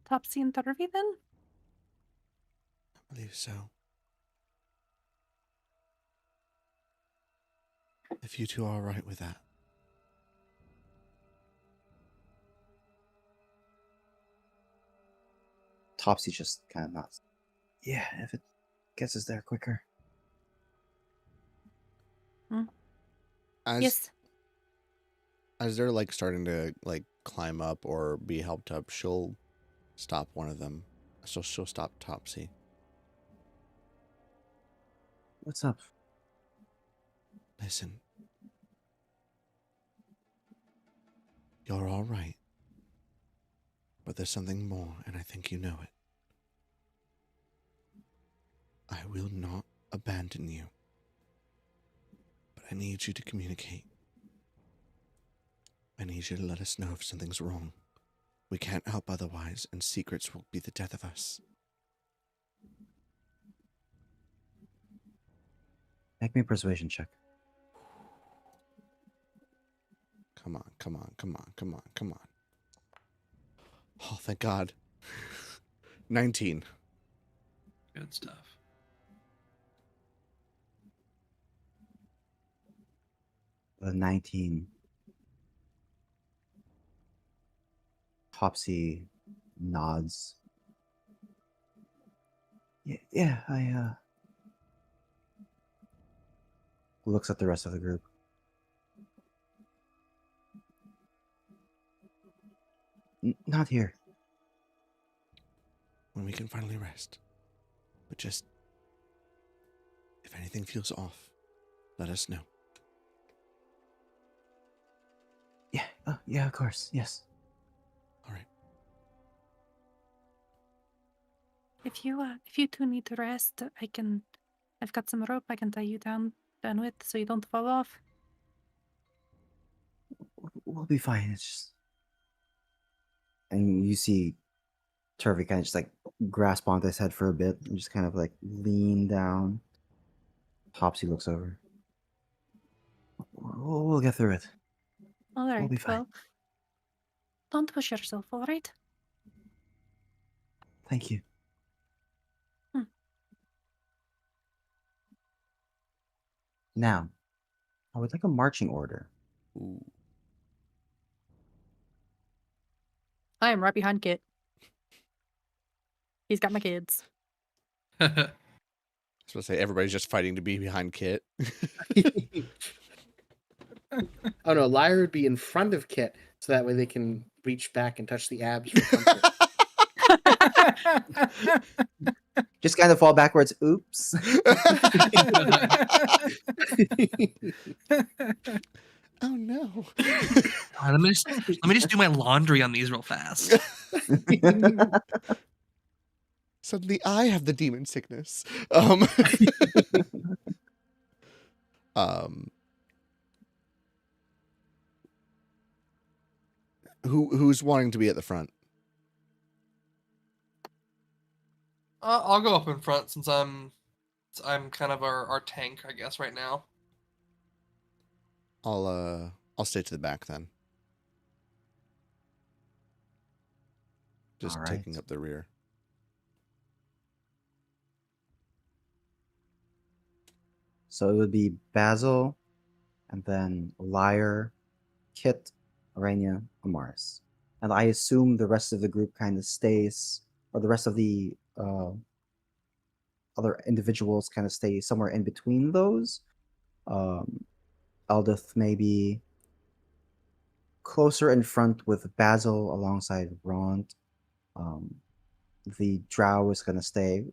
Topsy and Turvy then. I believe so. If you two are all right with that. Topsy just kind of nods. Yeah, if it gets us there quicker. Yes. As they're like starting to like climb up or be helped up, she'll stop one of them. So she'll stop Topsy. What's up? Listen. You're all right. But there's something more, and I think you know it. I will not abandon you. But I need you to communicate. I need you to let us know if something's wrong. We can't help otherwise, and secrets will be the death of us. Make me a persuasion check. Come on, come on, come on, come on, come on. Oh, thank God. 19. Good stuff. The 19. Topsy nods. Yeah, I looks at the rest of the group. Not here. When we can finally rest. But just If anything feels off, let us know. Yeah, yeah, of course, yes. All right. If you two need to rest, I've got some rope I can tie you down with so you don't fall off. We'll be fine. It's just... And you see Turvey kind of just like grasp onto his head for a bit and just kind of like lean down. Topsy looks over. We'll get through it. All right, We'll be fine. well, don't push yourself, all right? Thank you. Hmm. Now, I would like a marching order. Ooh. I am right behind Kit. He's got my kids. I was supposed to say everybody's just fighting to be behind Kit. Oh no, Lyra would be in front of Kit, so that way they can reach back and touch the abs for comfort. Just kind of fall backwards. Oops. Oh no. Let me just do my laundry on these real fast. Suddenly I have the demon sickness. Who's wanting to be at the front? I'll go up in front since I'm kind of our tank, I guess, right now. I'll stay to the back then. Just All right. taking up the rear. So it would be Basil, and then Lyre, Kit, Arania, Amaris. And I assume the rest of the group kind of stays, or the rest of the other individuals kind of stay somewhere in between those. Eldith maybe closer in front with Basil alongside Rond. The Drow is going to stay a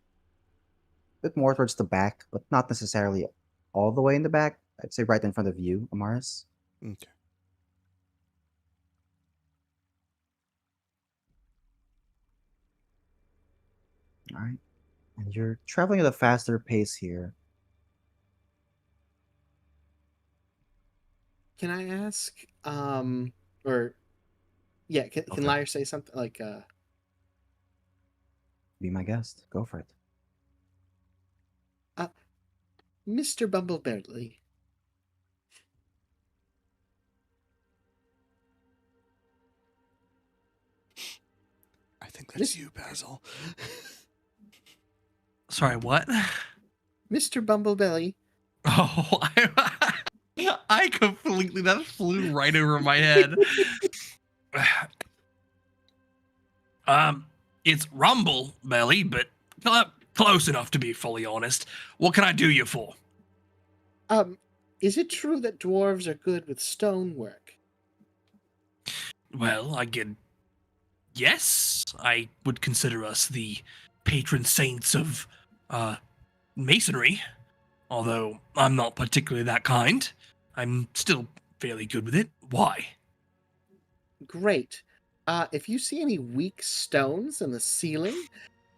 bit more towards the back, but not necessarily all the way in the back. I'd say right in front of you, Amaris. Okay. All right. And you're traveling at a faster pace here. Can I ask, or yeah, can Okay. Lyra say something like, Be my guest. Go for it. Mr. Bumbleberry, I think that's you, Basil. Sorry, what? Mr. Bumblebelly, Oh, I completely, that flew right over my head. It's Rumble Belly, but close enough to be fully honest. What can I do you for? is it true that dwarves are good with stonework? Well, yes, I would consider us the patron saints of masonry. Although I'm not particularly that kind, I'm still fairly good with it. Why? Great. If you see any weak stones in the ceiling,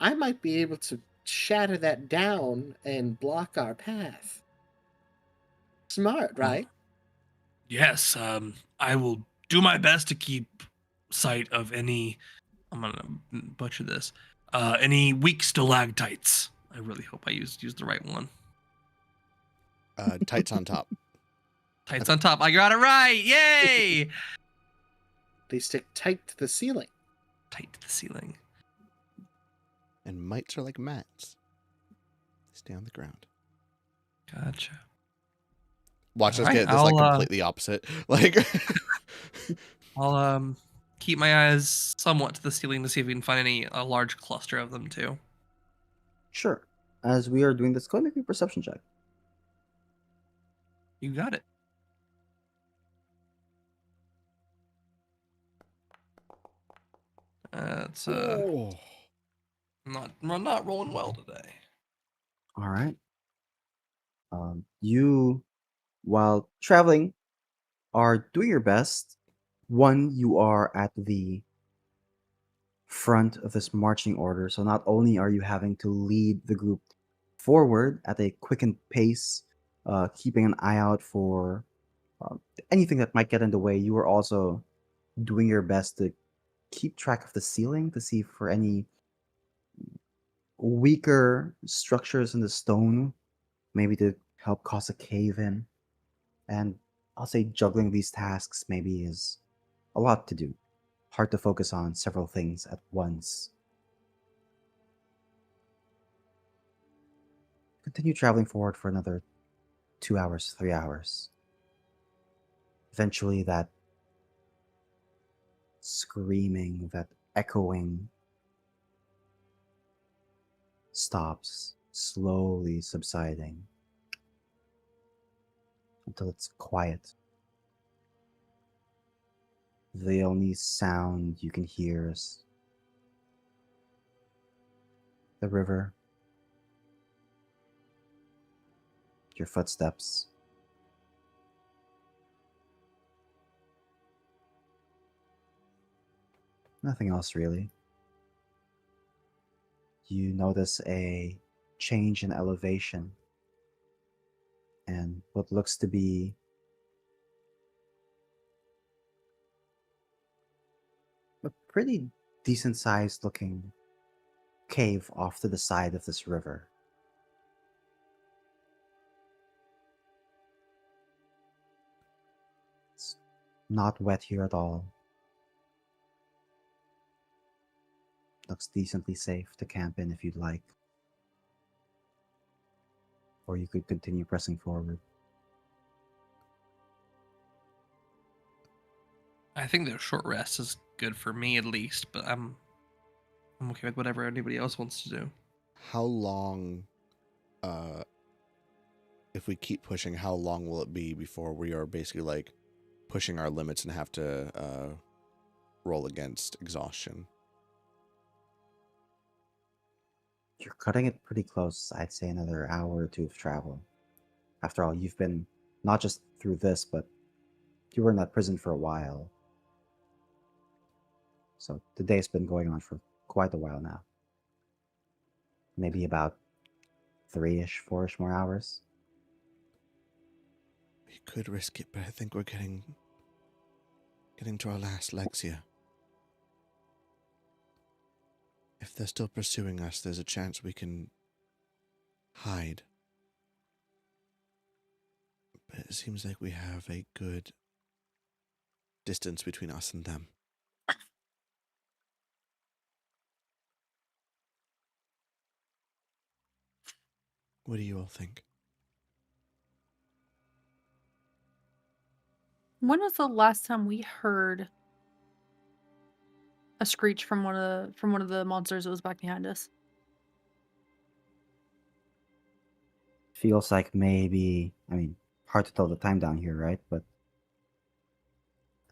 I might be able to shatter that down and block our path. Smart, right? Yes, I will do my best to keep sight of any. I'm gonna butcher this. Any weak stalactites. I really hope I used the right one. Tights on top. Tights on top. I got it right. Yay! They stick tight to the ceiling. Tight to the ceiling. And mites are like mats. They stay on the ground. Gotcha. Watch us Alright, get this like I'll, completely opposite. Like I'll keep my eyes somewhat to the ceiling to see if we can find a large cluster of them too. Sure. As we are doing this, go and make a perception check. You got it. It's oh. not rolling well today. All right. You, while traveling, are doing your best. One, you are at the front of this marching order, so not only are you having to lead the group forward at a quickened pace, keeping an eye out for uh, anything that might get in the way, you are also doing your best to keep track of the ceiling to see for any weaker structures in the stone, maybe to help cause a cave in. And I'll say juggling these tasks maybe is a lot to do. Hard to focus on several things at once. Continue traveling forward for another 2 hours, 3 hours. Eventually, that screaming, that echoing stops, slowly subsiding until it's quiet. The only sound you can hear is the river, your footsteps. Nothing else really. You notice a change in elevation and what looks to be a pretty decent sized looking cave off to the side of this river. It's not wet here at all. Looks decently safe to camp in if you'd like. Or you could continue pressing forward. I think the short rest is good for me at least, but I'm okay with whatever anybody else wants to do. How long, if we keep pushing, how long will it be before we are basically like pushing our limits and have to roll against exhaustion? You're cutting it pretty close. I'd say another hour or two of travel. After all, you've been not just through this, but you were in that prison for a while. So the day's been going on for quite a while now. Maybe about 3-ish, 4-ish more hours. We could risk it, but I think we're getting to our last legs here. If they're still pursuing us, there's a chance we can hide. But it seems like we have a good distance between us and them. What do you all think? When was the last time we heard a screech from one of the monsters that was back behind us? Feels like maybe, hard to tell the time down here, right? But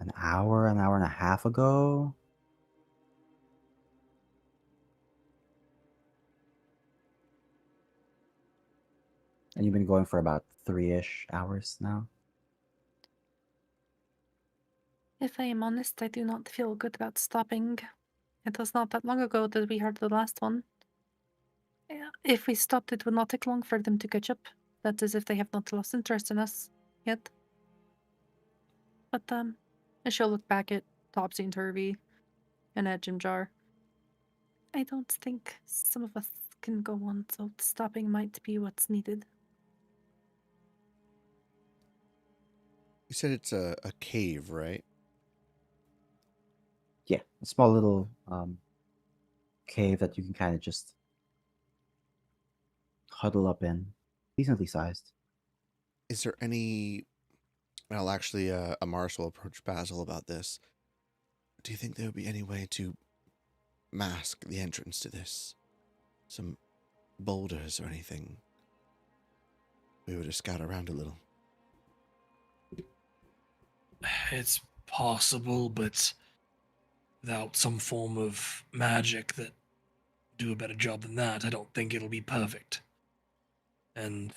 an hour and a half ago? And you've been going for about 3-ish hours now? If I am honest, I do not feel good about stopping. It was not that long ago that we heard the last one. If we stopped, it would not take long for them to catch up. That is, if they have not lost interest in us yet. But, I shall look back at Topsy and Turvy and at Jim Jar. I don't think some of us can go on, so stopping might be what's needed. You said it's a cave, right? Yeah, a small little cave that you can kind of just huddle up in. Decently sized. Is there any... Well, actually, Amaris will approach Basil about this. Do you think there would be any way to mask the entrance to this? Some boulders or anything? We were to scout around a little. It's possible, but without some form of magic that do a better job than that, I don't think it'll be perfect. And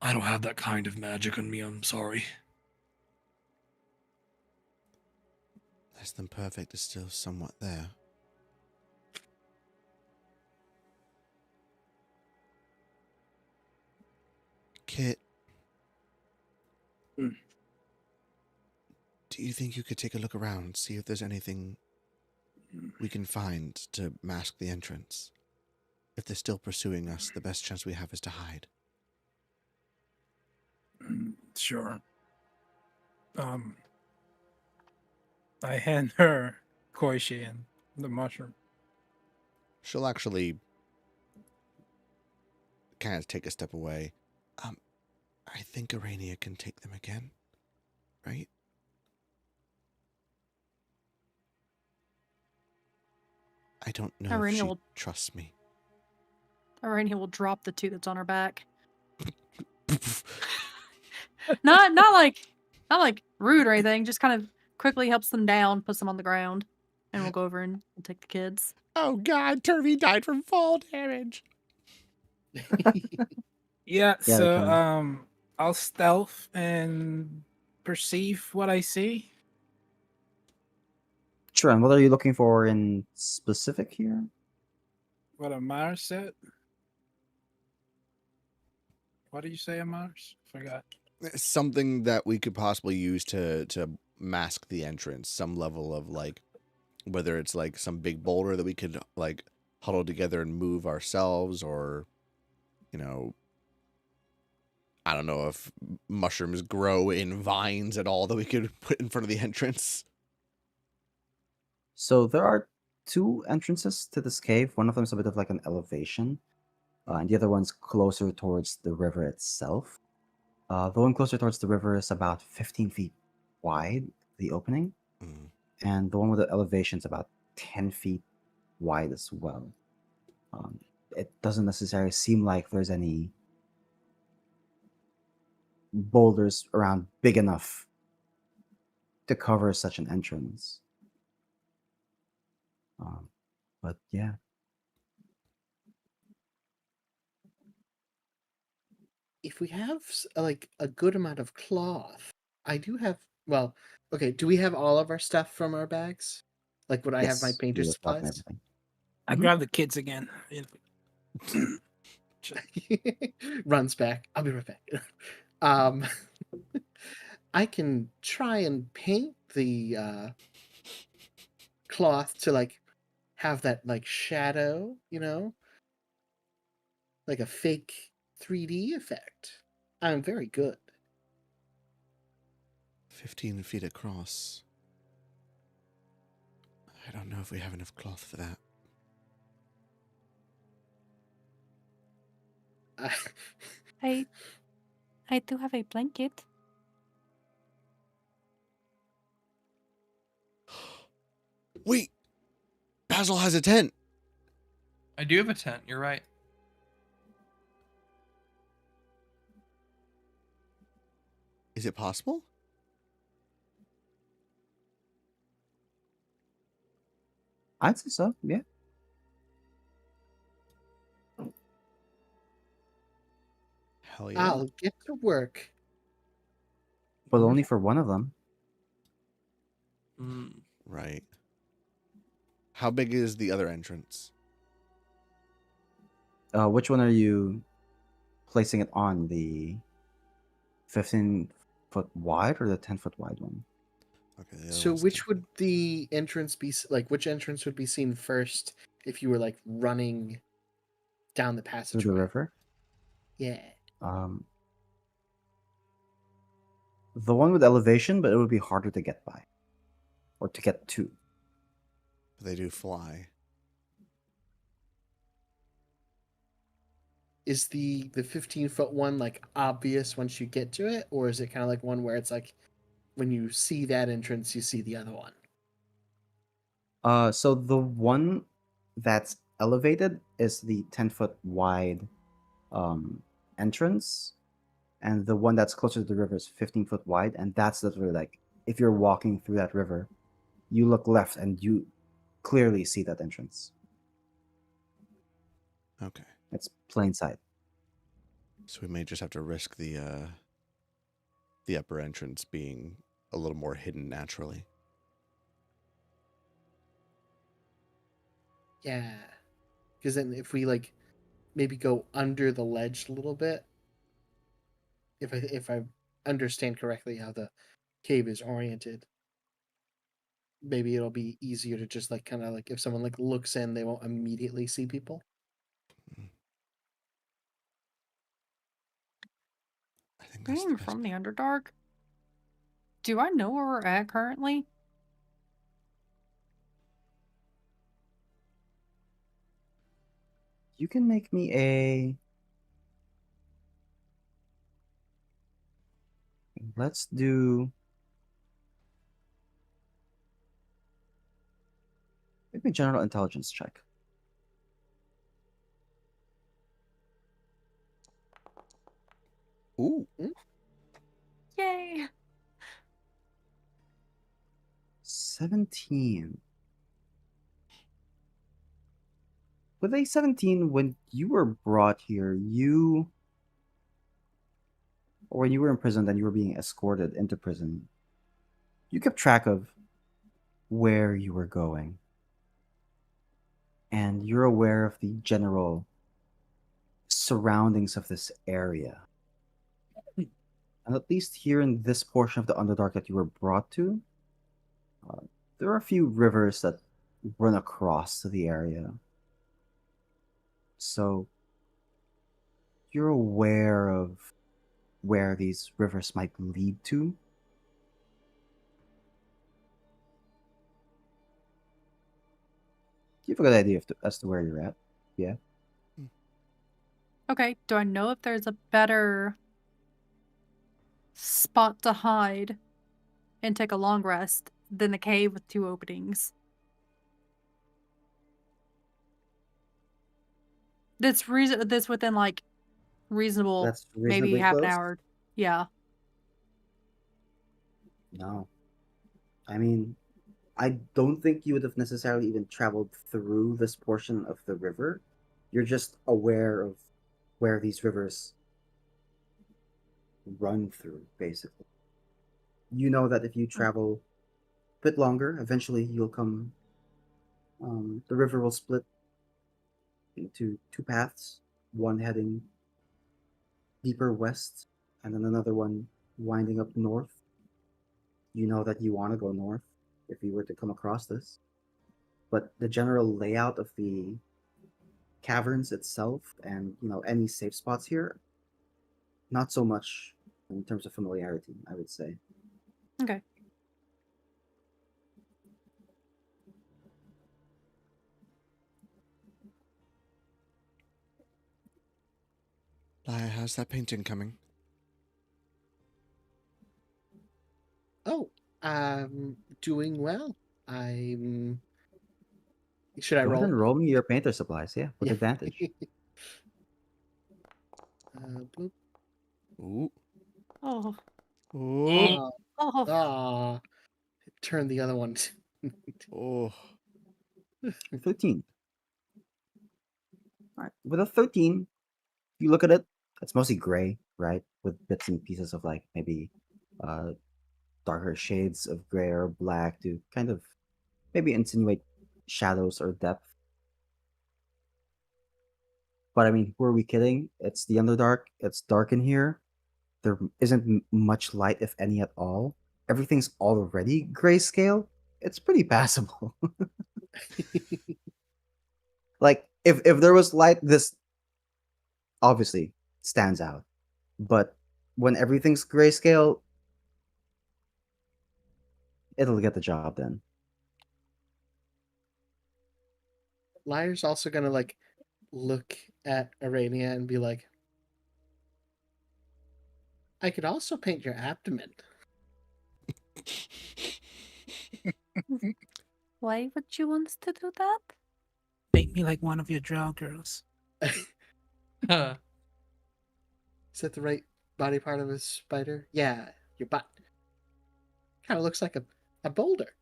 I don't have that kind of magic on me, I'm sorry. Less than perfect is still somewhat there. Kit. Mm. Do you think you could take a look around, see if there's anything we can find to mask the entrance? If they're still pursuing us, the best chance we have is to hide. Sure. I hand her Koichi and the mushroom. She'll actually kind of take a step away. I think Arania can take them again, right? I don't know if Arania she will trusts me. Arania will drop the 2 that's on her back. Not like rude or anything, just kind of quickly helps them down, puts them on the ground, and we'll go over and we'll take the kids. Oh God, Turvy died from fall damage. Yeah, they're so coming. I'll stealth and perceive what I see. Sure, and what are you looking for in specific here? What Amar said. What did you say, Amars? Forgot. Something that we could possibly use to mask the entrance. Some level of like, whether it's like some big boulder that we could like huddle together and move ourselves, or I don't know if mushrooms grow in vines at all that we could put in front of the entrance. So there are 2 entrances to this cave. One of them is a bit of like an elevation, and the other one's closer towards the river itself. The one closer towards the river is about 15 feet wide, the opening, Mm. and the one with the elevation is about 10 feet wide as well. It doesn't necessarily seem like there's any boulders around big enough to cover such an entrance. But yeah. If we have like a good amount of cloth, I do have. Well, okay. Do we have all of our stuff from our bags? Like, would I have my Yes, painter you look up and supplies? everything. I Mhm. grab the kids again. Runs back. I'll be right back. Um, I can try and paint the cloth to like have that like shadow, like a fake 3D effect. I'm very good. 15 feet across. I don't know if we have enough cloth for that. I do have a blanket. Wait! Basil has a tent! I do have a tent, you're right. Is it possible? I'd say so, yeah. Hell yeah. I'll get to work. But only for one of them. Mm. Right. How big is the other entrance? Which one are you placing it on? The 15-foot wide or the 10-foot wide one? Okay. The other So one's which 10 would the entrance be like? Which entrance would be seen first if you were like running down the Through passageway? the river? Yeah. The one with elevation, but it would be harder to get by. Or to get to. They do fly. Is the 15-foot one like obvious once you get to it, or is it kind of like one where it's like when you see that entrance, you see the other one? So the one that's elevated is the 10-foot wide entrance, and the one that's closer to the river is 15-foot wide, and that's literally like if you're walking through that river, you look left and you clearly see that entrance. Okay. It's plain sight. So we may just have to risk the upper entrance being a little more hidden naturally. Yeah. Because then if we like maybe go under the ledge a little bit, if I understand correctly how the cave is oriented, maybe it'll be easier to just like kind of like if someone like looks in, they won't immediately see people. I think that's the Being best. from the Underdark, do I know where we're at currently? You can make me a. Let's do. Make me a general intelligence check. Ooh. Yay! 17. With a 17, when you were brought here, or when you were imprisoned and you were being escorted into prison, you kept track of where you were going. And you're aware of the general surroundings of this area. And at least here in this portion of the Underdark that you were brought to, uh, there are a few rivers that run across to the area. So you're aware of where these rivers might lead to. You have a good idea as to where you're at. Yeah. Okay, do I know if there's a better spot to hide and take a long rest than the cave with 2 openings? That's within like reasonable, That's maybe reasonably half an close? hour. Yeah. No. I mean, I don't think you would have necessarily even traveled through this portion of the river. You're just aware of where these rivers run through, basically. You know that if you travel a bit longer, eventually you'll come. The river will split into 2 paths, one heading deeper west, and then another one winding up north. You know that you want to go north if you were to come across this. But the general layout of the caverns itself and any safe spots here, not so much in terms of familiarity, I would say. Okay. Laya, how's that painting coming? Oh, doing well. I'm. Should I Go ahead roll? and roll me your painter supplies, yeah, with Yeah. advantage. Boop. Ooh. Oh. Oh. Oh. Ah, turn the other one. Oh. 13. All right. With a 13, you look at it, it's mostly gray, right? With bits and pieces of like maybe uh, darker shades of gray or black to kind of maybe insinuate shadows or depth. But I mean, who are we kidding? It's the Underdark. It's dark in here. There isn't much light, if any at all. Everything's already grayscale. It's pretty passable. Like if there was light, this obviously stands out. But when everything's grayscale, it'll get the job done. Liar's also gonna like look at Arania and be like, I could also paint your abdomen. Why would you want us to do that? Paint me like one of your drow girls. Huh. Is that the right body part of a spider? Yeah, your butt. Kind of looks like a boulder.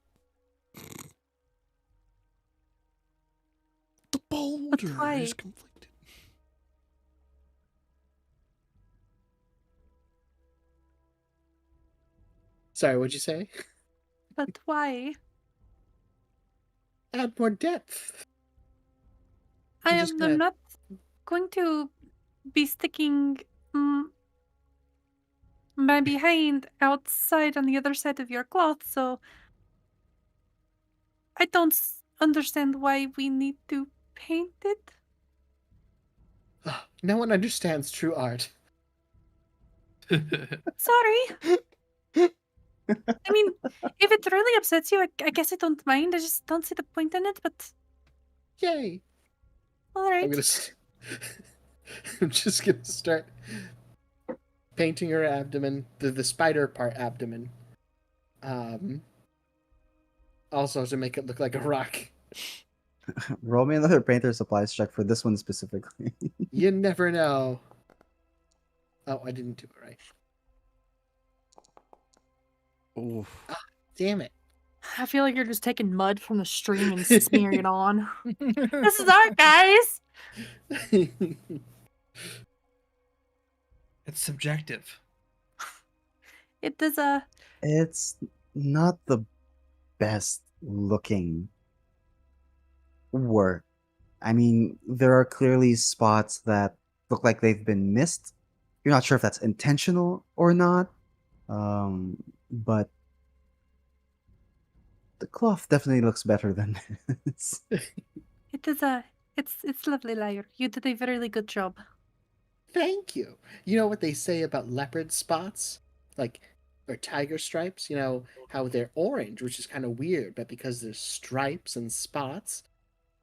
The boulder why? is conflicted. Sorry, what'd you say? But why? Add more depth. I I'm just am gonna. not going to be sticking my behind outside on the other side of your cloth, so I don't understand why we need to paint it. No one understands true art. Sorry. I mean, if it really upsets you, I guess I don't mind. I just don't see the point in it, but Yay! alright. I'm gonna. I'm just gonna start painting her abdomen, the spider part abdomen. Also to make it look like a rock. Roll me another painter supplies check for this one specifically. You never know. Oh, I didn't do it right. Oof. Damn it. I feel like you're just taking mud from the stream and smearing it on. This is art, guys! It's subjective. It is It's not the best looking work. I mean, there are clearly spots that look like they've been missed. You're not sure if that's intentional or not. But the cloth definitely looks better than this. it is it's lovely, Lyre. You did a very good job. Thank you. You know what they say about leopard spots? Like, or tiger stripes? You know, how they're orange, which is kind of weird, but because there's stripes and spots,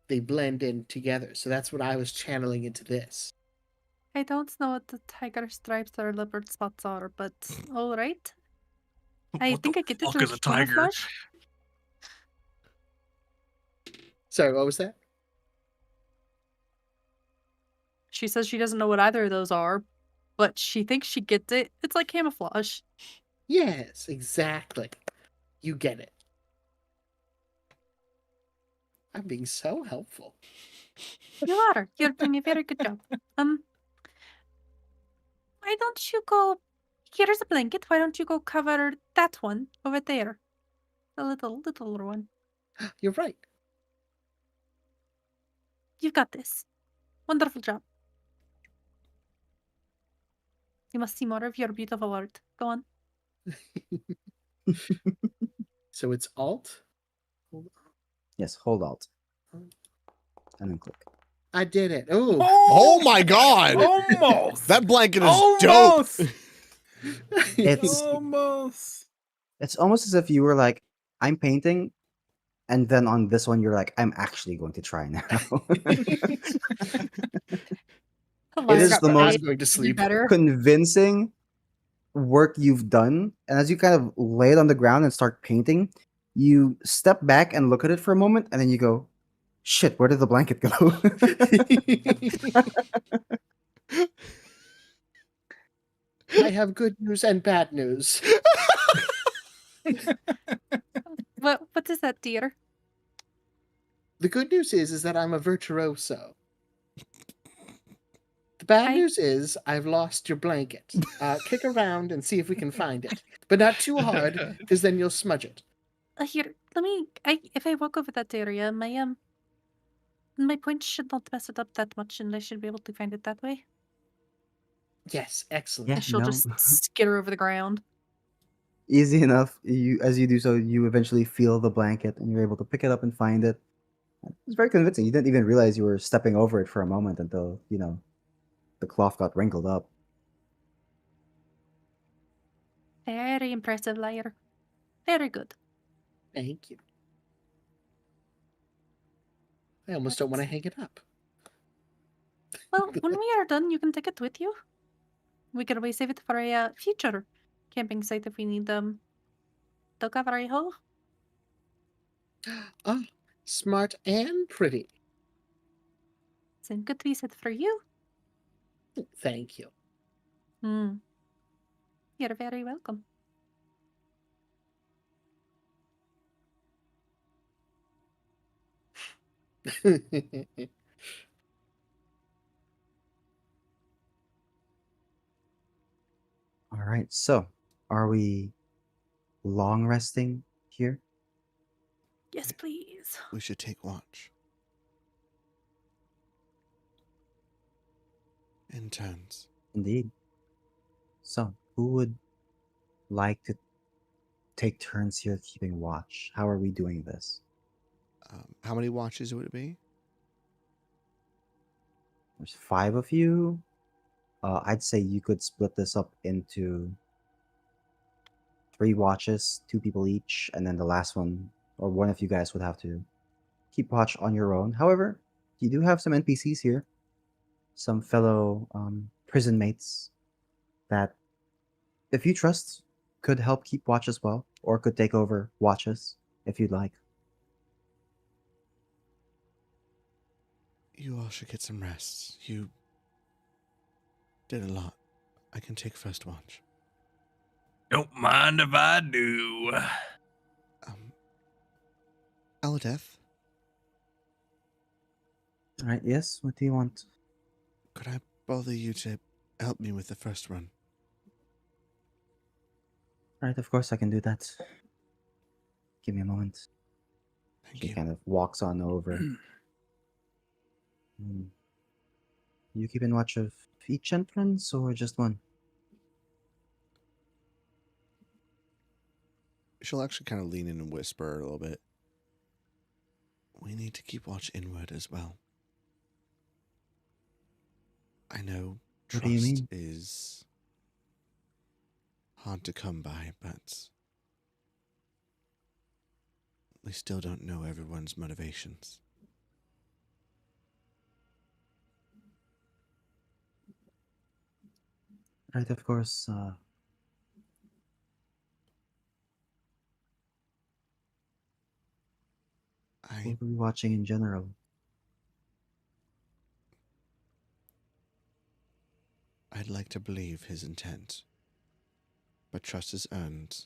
they blend in together. So that's what I was channeling into this. I don't know what the tiger stripes or leopard spots are, but alright. I What think the I get it fuck through is a tiger? camouflage. Sorry, what was that? She says she doesn't know what either of those are, but she thinks she gets it. It's like camouflage. Yes, exactly. You get it. I'm being so helpful. You are. You're doing a very good job. Why don't you go? Here's a blanket. Why don't you go cover that one over there? The little one. You're right. You've got this. Wonderful job. You must see more of your beautiful art. Go on. So it's Alt. Yes, hold Alt. And then click. I did it. Oh, Oh my god! Almost. That blanket is Almost. dope. It's Almost. it's almost as if you were like, I'm painting, and then on this one you're like, I'm actually going to try now. It is the most I'm going to sleep. Better. convincing work you've done. And as you kind of lay it on the ground and start painting, you step back and look at it for a moment, and then you go, shit, where did the blanket go? I have good news and bad news. What is that, dear? The good news is that I'm a virtuoso. The bad news is I've lost your blanket. Kick around and see if we can find it, but not too hard, because then you'll smudge it. Here, let me. If I walk over that area, my point should not mess it up that much, and I should be able to find it that way. Yes, excellent. Yeah, And she'll no. just skitter over the ground. Easy enough. As you do so, you eventually feel the blanket, and you're able to pick it up and find it. It's very convincing. You didn't even realize you were stepping over it for a moment until, the cloth got wrinkled up. Very impressive, Lyre. Very good. Thank you. I almost don't want to hang it up. Well, when we are done, you can take it with you. We can always save it for a future camping site if we need to cover a hole. Ah, smart and pretty. It's a good visit for you. Thank you. You're very welcome. All right. So, are we long resting here? Yes, please. We should take watch. In turns. Indeed. So, who would like to take turns here keeping watch? How are we doing this? How many watches would it be? There's 5 of you. I'd say you could split this up into 3 watches, 2 people each, and then the last one, or one of you guys would have to keep watch on your own. However, you do have some NPCs here, some fellow prison mates that, if you trust, could help keep watch as well, or could take over watches if you'd like. You all should get some rest. You did a lot. I can take first watch. Don't mind if I do. Aladeth, All right, yes, what do you want? could I bother you to help me with the first run? All right, of course I can do that. Give me a moment. Thank She you. kind of walks on over. You keeping watch of each entrance or just one? She'll actually kind of lean in and whisper a little bit. We need to keep watch inward as well. I know What do you trust mean? is hard to come by, but we still don't know everyone's motivations. Right, of course. What were we watching in general? I'd like to believe his intent, but trust is earned.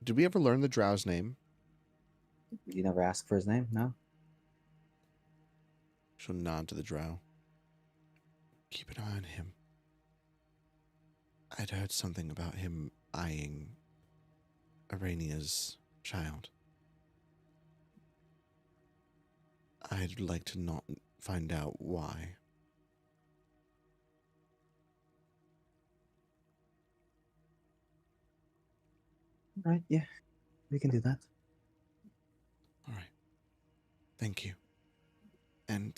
Did we ever learn the Drow's name? You never asked for his name, no? She'll nod to the Drow. Keep an eye on him. I'd heard something about him eyeing Arania's child. I'd like to not find out why. Right, yeah. We can do that. All right. Thank you. And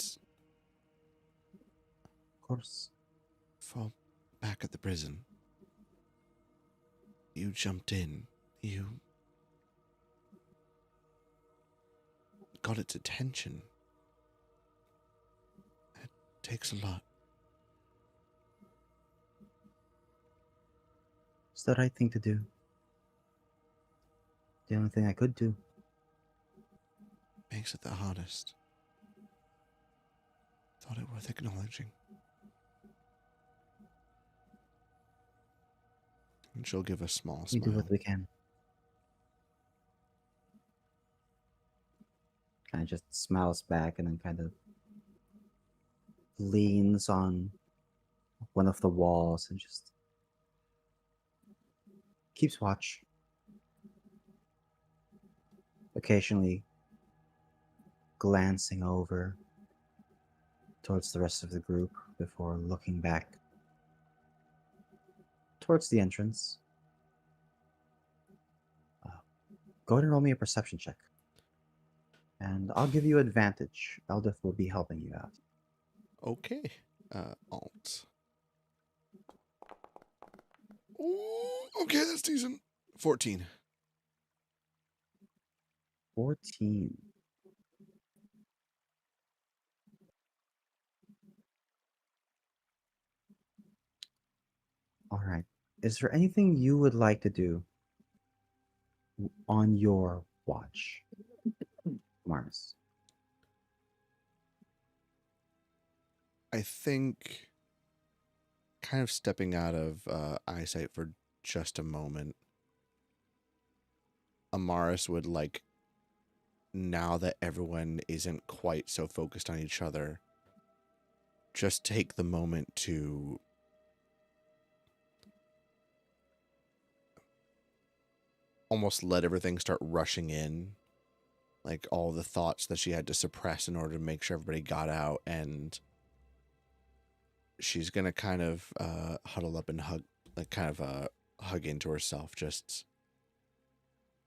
Of course. for back at the prison, you jumped in. You got its attention. It takes a lot. It's the right thing to do. The only thing I could do. Makes it the hardest. Thought it worth acknowledging. And she'll give a small We smile. do what we can. Kind of just smiles back and then kind of leans on one of the walls and just keeps watch. Occasionally glancing over towards the rest of the group before looking back towards the entrance. Go ahead and roll me a perception check. And I'll give you advantage. Eldith will be helping you out. Okay. Alt. Ooh, okay, that's decent. 14. 14. All right. Is there anything you would like to do on your watch, Marmus? I think kind of stepping out of eyesight for just a moment, Amaris would like, now that everyone isn't quite so focused on each other, just take the moment to almost let everything start rushing in, like all the thoughts that she had to suppress in order to make sure everybody got out, and she's gonna kind of huddle up and hug, like kind of hug into herself, just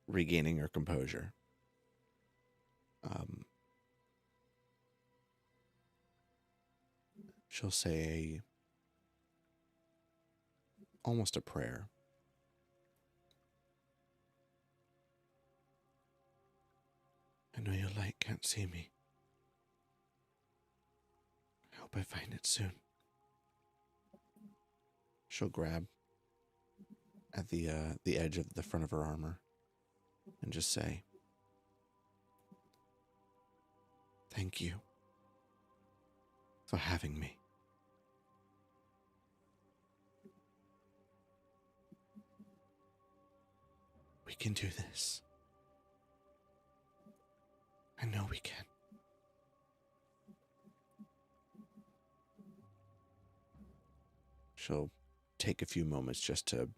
regaining her composure. She'll say almost a prayer. I know your light can't see me. I hope I find it soon. She'll grab at the edge of the front of her armor and just say, "Thank you for having me." We can do this. I know we can. She'll take a few moments just to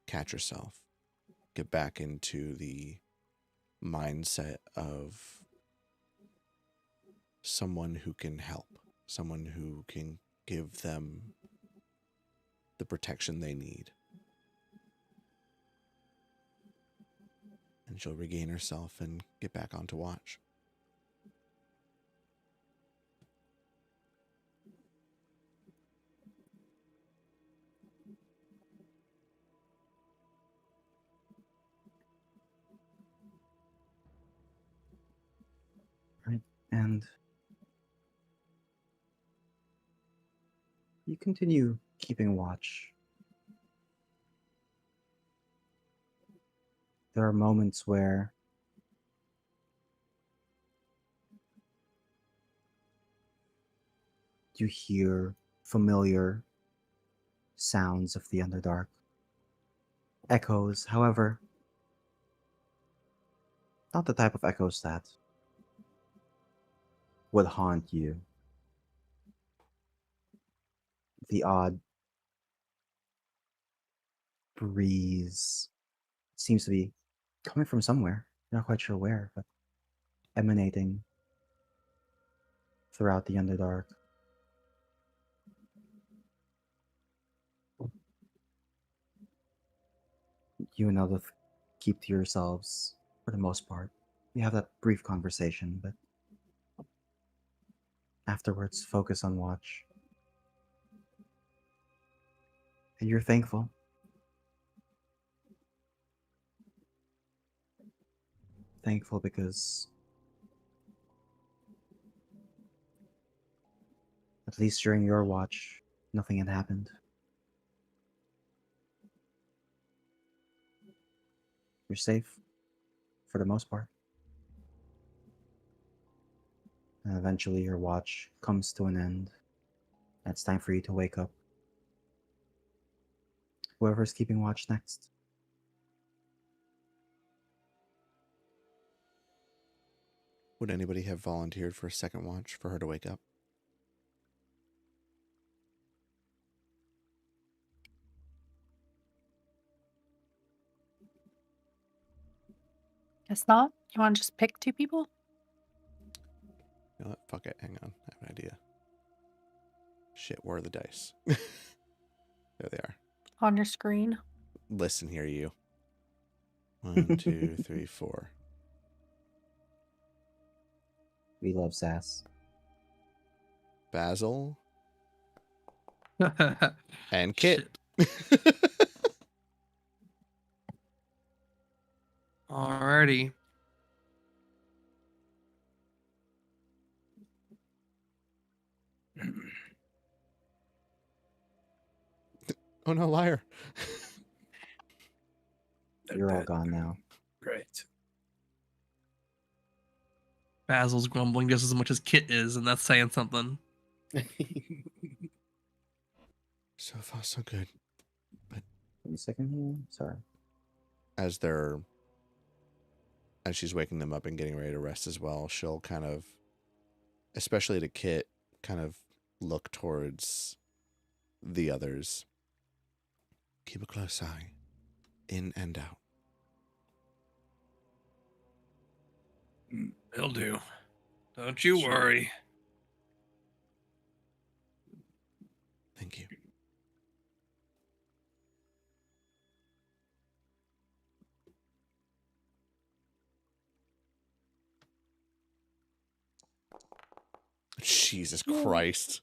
catch herself, get back into the mindset of someone who can help, someone who can give them the protection they need. And she'll regain herself and get back onto watch. Right. And you continue keeping watch. There are moments where you hear familiar sounds of the Underdark. Echoes, however, not the type of echoes that would haunt you. The odd breeze seems to be coming from somewhere. You're not quite sure where, but emanating throughout the Underdark. You and Eldith keep to yourselves for the most part. You have that brief conversation, but afterwards, focus on watch. And you're thankful. Thankful because at least during your watch, nothing had happened. You're safe for the most part. And eventually your watch comes to an end. And it's time for you to wake up. Whoever's keeping watch next. Would anybody have volunteered for a second watch for her to wake up? Guess not. You want to just pick 2 people? You know what? Fuck it. Hang on. I have an idea. Shit, where are the dice? There they are. On your screen. Listen here, you. 1, 2, 3, 4. We love sass. Basil and Kit. Alrighty. Oh no, liar. You're all gone now. Great. Basil's grumbling just as much as Kit is, and that's saying something. So far, so good. Wait a second here. Sorry. As she's waking them up and getting ready to rest as well, she'll kind of, especially to Kit, kind of look towards the others. Keep a close eye, in and out. It'll do. Don't you Sure. worry. Thank you. Jesus Christ.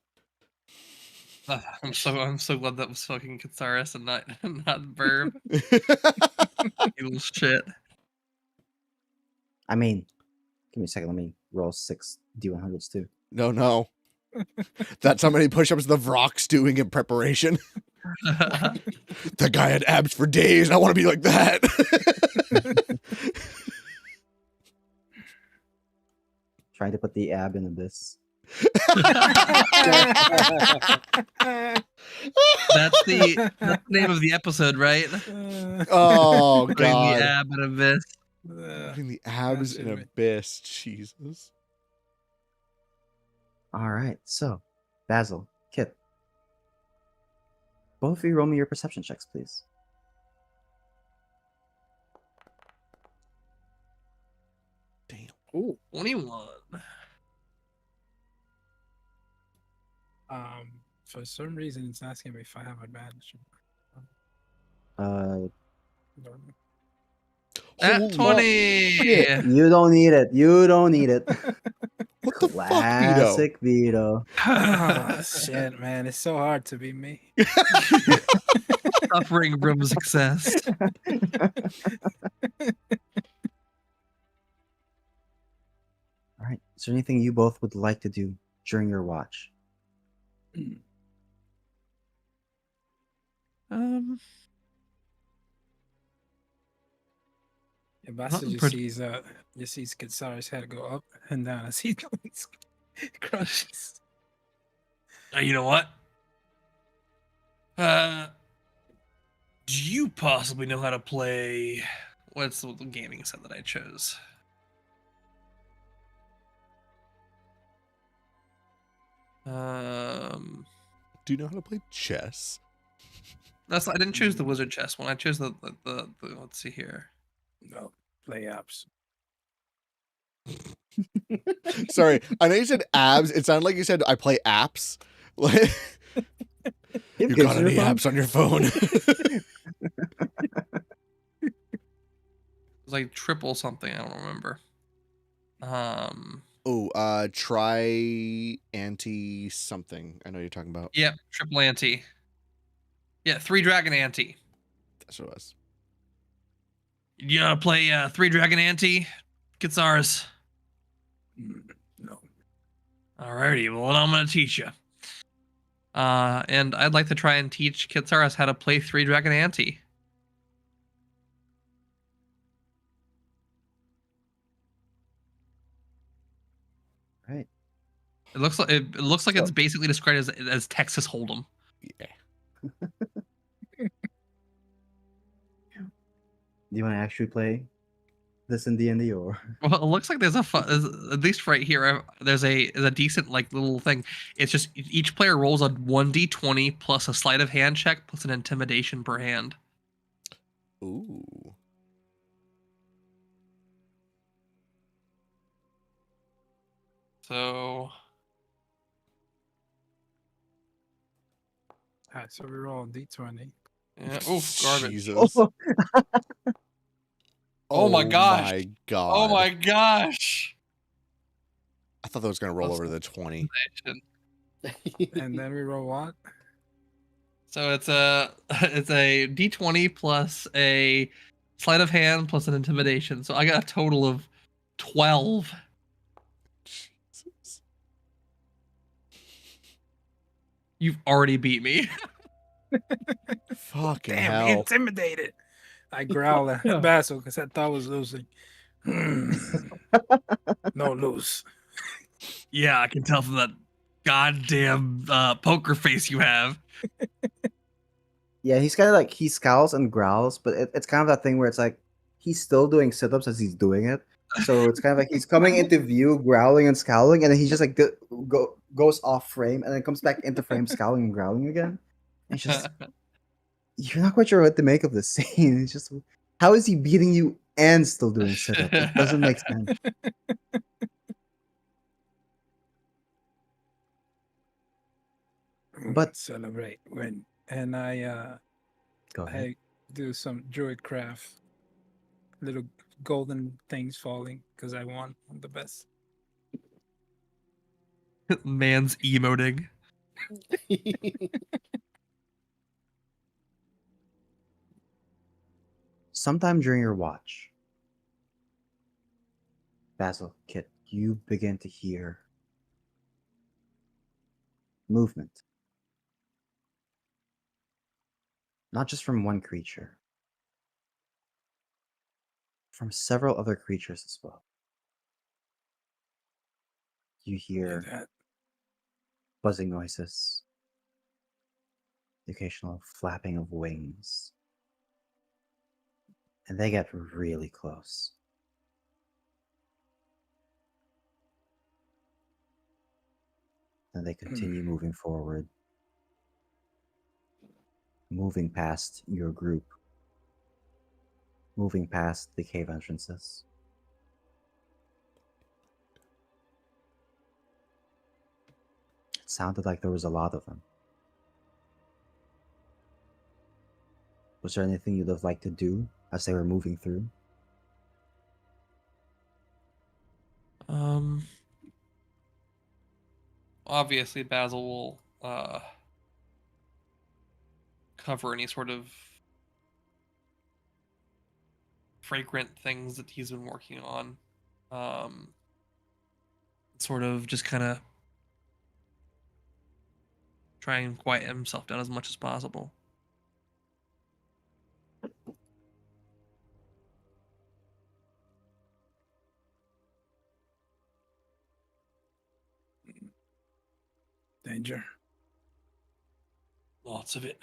I'm so glad that was fucking Katsaris and not Verb. You little shit. I mean, give me a second. Let me roll 6 D100s too. No. That's how many push-ups the Vrock's doing in preparation. That guy had abs for days. I want to be like that. Trying to put the ab in abyss. That's the name of the episode, right? Oh Putting God. the ab in abyss. Putting the abs in should be- abyss. Jesus. All right, so Basil, Kit, both of you roll me your perception checks, please. Damn. Ooh. 21. For some reason, it's asking me if I have advantage. Uh, At Holy 20. shit. you don't need it. You don't need it. What the fuck, Vito? Classic Vito. Oh, shit, man. It's so hard to be me. Suffering from success. All right. Is there anything you both would like to do during your watch? Yeah, Bastard just sees Katsara's head go up and down as he crushes. You know what? Do you possibly know how to play? What's the gaming set that I chose? Do you know how to play chess? I didn't choose the wizard chess one. I chose the let's see here. No, play apps. Sorry, I know you said abs. It sounded like you said I play apps. Like, you got any apps on your phone? It was like triple something. I don't remember. Try anti something. I know you're talking about. Yep, triple ante. Yeah, 3 dragon ante. That's what it was. You gotta play 3 dragon ante, Katsaris. No. Alrighty, well I'm gonna teach you. And I'd like to try and teach Katsaris how to play 3 dragon ante. Right. It looks like it's basically described as Texas Hold'em. Yeah. Do you want to actually play this in D&D or? Well, it looks like there's at least right here there's a decent like little thing. It's just each player rolls a 1d20 plus a sleight of hand check plus an intimidation per hand. Ooh. So Alright, so we roll D20. yeah, oof, garbage. Jesus. Oh my gosh. My God. Oh my gosh. I thought that was gonna roll over the 20. And then we roll what? So it's a d20 plus a sleight of hand plus an intimidation. So I got a total of 12. Jesus. You've already beat me. Fucking Damn, hell. me intimidated. I growl at Basil because I thought I was losing. No lose. Yeah, I can tell from that goddamn poker face you have. Yeah, he's kind of like, he scowls and growls, but it's kind of that thing where it's like he's still doing sit-ups as he's doing it. So it's kind of like he's coming into view, growling and scowling, and then he just like goes off frame and then comes back into frame, scowling and growling again. And it's just, you're not quite sure what to make of this scene. It's just, How is he beating you and still doing sit-ups? It doesn't make sense. But celebrate when, and go ahead. I do some druid craft, little golden things falling because I won. I'm the best. Man's emoting. Sometime during your watch, Basil, Kit, you begin to hear movement. Not just from one creature, from several other creatures as well. You hear That buzzing noises, the occasional flapping of wings, and they get really close. Then they continue moving forward, moving past your group, moving past the cave entrances. It sounded like there was a lot of them. Was there anything you'd have liked to do as they were moving through? Obviously Basil will cover any sort of fragrant things that he's been working on. Sort of just kind of try and quiet himself down as much as possible. danger. Lots of it.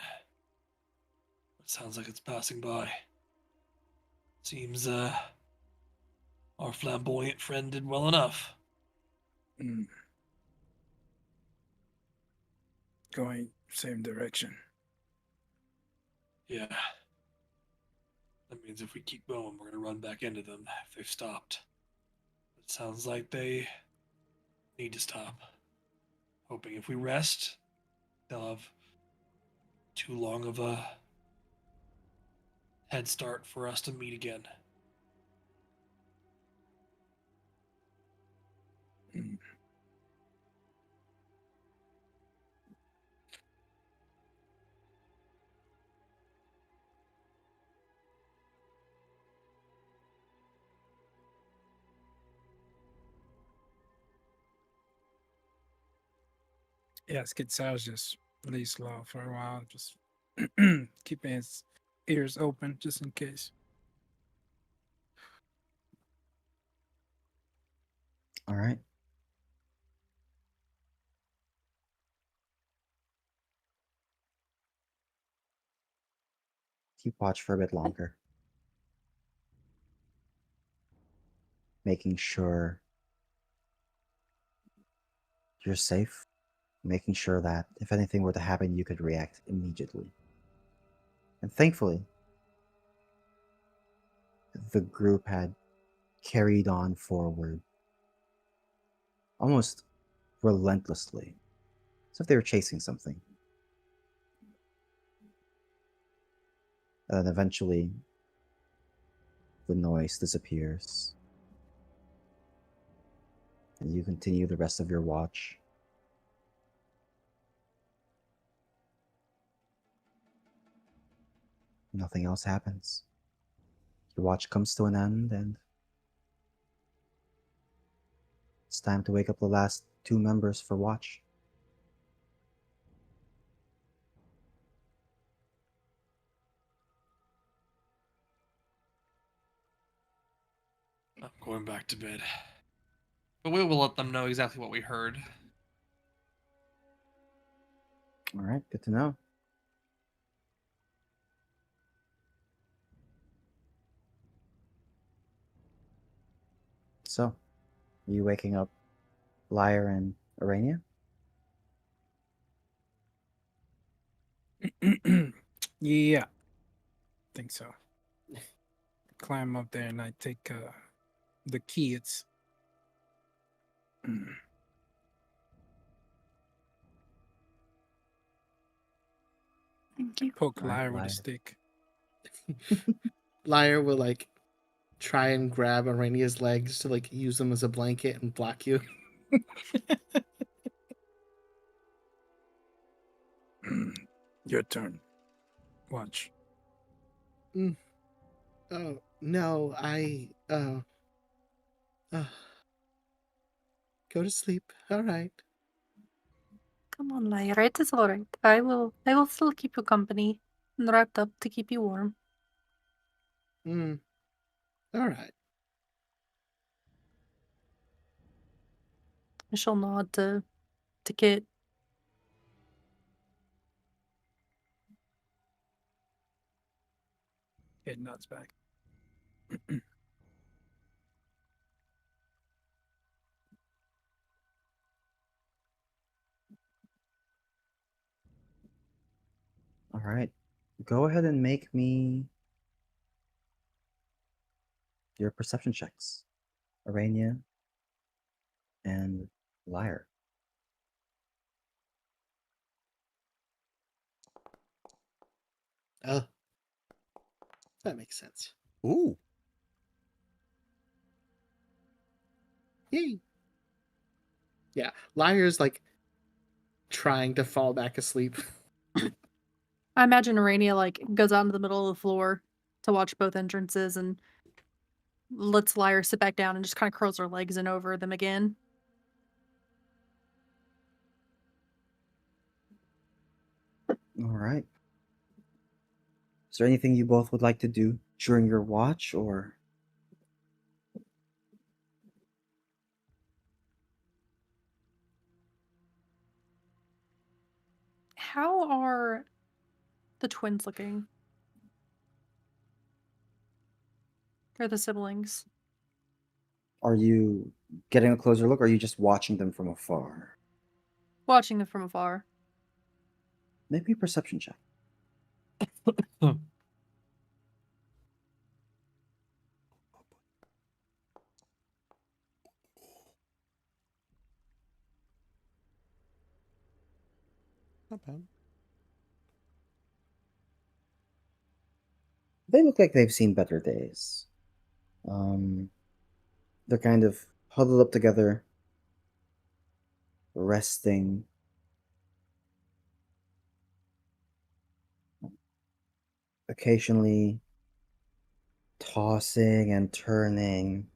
It sounds like it's passing by. Seems our flamboyant friend did well enough. Going same direction. Yeah. That means if we keep going, we're gonna run back into them if they've stopped. It sounds like they need to stop. Hoping if we rest, they'll have too long of a head start for us to meet again. Yeah, Skid Sal's just lays low for a while, just keeping his ears open just in case. All right. Keep watch for a bit longer. Making sure you're safe. Making sure that if anything were to happen, you could react immediately. And thankfully, the group had carried on forward almost relentlessly, as if they were chasing something. And then eventually, the noise disappears. And you continue the rest of your watch. Nothing else happens. Your watch comes to an end, and it's time to wake up the last two members for watch. I'm going back to bed. But we will let them know exactly what we heard. All right, good to know. So, are you waking up Lyre and Arania? Yeah, think so. climb up there and I take the key. It's Thank you. poke All right, Liar with a Liar. stick. Liar will like try and grab Arania's legs to like use them as a blanket and block you. Your turn. Watch. Oh no, go to sleep. All right. Come on, Lyra. It is all right. I will still keep you company and wrapped up to keep you warm. All right. I shall nod to Kit. It nods back. All right. Go ahead and make me your perception checks, Arania and Liar. Oh, that makes sense. Ooh. Yay. Yeah, Liar's like trying to fall back asleep. I imagine Arania like goes out into the middle of the floor to watch both entrances and lets Lyra sit back down and just kind of curls her legs in over them again. All right. Is there anything you both would like to do during your watch, or How are the twins looking? They're the siblings. are you getting a closer look, or are you just watching them from afar? Watching them from afar. Make me a perception check. Not bad. They look like they've seen better days. They're kind of huddled up together, resting. Occasionally tossing and turning.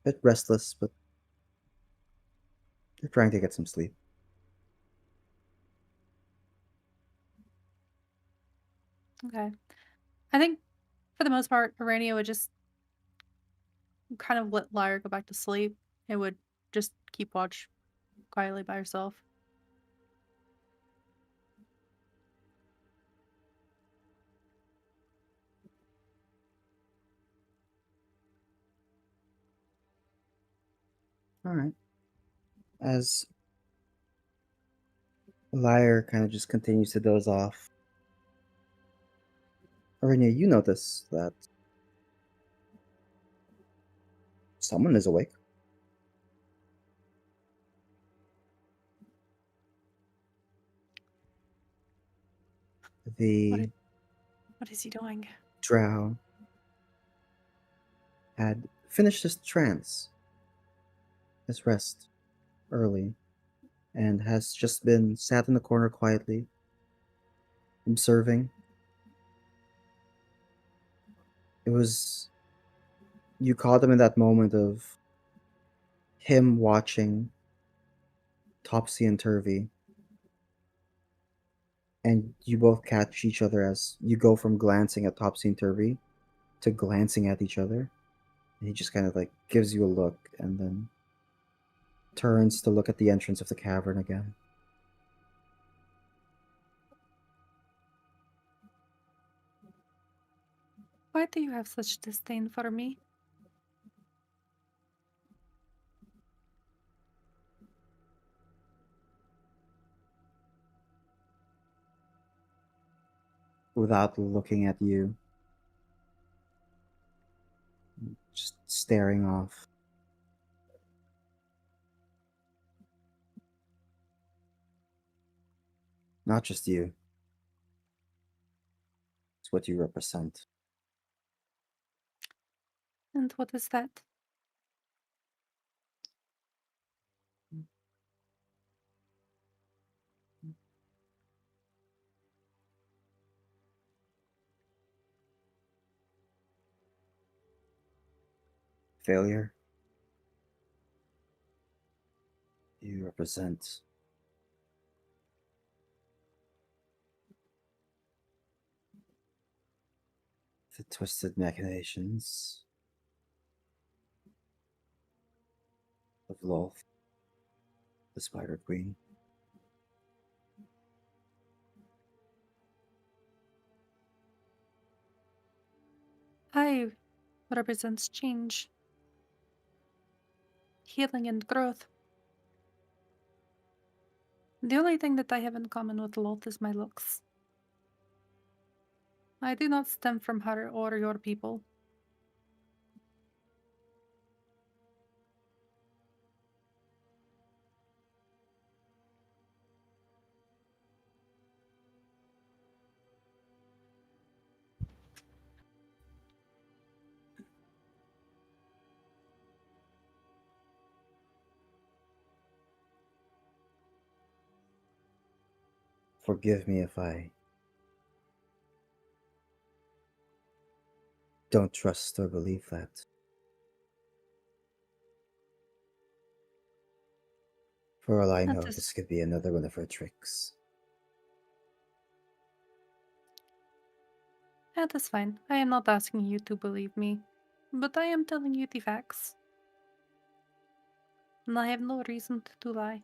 Bit restless, but they're trying to get some sleep. Okay. I think for the most part, Arania would just kind of let Lyra go back to sleep. It would just keep watch quietly by herself. All right. As Lyre kind of just continues to doze off, Arinia, you notice that someone is awake. The What is he doing? drow had finished his trance, his rest, early, and has just been sat in the corner quietly, observing. It was. You caught him in that moment of him watching Topsy and Turvy, and you both catch each other as you go from glancing at Topsy and Turvy to glancing at each other. And he just kind of like gives you a look and then turns to look at the entrance of the cavern again. Why do you have such disdain for me? without looking at you. Just staring off. Not just you. It's what you represent. And what is that? Failure. You represent the twisted machinations of Lolth, the Spider Queen. I represents change, healing, and growth. The only thing that I have in common with Loth is my looks. I do not stem from her or your people. Forgive me if I don't trust or believe that. For all I That know, is- this could be another one of her tricks. That is fine. I am not asking you to believe me, but I am telling you the facts. And I have no reason to lie.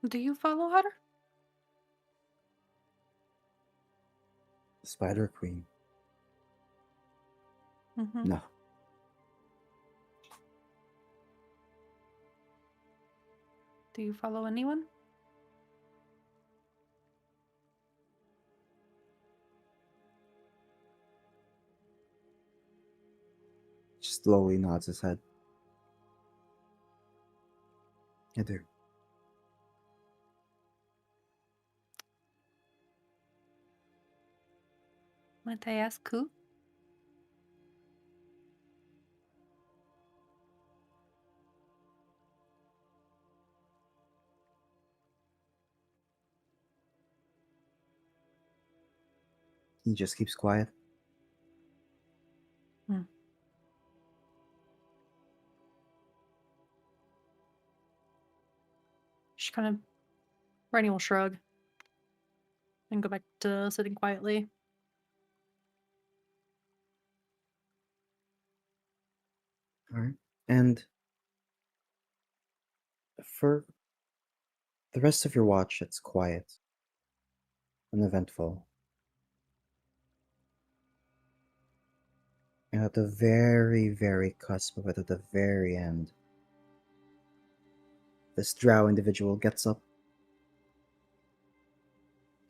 Do you follow her? The Spider Queen? Mm-hmm. No. Do you follow anyone? Just slowly nods his head. I do. Might I ask who? He just keeps quiet. She kind of, Rainy will shrug and go back to sitting quietly. Alright. And for the rest of your watch, it's quiet, uneventful. And at the very, very cusp of it, at the very end, this drow individual gets up,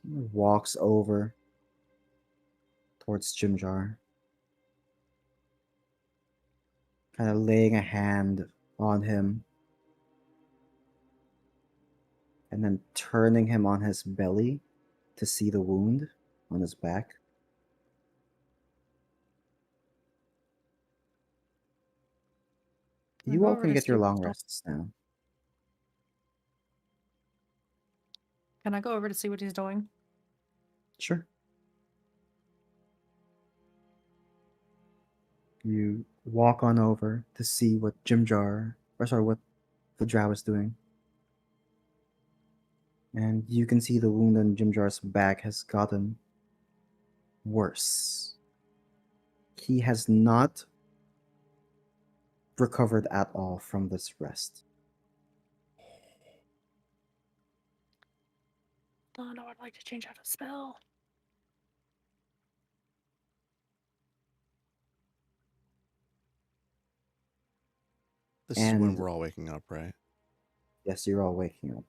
walks over towards Jimjar, kind of laying a hand on him, and then turning him on his belly to see the wound on his back. You Go all over can to get see your what long he's doing. rests now. Can I go over to see what he's doing? Sure. You walk on over to see what what the drow is doing. And you can see the wound on Jimjar's back has gotten worse. He has not recovered at all from this rest. Oh no, I'd like to change out a spell. This is when And we're all waking up, right? yes, you're all waking up.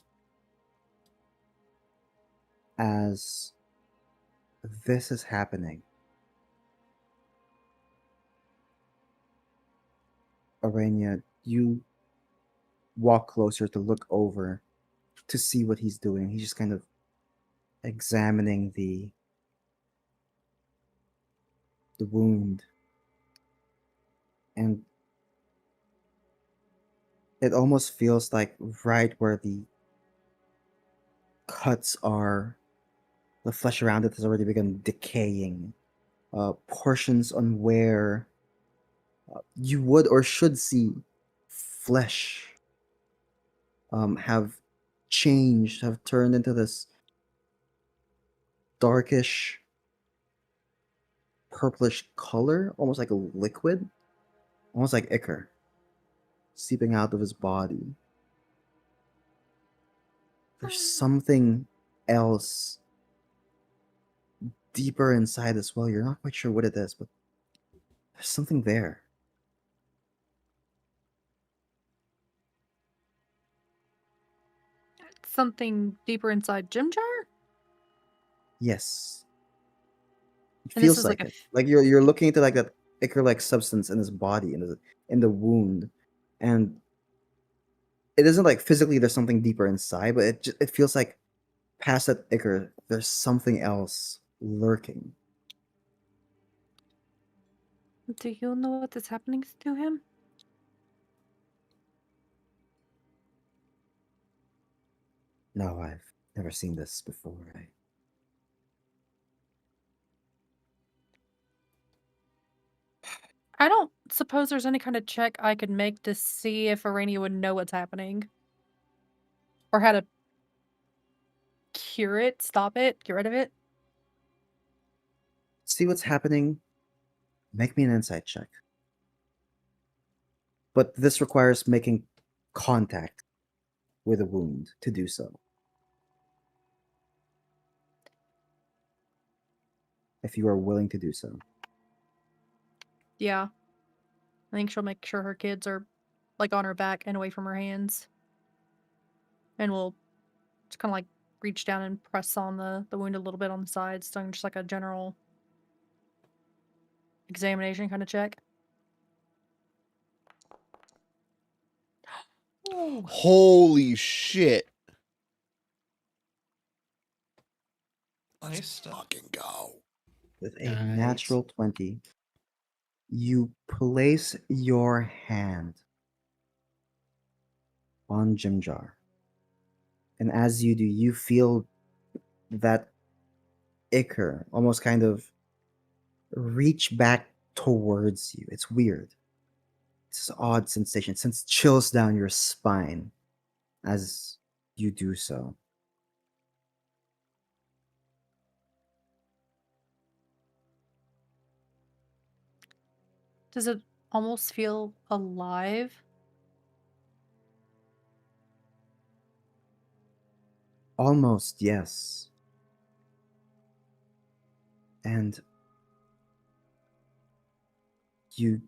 as this is happening, Arania, you walk closer to look over to see what he's doing. He's just kind of examining the wound, and it almost feels like right where the cuts are, the flesh around it has already begun decaying. Portions on where you would or should see flesh have changed, have turned into this darkish purplish color, almost like a liquid, almost like ichor seeping out of his body. There's something else deeper inside as well. You're not quite sure what it is, but there's something there. Something deeper inside Jim Jar? Yes. It And this feels is like like a it. Like you're looking into like that ichor-like substance in his body, in the wound, and it isn't like physically there's something deeper inside, but it feels like past that ichor, there's something else lurking. Do you know what is happening to him? No, I've never seen this before. I don't suppose there's any kind of check I could make to see if Arania would know what's happening. Or how to cure it, stop it, get rid of it. See what's happening? Make me an insight check. But this requires making contact with a wound to do so. If you are willing to do so. Yeah. I think she'll make sure her kids are like on her back and away from her hands. And we'll just kind of like reach down and press on the wound a little bit on the sides, so just like a general examination kind of check. Ooh. Holy shit. Nice stuff. Fucking go. With a Nice. natural 20, you place your hand on Jimjar. And as you do, you feel that ichor almost kind of reach back towards you. It's weird. It's an odd sensation. It sends chills down your spine as you do so. Does it almost feel alive? Almost, yes. And you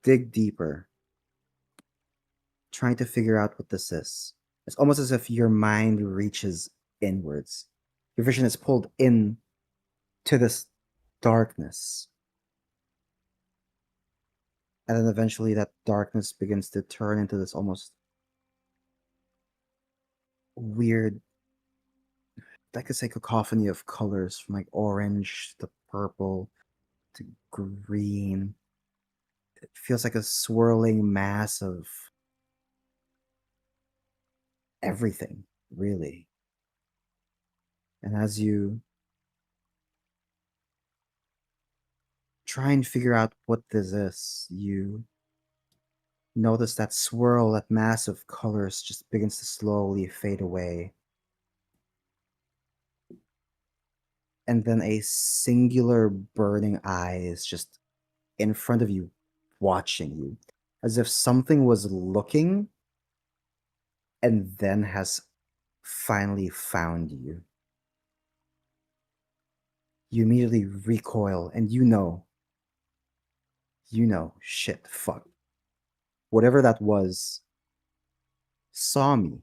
dig deeper, trying to figure out what this is. It's almost as if your mind reaches inwards. Your vision is pulled in to this darkness. And then eventually that darkness begins to turn into this almost weird, I could say cacophony of colors from like orange to purple to green. It feels like a swirling mass of everything, really. And as you try and figure out what this is, you notice that swirl, that mass of colors just begins to slowly fade away. And then a singular burning eye is just in front of you, watching you, as if something was looking and then has finally found you. You immediately recoil, and shit, fuck. Whatever that was saw me,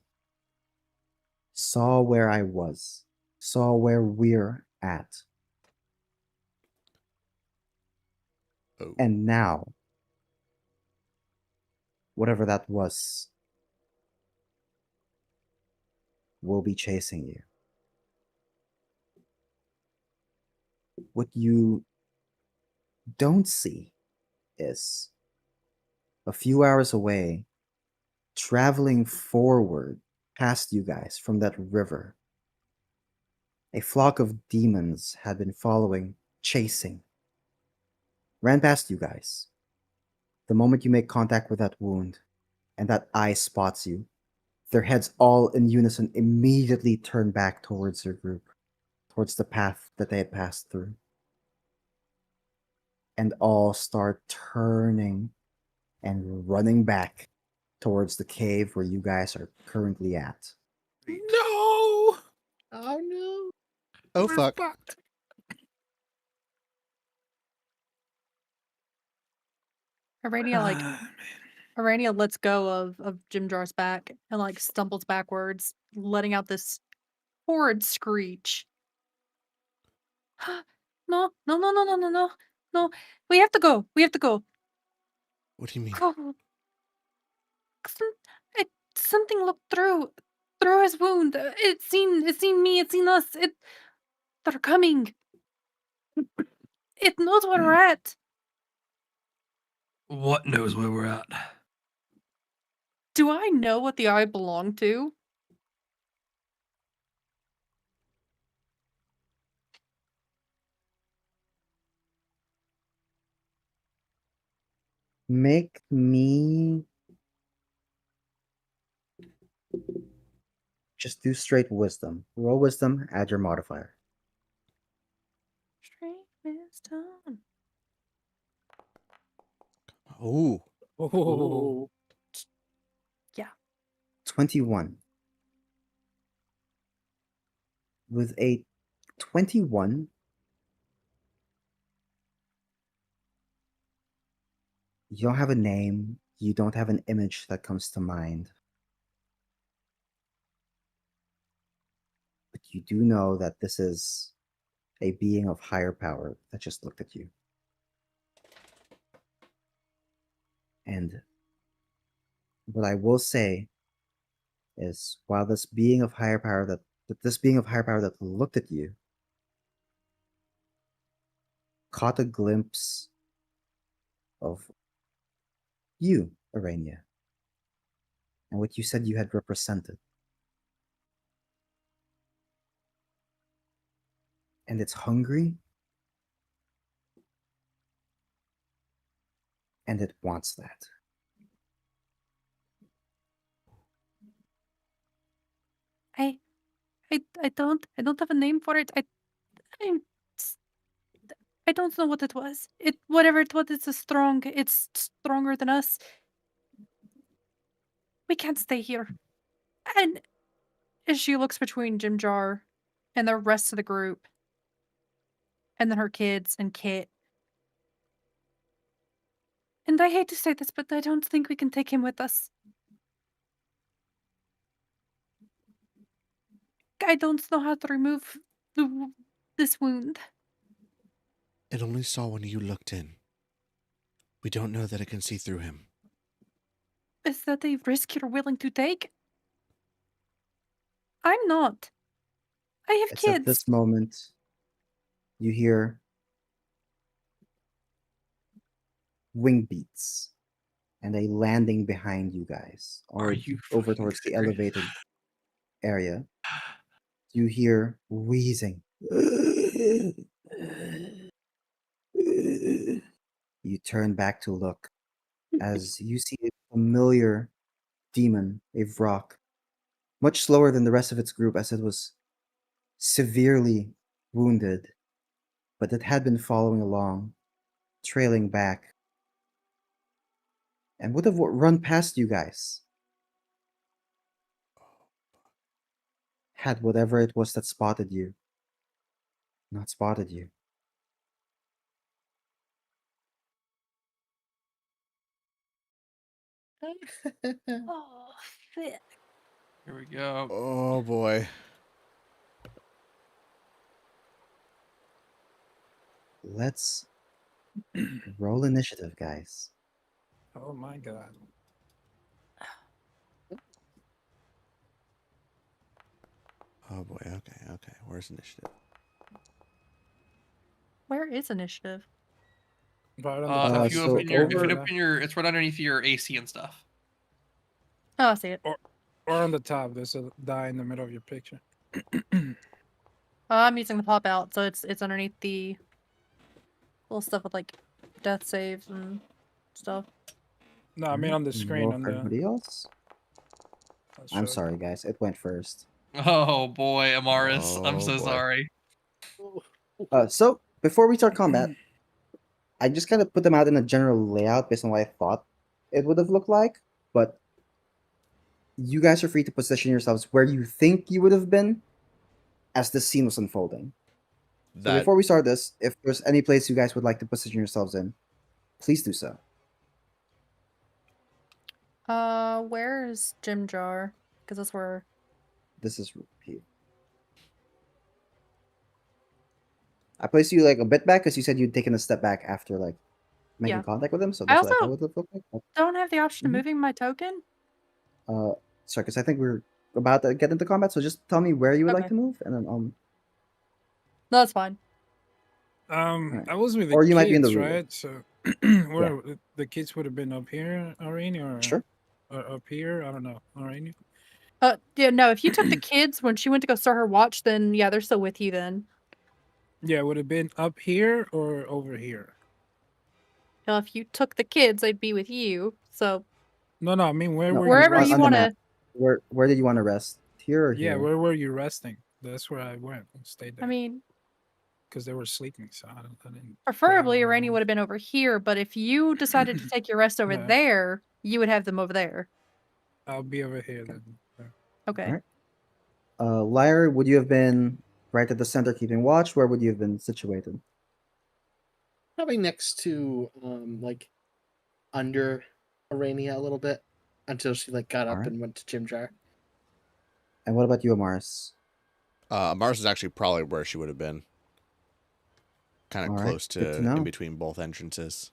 saw where I was, saw where we're at. Oh. And now, whatever that was, will be chasing you. What you don't see is a few hours away, traveling forward past you guys from that river. A flock of demons had been following, chasing, ran past you guys. The moment you make contact with that wound and that eye spots you, their heads all in unison immediately turn back towards your group, towards the path that they had passed through. And all start turning and running back towards the cave where you guys are currently at. No! Oh no. Oh, We're fuck. fucked. Arania like Man. Arania lets go of Jim Jar's back and like stumbles backwards, letting out this horrid screech. No, no, no, no, no, no, no, no. We have to go. We have to go. What do you mean? Go. Something looked through his wound. It seen me. It seen us. They're coming. It knows where we're at. What knows where we're at? Do I know what the eye belonged to? Make me just do straight wisdom. Roll wisdom, add your modifier. Straight wisdom. Oh. Oh. Yeah. 21. With a 21, you don't have a name, you don't have an image that comes to mind. But you do know that this is a being of higher power that just looked at you. And what I will say is, while this being of higher power that looked at you caught a glimpse of you, Arania, and what you said you had represented. And it's hungry, and it wants that. I don't have a name for it. I'm s- I don't know what it was. Whatever it was, it's stronger than us. We can't stay here. And as she looks between Jim Jar and the rest of the group, and then her kids and Kit. And I hate to say this, but I don't think we can take him with us. I don't know how to remove this wound. It only saw when you looked in. We don't know that it can see through him. Is that a risk you're willing to take? I'm not. I have It's at kids. this moment you hear wing beats and a landing behind you guys, Are or you over fucking towards the serious? elevated area. You hear wheezing. You turn back to look as you see a familiar demon, a Vrock, much slower than the rest of its group as it was severely wounded, but it had been following along, trailing back, and would have run past you guys had whatever it was that spotted you not spotted you. Oh, shit. Here we go. Oh boy. Let's roll initiative, guys. Oh my god. Oh boy. Okay. Where's initiative? Where is initiative? Right on the top. If you so open your, if you over- open your, it's right underneath your AC and stuff. Oh, I see it. Or on the top, there's a die in the middle of your picture. I'm using the pop out, so it's underneath the little stuff with like death saves and stuff. No, I mean on the screen. Roll On for the. everybody else. I'll I'm show sorry, you. guys. It went first. Oh boy, Amaris, I'm Oh, so boy. sorry. So before we start combat, I just kind of put them out in a general layout based on what I thought it would have looked like. But you guys are free to position yourselves where you think you would have been as the scene was unfolding. So That before we start this, if there's any place you guys would like to position yourselves in, please do so. Where is Jim Jar? Because that's where. This is repeat. I placed you like a bit back because you said you'd taken a step back after like making Yeah. contact with him. So I that's what I thought also it would look like. don't have the option Mhm. of moving my token. Sorry, because I think we're about to get into combat. So just tell me where you would like Okay. to move, and then No, that's fine. Alright. I was with the Or you might be in the kids, ruler. right? So where the kids would have been up here, Irene, Sure. or up here? I don't know, Irene. Yeah, no, if you took the kids when she went to go start her watch, then yeah, they're still with you then. Yeah, would have been up here or over here. Now, if you took the kids, they'd be with you. So No, I mean where No, were wherever you you on the want map. to. Where did you want to rest? Here or Yeah, here? where were you resting? That's where I went and stayed there. I mean, because they were sleeping, so I didn't. preferably grab Rainy them. would have been over here, but if you decided to take your rest over Yeah. there, you would have them over there. I'll be over here then. Yeah. Okay. Alright. Lyre, would you have been right at the center keeping watch? Where would you have been situated? Probably next to like under Arania a little bit until she like got up Alright. and went to Jim Jar. And what about you, Amaris? Mars is actually probably where she would have been. Kind of All right, close good to to know. in between both entrances.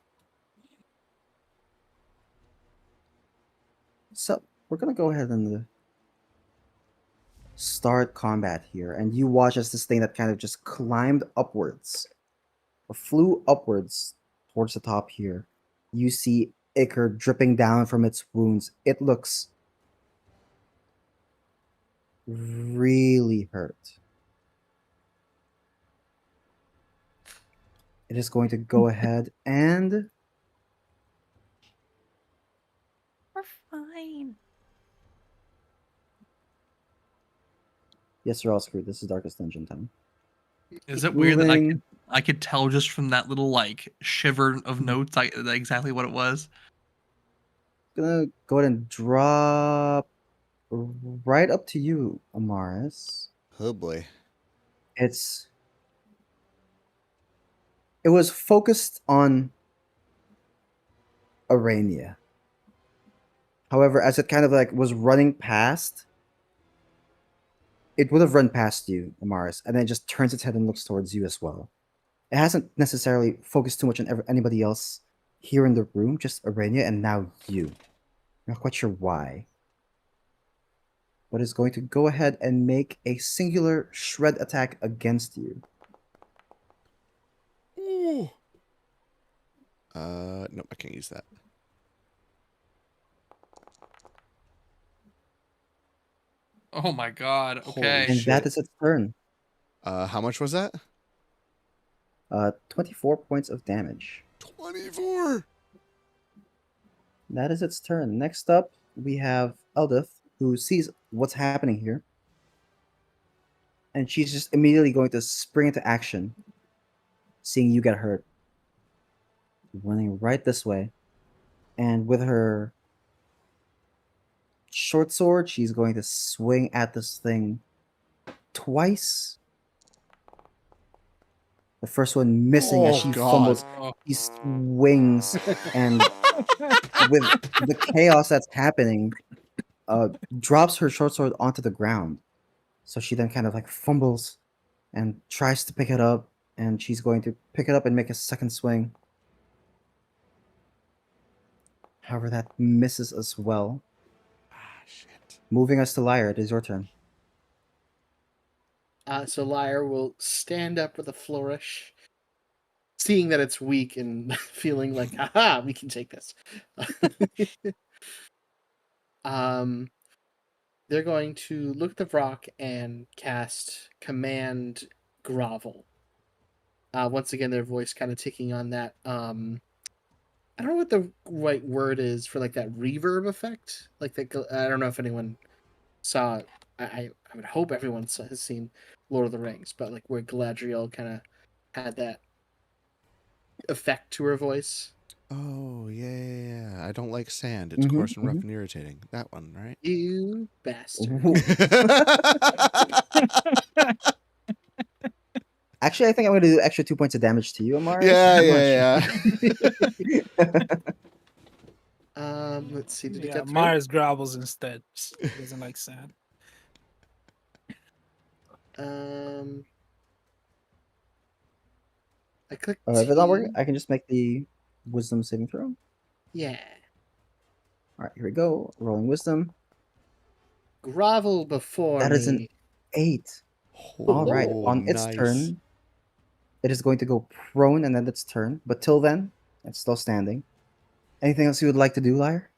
So we're gonna go ahead and start combat here, and you watch as this thing that kind of just climbed upwards, or flew upwards towards the top here. You see ichor dripping down from its wounds. It looks really hurt. It is going to go ahead and We're fine. yes, you're all screwed. This is Darkest Dungeon time. Is it weird that Moving. I could tell just from that little like shiver of notes like exactly what it was? Gonna go ahead and drop right up to you, Amaris. Oh boy. It was focused on Arania. However, as it kind of like was running past, it would have run past you, Amaris, and then it just turns its head and looks towards you as well. It hasn't necessarily focused too much on anybody else here in the room, just Arania and now you. Not quite sure why. But it's going to go ahead and make a singular shred attack against you. Ooh. Nope, I can't use that. Oh my god. Holy Okay. And that shit. is its turn. How much was that? 24 points of damage. 24. That is its turn. Next up, we have Eldith, who sees what's happening here. And she's just immediately going to spring into action, seeing you get hurt. Running right this way. And with her short sword, she's going to swing at this thing twice. The first one missing as Oh, she God. fumbles. Oh, She swings, and with the chaos that's happening, drops her short sword onto the ground. So she then kind of like fumbles and tries to pick it up, and she's going to pick it up and make a second swing. However, that misses as well. Ah, shit. Moving us to Lyre, it is your turn. So Lyre will stand up with a flourish, seeing that it's weak and feeling like, haha, we can take this. They're going to look at the rock and cast Command Grovel. Once again, their voice kind of taking on that. I don't know what the right word is for like that reverb effect. Like that. I don't know if anyone saw. I would hope everyone has seen Lord of the Rings, but like where Galadriel kind of had that effect to her voice. Oh, yeah. I don't like sand. It's Mhm, coarse and rough mhm. and irritating. That one, right? You bastard. Ooh. Actually, I think I'm going to do extra 2 points of damage to you, Amara. Yeah, How yeah, much? Let's see. Did it Yeah, get through? Mars grovels instead. He doesn't like sand. I clicked If it's not working, T. I can just make the wisdom saving throw. Yeah. All right, here we go. Rolling wisdom. Grovel before That is an me. 8. All right. Oh, On its nice. turn, it is going to go prone and then its turn. But till then, it's still standing. Anything else you would like to do, Lyre?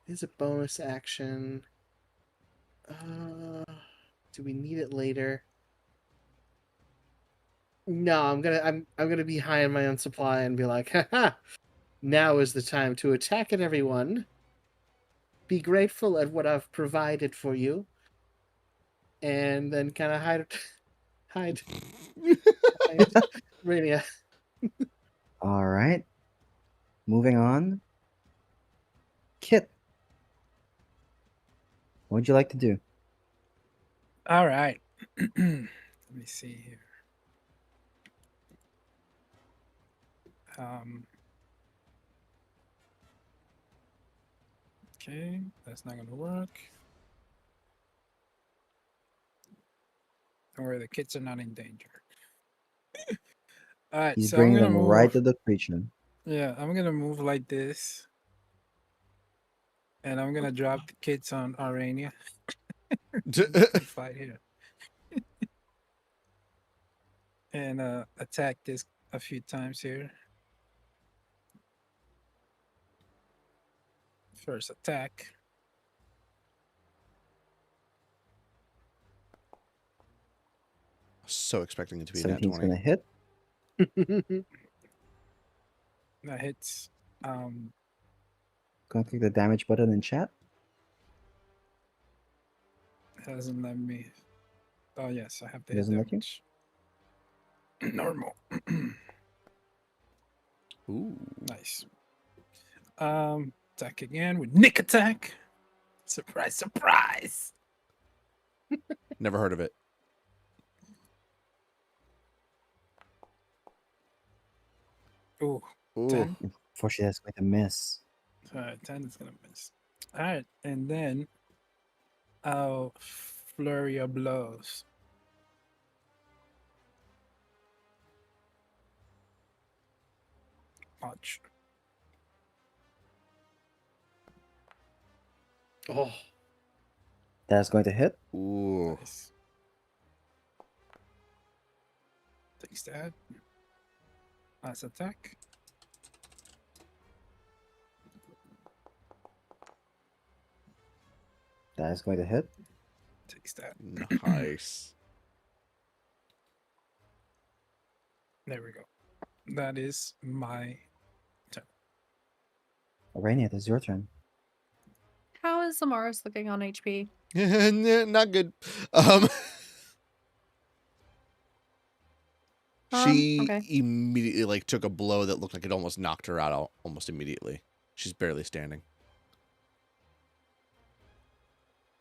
Is a bonus action. Do we need it later? No, I'm gonna be high on my own supply and be like, haha, now is the time to attack at everyone. Be grateful at what I've provided for you. And then kind of hide Rania. All right. Moving on. Kit, what would you like to do? All right. Let me see here. Okay, that's not gonna work. Don't worry, the kids are not in danger. All right, He's so I'm bringing gonna them right move. to the creature. Yeah, I'm gonna move like this, and I'm gonna drop the kids on Arania. To fight here, and attack this a few times here. First attack. So expecting it to be nat 17's 20. going to hit. That hits. Going to click the damage button in chat. Hasn't let me. Oh yes, I have to hit Doesn't let you? damage. Normal. Ooh. Nice. Attack again with Nick attack. Surprise, surprise. Never heard of it. Ooh, Ooh. 10. Unfortunately, that's going to miss. All right, 10 is gonna miss. All right, and then I'll flurry of blows. Punch. Oh, That's going to hit. Ooh. Nice. Takes that. Last attack. That is going to hit. Takes that. Nice. There we go. That is my turn. Arania, it is your turn. How is Samaras looking on HP? Not good. Um, she Okay. immediately like took a blow that looked like it almost knocked her out almost immediately. She's barely standing.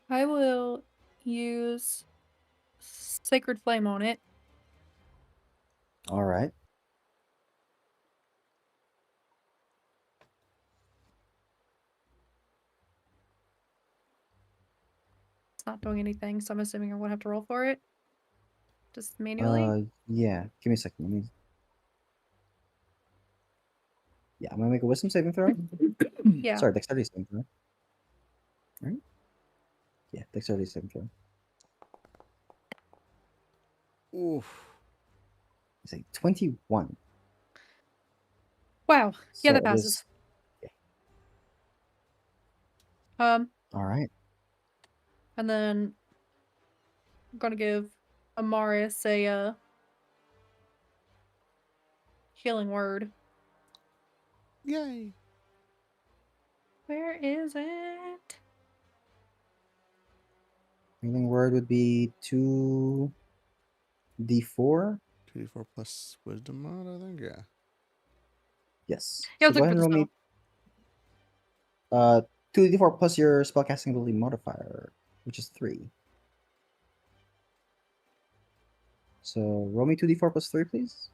I will use Sacred Flame on it. All right. It's not doing anything, so I'm assuming I would have to roll for it. Just manually. Yeah. Give me a second. Let me. Yeah, I'm gonna make a wisdom saving throw. Yeah. Sorry, dexterity saving throw. Right? Yeah, dexterity saving throw. Oof. It's a 21. Wow. Yeah, So that it passes. is. Um, All right. and then I'm gonna give Amaris a healing word. Yay. Where is it? Healing word would be 2d4. 2d4 plus wisdom mod, I think. Yeah. Yes. Yeah, I So was go looking ahead for and the roll spell. me 2d4 plus your spellcasting ability modifier, which is 3. So roll me 2d4 plus 3, please.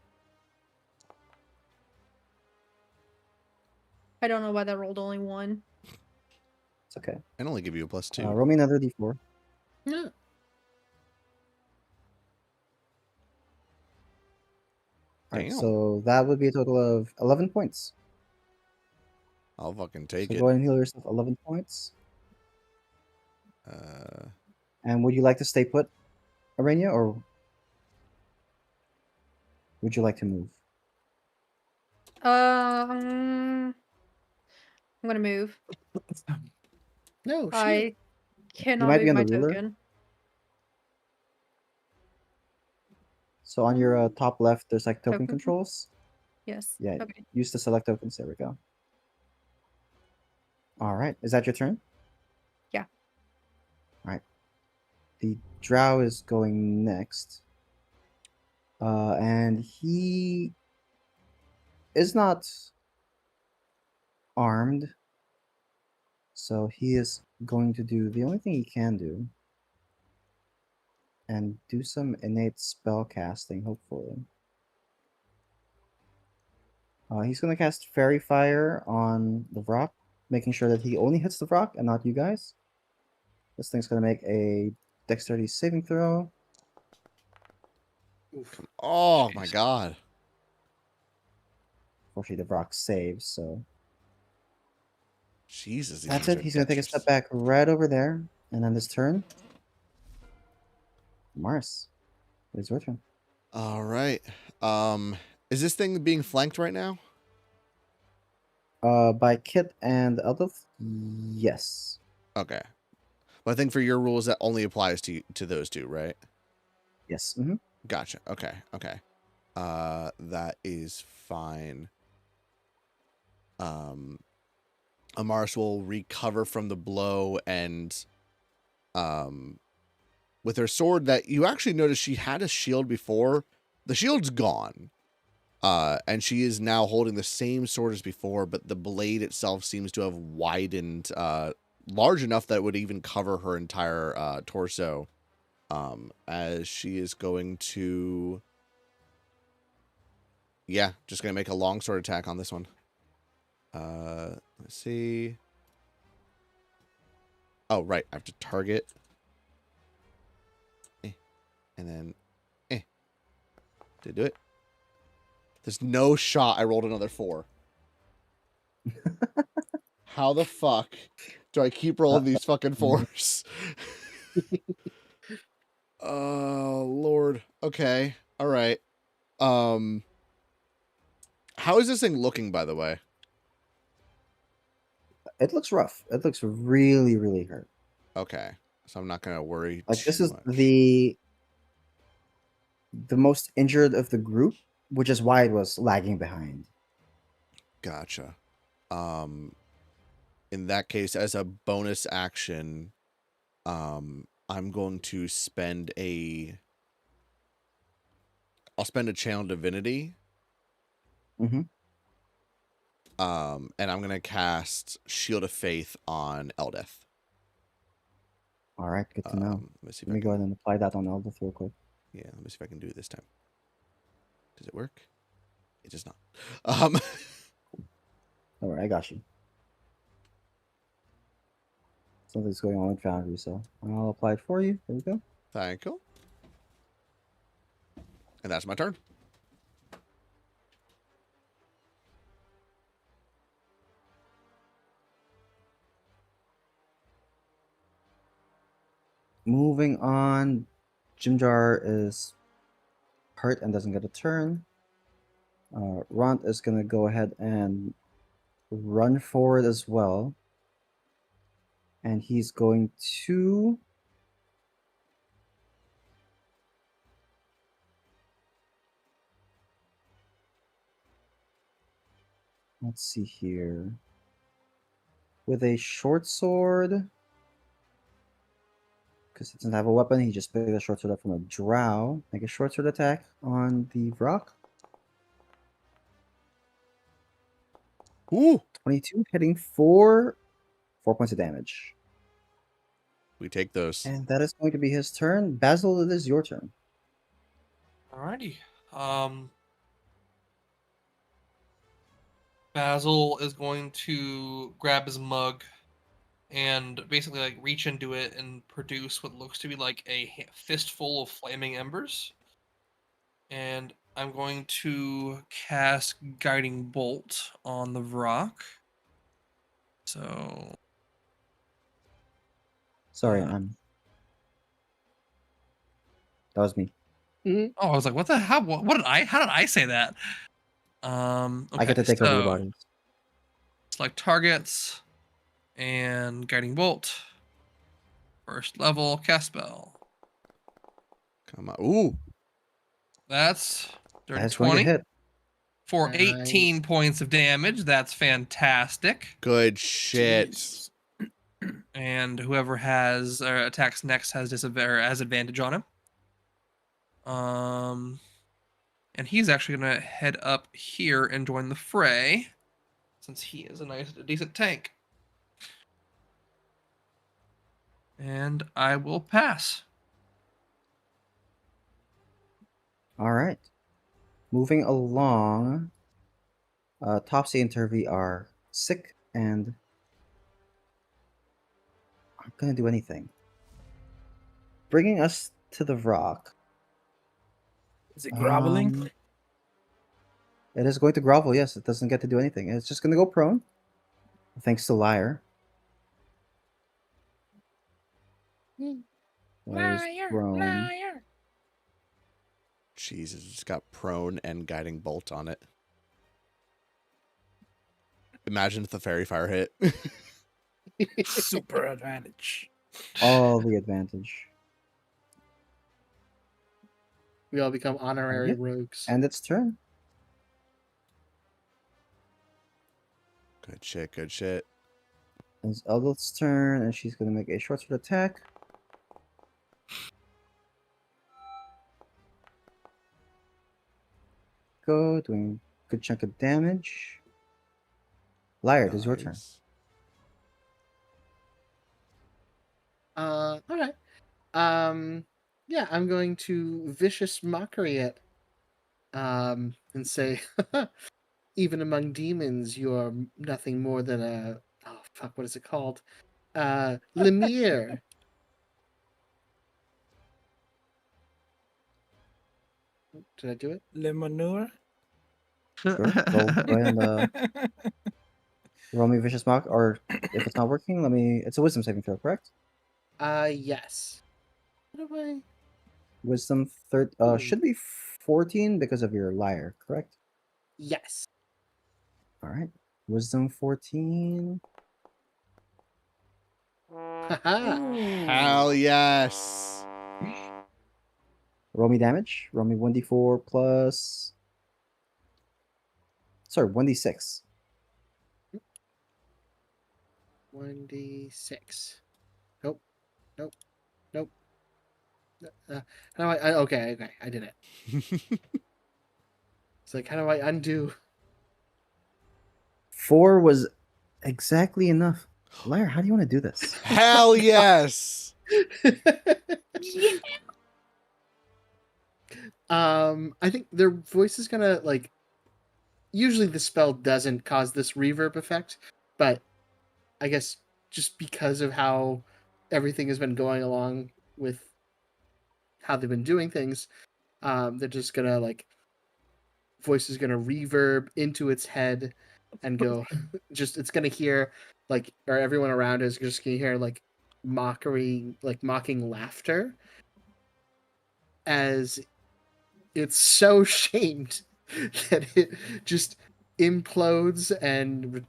I don't know why that rolled only 1. It's okay. And only give you a +2. Roll me another d4. Yeah. All right, Damn. so that would be a total of 11 points. I'll fucking take So it. go ahead and heal yourself 11 points. Uh, And would you like to stay put, Arania, or would you like to move? I'm gonna move. No, shit. I You cannot might be move on my the ruler. token. So on your top left, there's like token Token? controls. Yes. Yeah, Okay. use the select tokens. There we go. All right, is that your turn? Yeah. All right. The drow is going next. And he is not armed. So he is going to do the only thing he can do and do some innate spell casting, hopefully. He's going to cast Fairy Fire on the rock, making sure that he only hits the rock and not you guys. This thing's going to make a dexterity saving throw. Oof. oh my Jeez. god. Fortunately, the rock saves, so Jesus, these that's things it. are He's going to take a dexterous. step back right over there. And then this turn, Mars, it's your turn. All right. Is this thing being flanked right now? By Kit and Eldolf? Yes. Okay. But I think for your rules that only applies to those two, right? Yes. Mm-hmm. Gotcha. Okay. Okay. That is fine. Amaris will recover from the blow and with her sword that you actually notice she had a shield before. The shield's gone. And she is now holding the same sword as before, but the blade itself seems to have widened large enough that it would even cover her entire torso. As she is going to, yeah, just gonna make a longsword attack on this one. Let's see. Oh, right, I have to target. And then, did it do it? There's no shot. I rolled another 4. How the fuck do I keep rolling these fucking 4s? Oh, Lord. Okay. All right. How is this thing looking, by the way? It looks rough. It looks really, really hurt. Okay. So I'm not going to worry Like this too is much. the most injured of the group, which is why it was lagging behind. Gotcha. In that case, as a bonus action, I'm going to spend I'll spend a channel divinity. Mm-hmm. And I'm going to cast Shield of Faith on Eldeth. All right, good to know. Let me see if Let I me go can, ahead and apply that on Eldith real quick. yeah, let me see if I can do it this time. Does it work? It does not. All right, I got you. Something's going on with Foundry, so I'll apply it for you. There we go. Thank you. And that's my turn. Moving on, Jimjar is hurt and doesn't get a turn. Ront is gonna go ahead and run forward as well, and he's going to. Let's see here. With a short sword, because he doesn't have a weapon, he just picked a short sword up from a drow. Make a short sword attack on the rock. Ooh. 22, hitting for 4 points of damage. We take those. And that is going to be his turn. Basil, it is your turn. Alrighty. Basil is going to grab his mug and basically like reach into it and produce what looks to be like a fistful of flaming embers. And I'm going to cast Guiding Bolt on the rock. So Sorry, Uh, that was me. oh, I was like, what the hell? What did I? How did I say that? Okay, I get to take over your so bodies. select targets and Guiding Bolt. First level cast spell. Come on. Ooh. That's dirty That's going to 20 hit. for Nice. 18 points of damage. That's fantastic. Good shit. Jesus. And whoever has attacks next has has advantage on him. And he's actually gonna head up here and join the fray, since he is a decent tank. And I will pass. All right. Moving along, Topsy and Turvy are sick and aren't going to do anything. Bringing us to the rock. Is it groveling? It is going to grovel, yes. It doesn't get to do anything. It's just going to go prone. Thanks to Liar. There's prone. Jesus, it's got prone and guiding bolt on it. Imagine if the fairy fire hit. Super advantage. All the advantage. We all become honorary Yep. rogues. And its turn. Good shit, good shit. It's Eldrit's turn, and she's going to make a short sword attack. Go, doing a good chunk of damage. Liar, it is your turn. Nice. All right. Yeah, I'm going to vicious mockery it. And say, even among demons, you are nothing more than a what is it called? Lemire. Did I do it? Le manure. Sure. Go ahead and roll me vicious mock, or if it's not working, it's a wisdom saving throw, correct? Yes. What do I? Wisdom should be 14 because of your liar, correct? Yes. All right. Wisdom 14. Haha. Hell yes. Roll me damage. Roll me 1d4 plus. Sorry, 1d6. 1d6. Nope. Nope. Nope. How do I okay, I did it. It's like, how do I undo? 4 was exactly enough. Liar, how do you want to do this? Hell yes. I think their voice is gonna like. Usually the spell doesn't cause this reverb effect, but I guess just because of how everything has been going along with how they've been doing things, they're just gonna like voice is gonna reverb into its head and go just it's gonna hear like or everyone around is just gonna hear like mocking laughter as it's so shamed that it just implodes and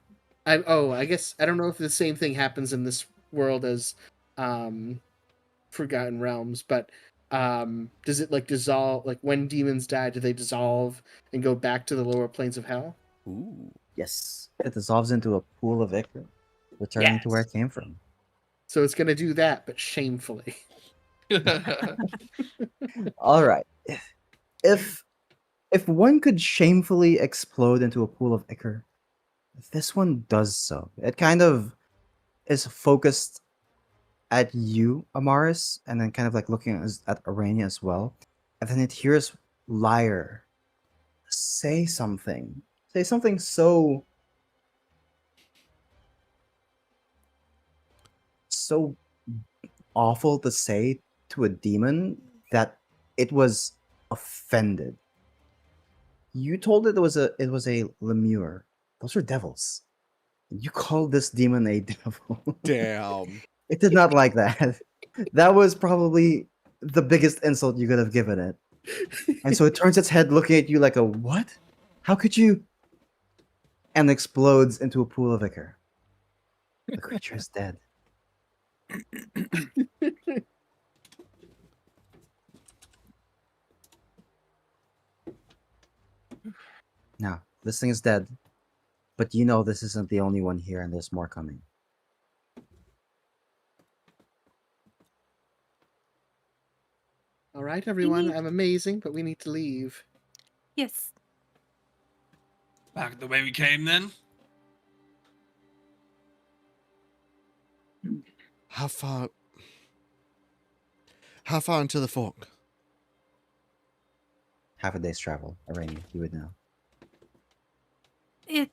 I guess I don't know if the same thing happens in this world as Forgotten Realms, but does it like dissolve like when demons die, do they dissolve and go back to the lower planes of hell? Ooh. Yes. It dissolves into a pool of ichor, returning to where it came from. So it's gonna do that, but shamefully. All right. If if one could shamefully explode into a pool of ichor, this one does so. It kind of is focused at you, Amaris, and then kind of like looking at Arania as well. And then it hears Lyre say something. Say something so so awful to say to a demon that it was offended. You told it was a lemure. Those are devils. You called this demon a devil. Damn. It did not like that. That was probably the biggest insult you could have given it. And so it turns its head looking at you like a what? How could you? And explodes into a pool of ichor. The creature is dead. Now, this thing is dead. But you know this isn't the only one here and there's more coming. All right, everyone, need- I'm amazing, but we need to leave. Yes. Back the way we came then? How far? How far into the fork? Half a day's travel. Arania, you would know. It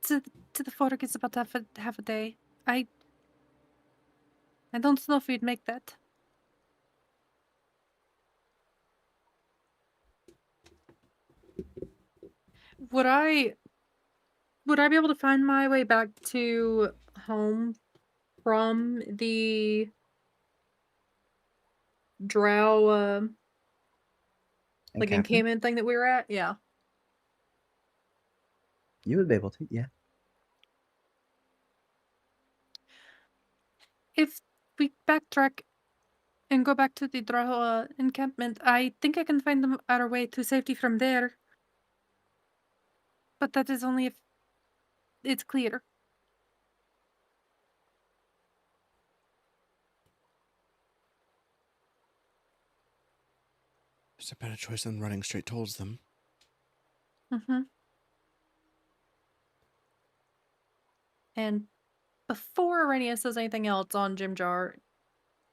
to the fork is about half a day. I don't know if we'd make that. Would I be able to find my way back to home from the drow like Encampment? encampment thing that we were at? Yeah. You would be able to, yeah. If we backtrack and go back to the drow encampment, I think I can find our way to safety from there. But that is only if it's clear. It's a better choice than running straight towards them. Mm-hmm. And before Arania says anything else on Jim Jar,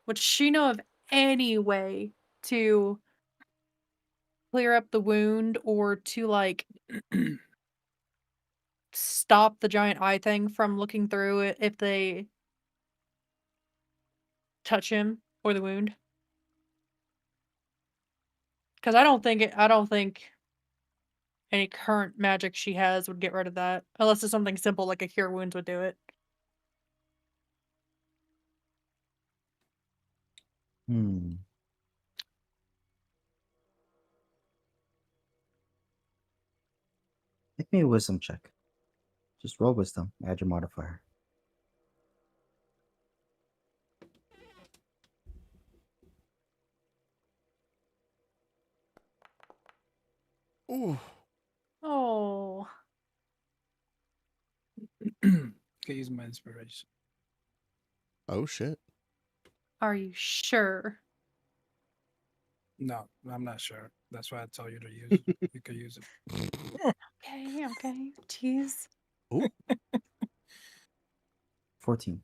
would she know of any way to clear up the wound or to like stop the giant eye thing from looking through it if they touch him or the wound? Because I don't think any current magic she has would get rid of that, unless it's something simple like a cure wounds would do it. Hmm. Make me a wisdom check. Just roll wisdom. Add your modifier. Ooh. Oh, Can use my inspiration. Oh shit. are you sure? No, I'm not sure. That's why I tell you to use it. You could use it. Okay, okay. Jeez. Ooh. 14.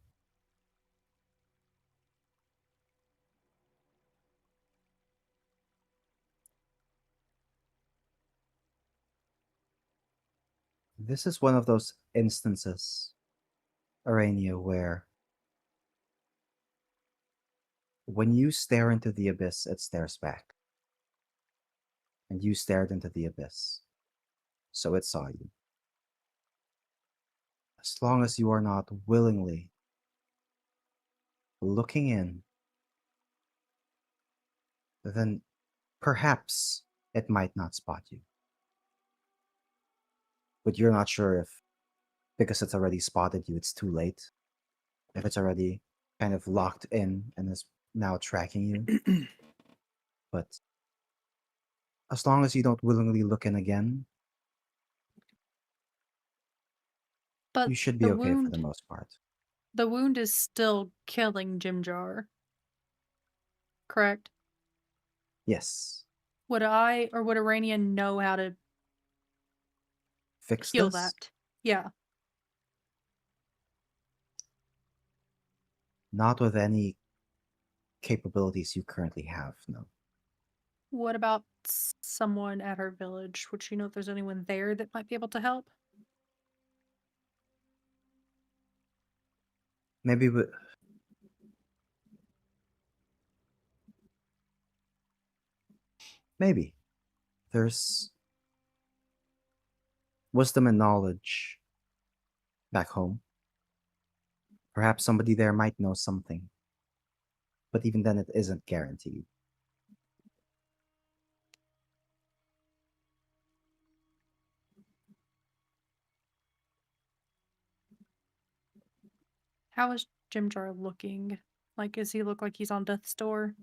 This is one of those instances Arania, where when you stare into the abyss, it stares back. And you stared into the abyss, so it saw you. As long as you are not willingly looking in, then perhaps it might not spot you. But you're not sure if, because it's already spotted you, it's too late. If it's already kind of locked in and is now tracking you. But as long as you don't willingly look in again, But you should be the okay for the wound, most part. the wound is still killing Jim Jar. Correct? Yes. Would I or would Iranian know how to Fix heal this? that? Yeah. Not with any capabilities you currently have, no. What about someone at her village? Would she know if there's anyone there that might be able to help? Maybe with maybe. There's wisdom and knowledge back home. Perhaps somebody there might know something. But even then it isn't guaranteed. How is Jim Jar looking? Like, does he look like he's on death's door?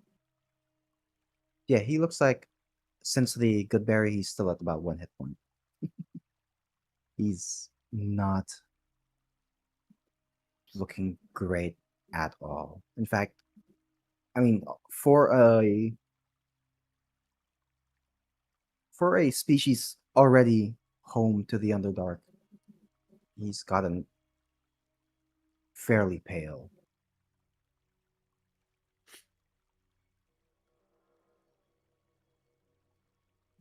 Yeah, he looks like since the good berry, he's still at about 1 hit point. He's not looking great at all. In fact, I mean, for a species already home to the Underdark, he's gotten fairly pale.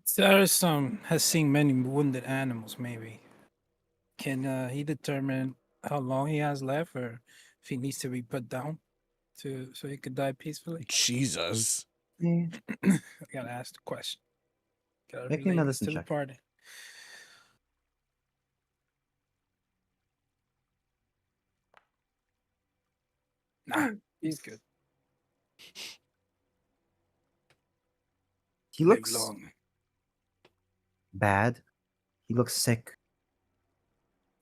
Cyrus has seen many wounded animals. Maybe can he determine how long he has left, or if he needs to be put down so he could die peacefully? Jesus. Eh, I gotta ask the question. Gotta Make me a relate this medicine to the check. party. Nah, he's good. He Live looks long. bad. He looks sick.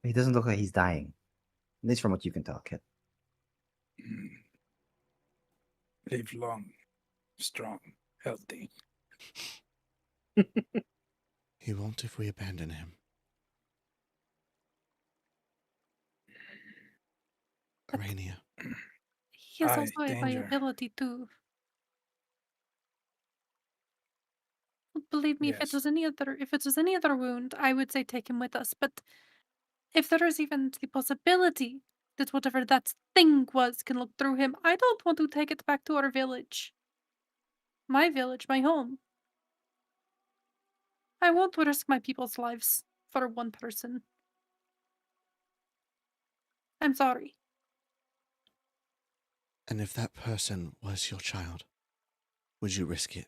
He doesn't look like he's dying. At least from what you can tell, kid. Mm. Live long, strong, healthy. He won't if we abandon him. But Arania. he is Aye, also a danger. liability too. Believe me, if it Yes. was any other wound, I would say take him with us. But if there is even the possibility that whatever that thing was can look through him, I don't want to take it back to our village. My village, my home. I won't risk my people's lives for one person. I'm sorry. And if that person was your child, would you risk it?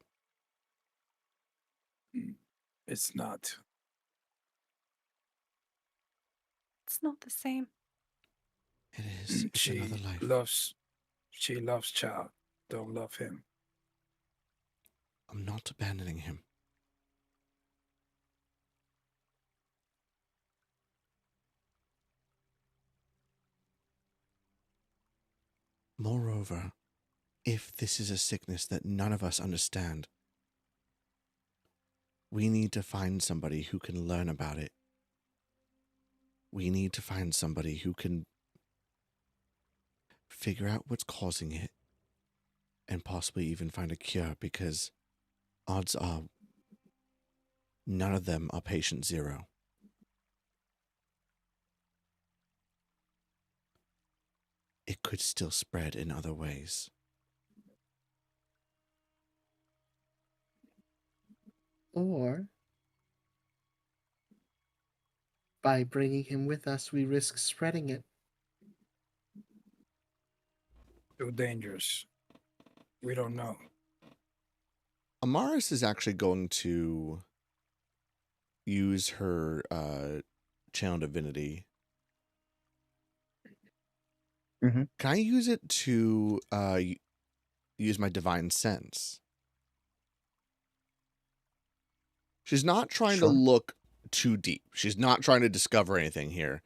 It's not. It's not the same. It is. It's another life. She loves child. Don't love him. I'm not abandoning him. Moreover, if this is a sickness that none of us understand, we need to find somebody who can learn about it. We need to find somebody who can figure out what's causing it and possibly even find a cure, because odds are none of them are patient zero. It could still spread in other ways. Or by bringing him with us, we risk spreading it. too dangerous. We don't know. Amaris is actually going to use her channel divinity. Mhm. Can I use it to use my divine sense? She's not trying to Sure. look too deep. She's not trying to discover anything here.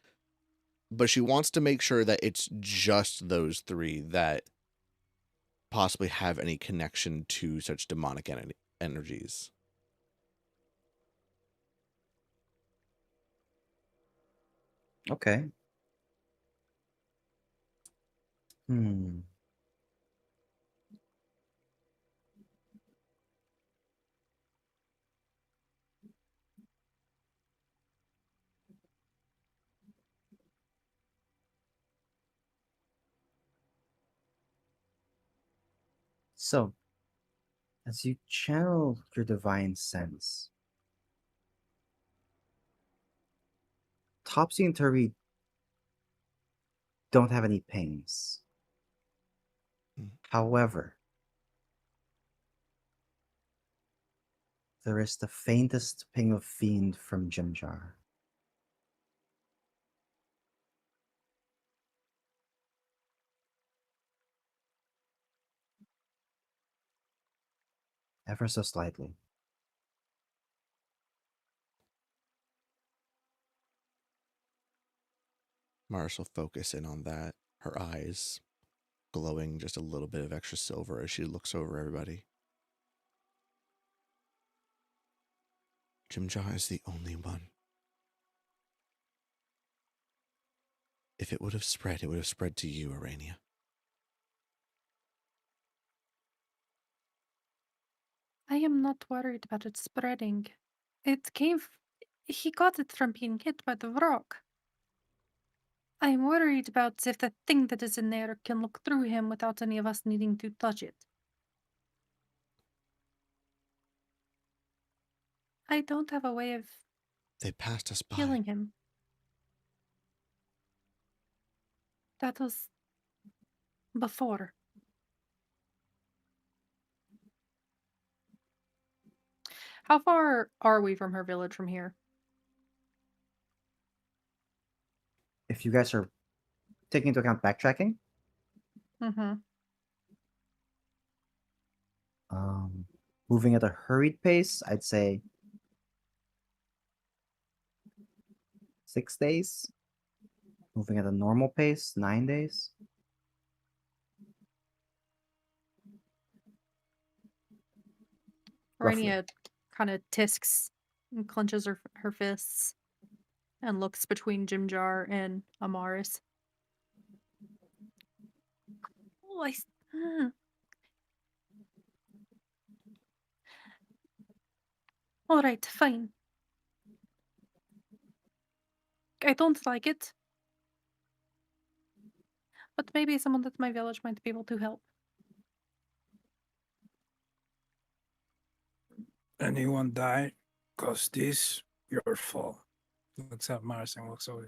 But she wants to make sure that it's just those three that possibly have any connection to such demonic energies. Okay. Hmm. So, as you channel your divine sense, Topsy and Turvy don't have any pings. Mm. However, there is the faintest ping of fiend from Jimjar. Ever so slightly. Maris will focus in on that, her eyes glowing just a little bit of extra silver as she looks over everybody. Jimjar is the only one. If it would have spread, it would have spread to you, Arania. I am not worried about it spreading. It came. He got it from being hit by the rock. I am worried about if the thing that is in there can look through him without any of us needing to touch it. I don't have a way of They passed us by. healing him. That was before. How far are we from her village from here? If you guys are taking into account backtracking, Mm-hmm. um, moving at a hurried pace, I'd say 6 days. Moving at a normal pace, 9 days. Roughly. Rainia kind of tisks and clenches her fists and looks between Jimjar and Amaris. Oh, All right, fine. I don't like it, but maybe someone at my village might be able to help. Anyone die? Cause this your fault. Looks at Mars and walks away.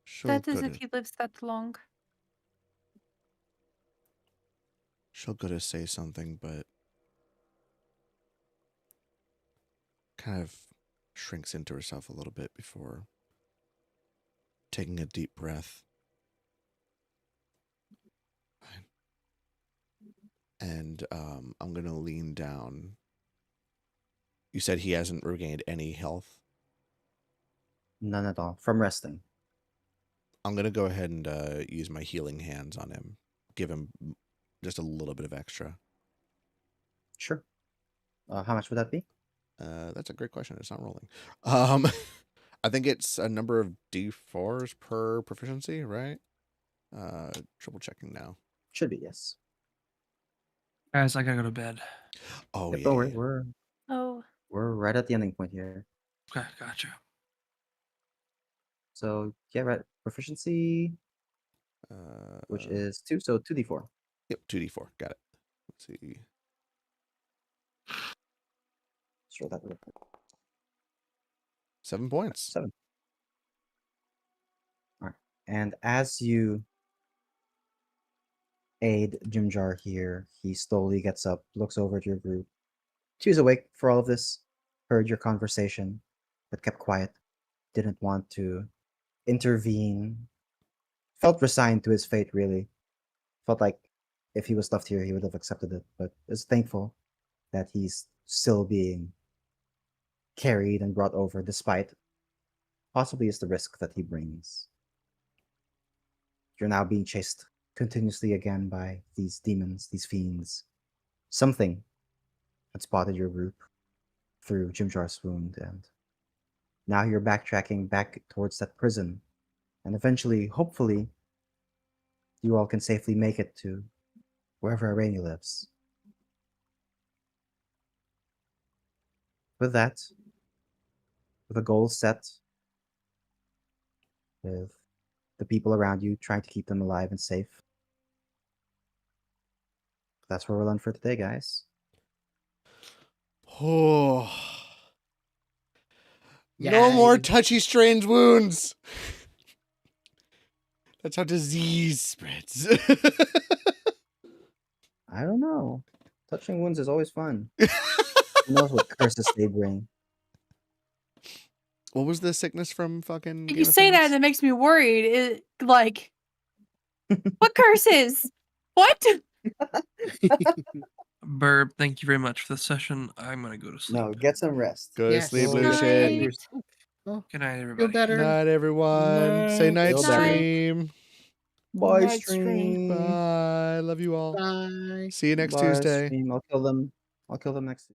She'll That is go if to, he lives that long. she'll go to say something, but kind of shrinks into herself a little bit before taking a deep breath. Fine. And I'm going to lean down. You said he hasn't regained any health? None at all. From resting. I'm going to go ahead and use my healing hands on him. Give him just a little bit of extra. Sure. How much would that be? That's a great question. It's not rolling. I think it's a number of D4s per proficiency, right? Triple checking now. Should be, yes. Guys, I gotta go to bed. Oh, Yep, yeah. don't worry, Yeah. Oh, we're right at the ending point here. Okay, gotcha. So yeah, right. Proficiency, which is 2, so 2d4. Yep, 2d4. Got it. Let's see. Let's roll that real quick. 7 points. 7. And as you aid Jimjar here, he slowly gets up, looks over at your group. She was awake for all of this, heard your conversation, but kept quiet, didn't want to intervene, felt resigned to his fate, really. Felt like if he was left here, he would have accepted it, but is thankful that he's still being carried and brought over, despite possibly is the risk that he brings. You're now being chased continuously again by these demons, these fiends. Something had spotted your group through Jimjar's wound, and now you're backtracking back towards that prison. And eventually, hopefully, you all can safely make it to wherever Irene lives. With that, with a goal set, with the people around you trying to keep them alive and safe, that's where we'll end for today, guys. Oh. Yeah, No more you- touchy, strange wounds. That's how disease spreads. I don't know. Touching wounds is always fun. Who knows what curses they bring? What was the sickness from fucking Game You of say that Thrones? and it makes me worried. Like, what curses? What? Burb, thank you very much for the session. I'm gonna go to sleep. No, get some rest. Go to Yes. sleep, Go Lucian. Night. Oh, Good night, feel everybody. better. Night, everyone. Say night Feel better. stream. Bye, Night stream. Bye. Love you all. Bye. See you next Bye, Tuesday. stream. I'll kill them. I'll kill them next.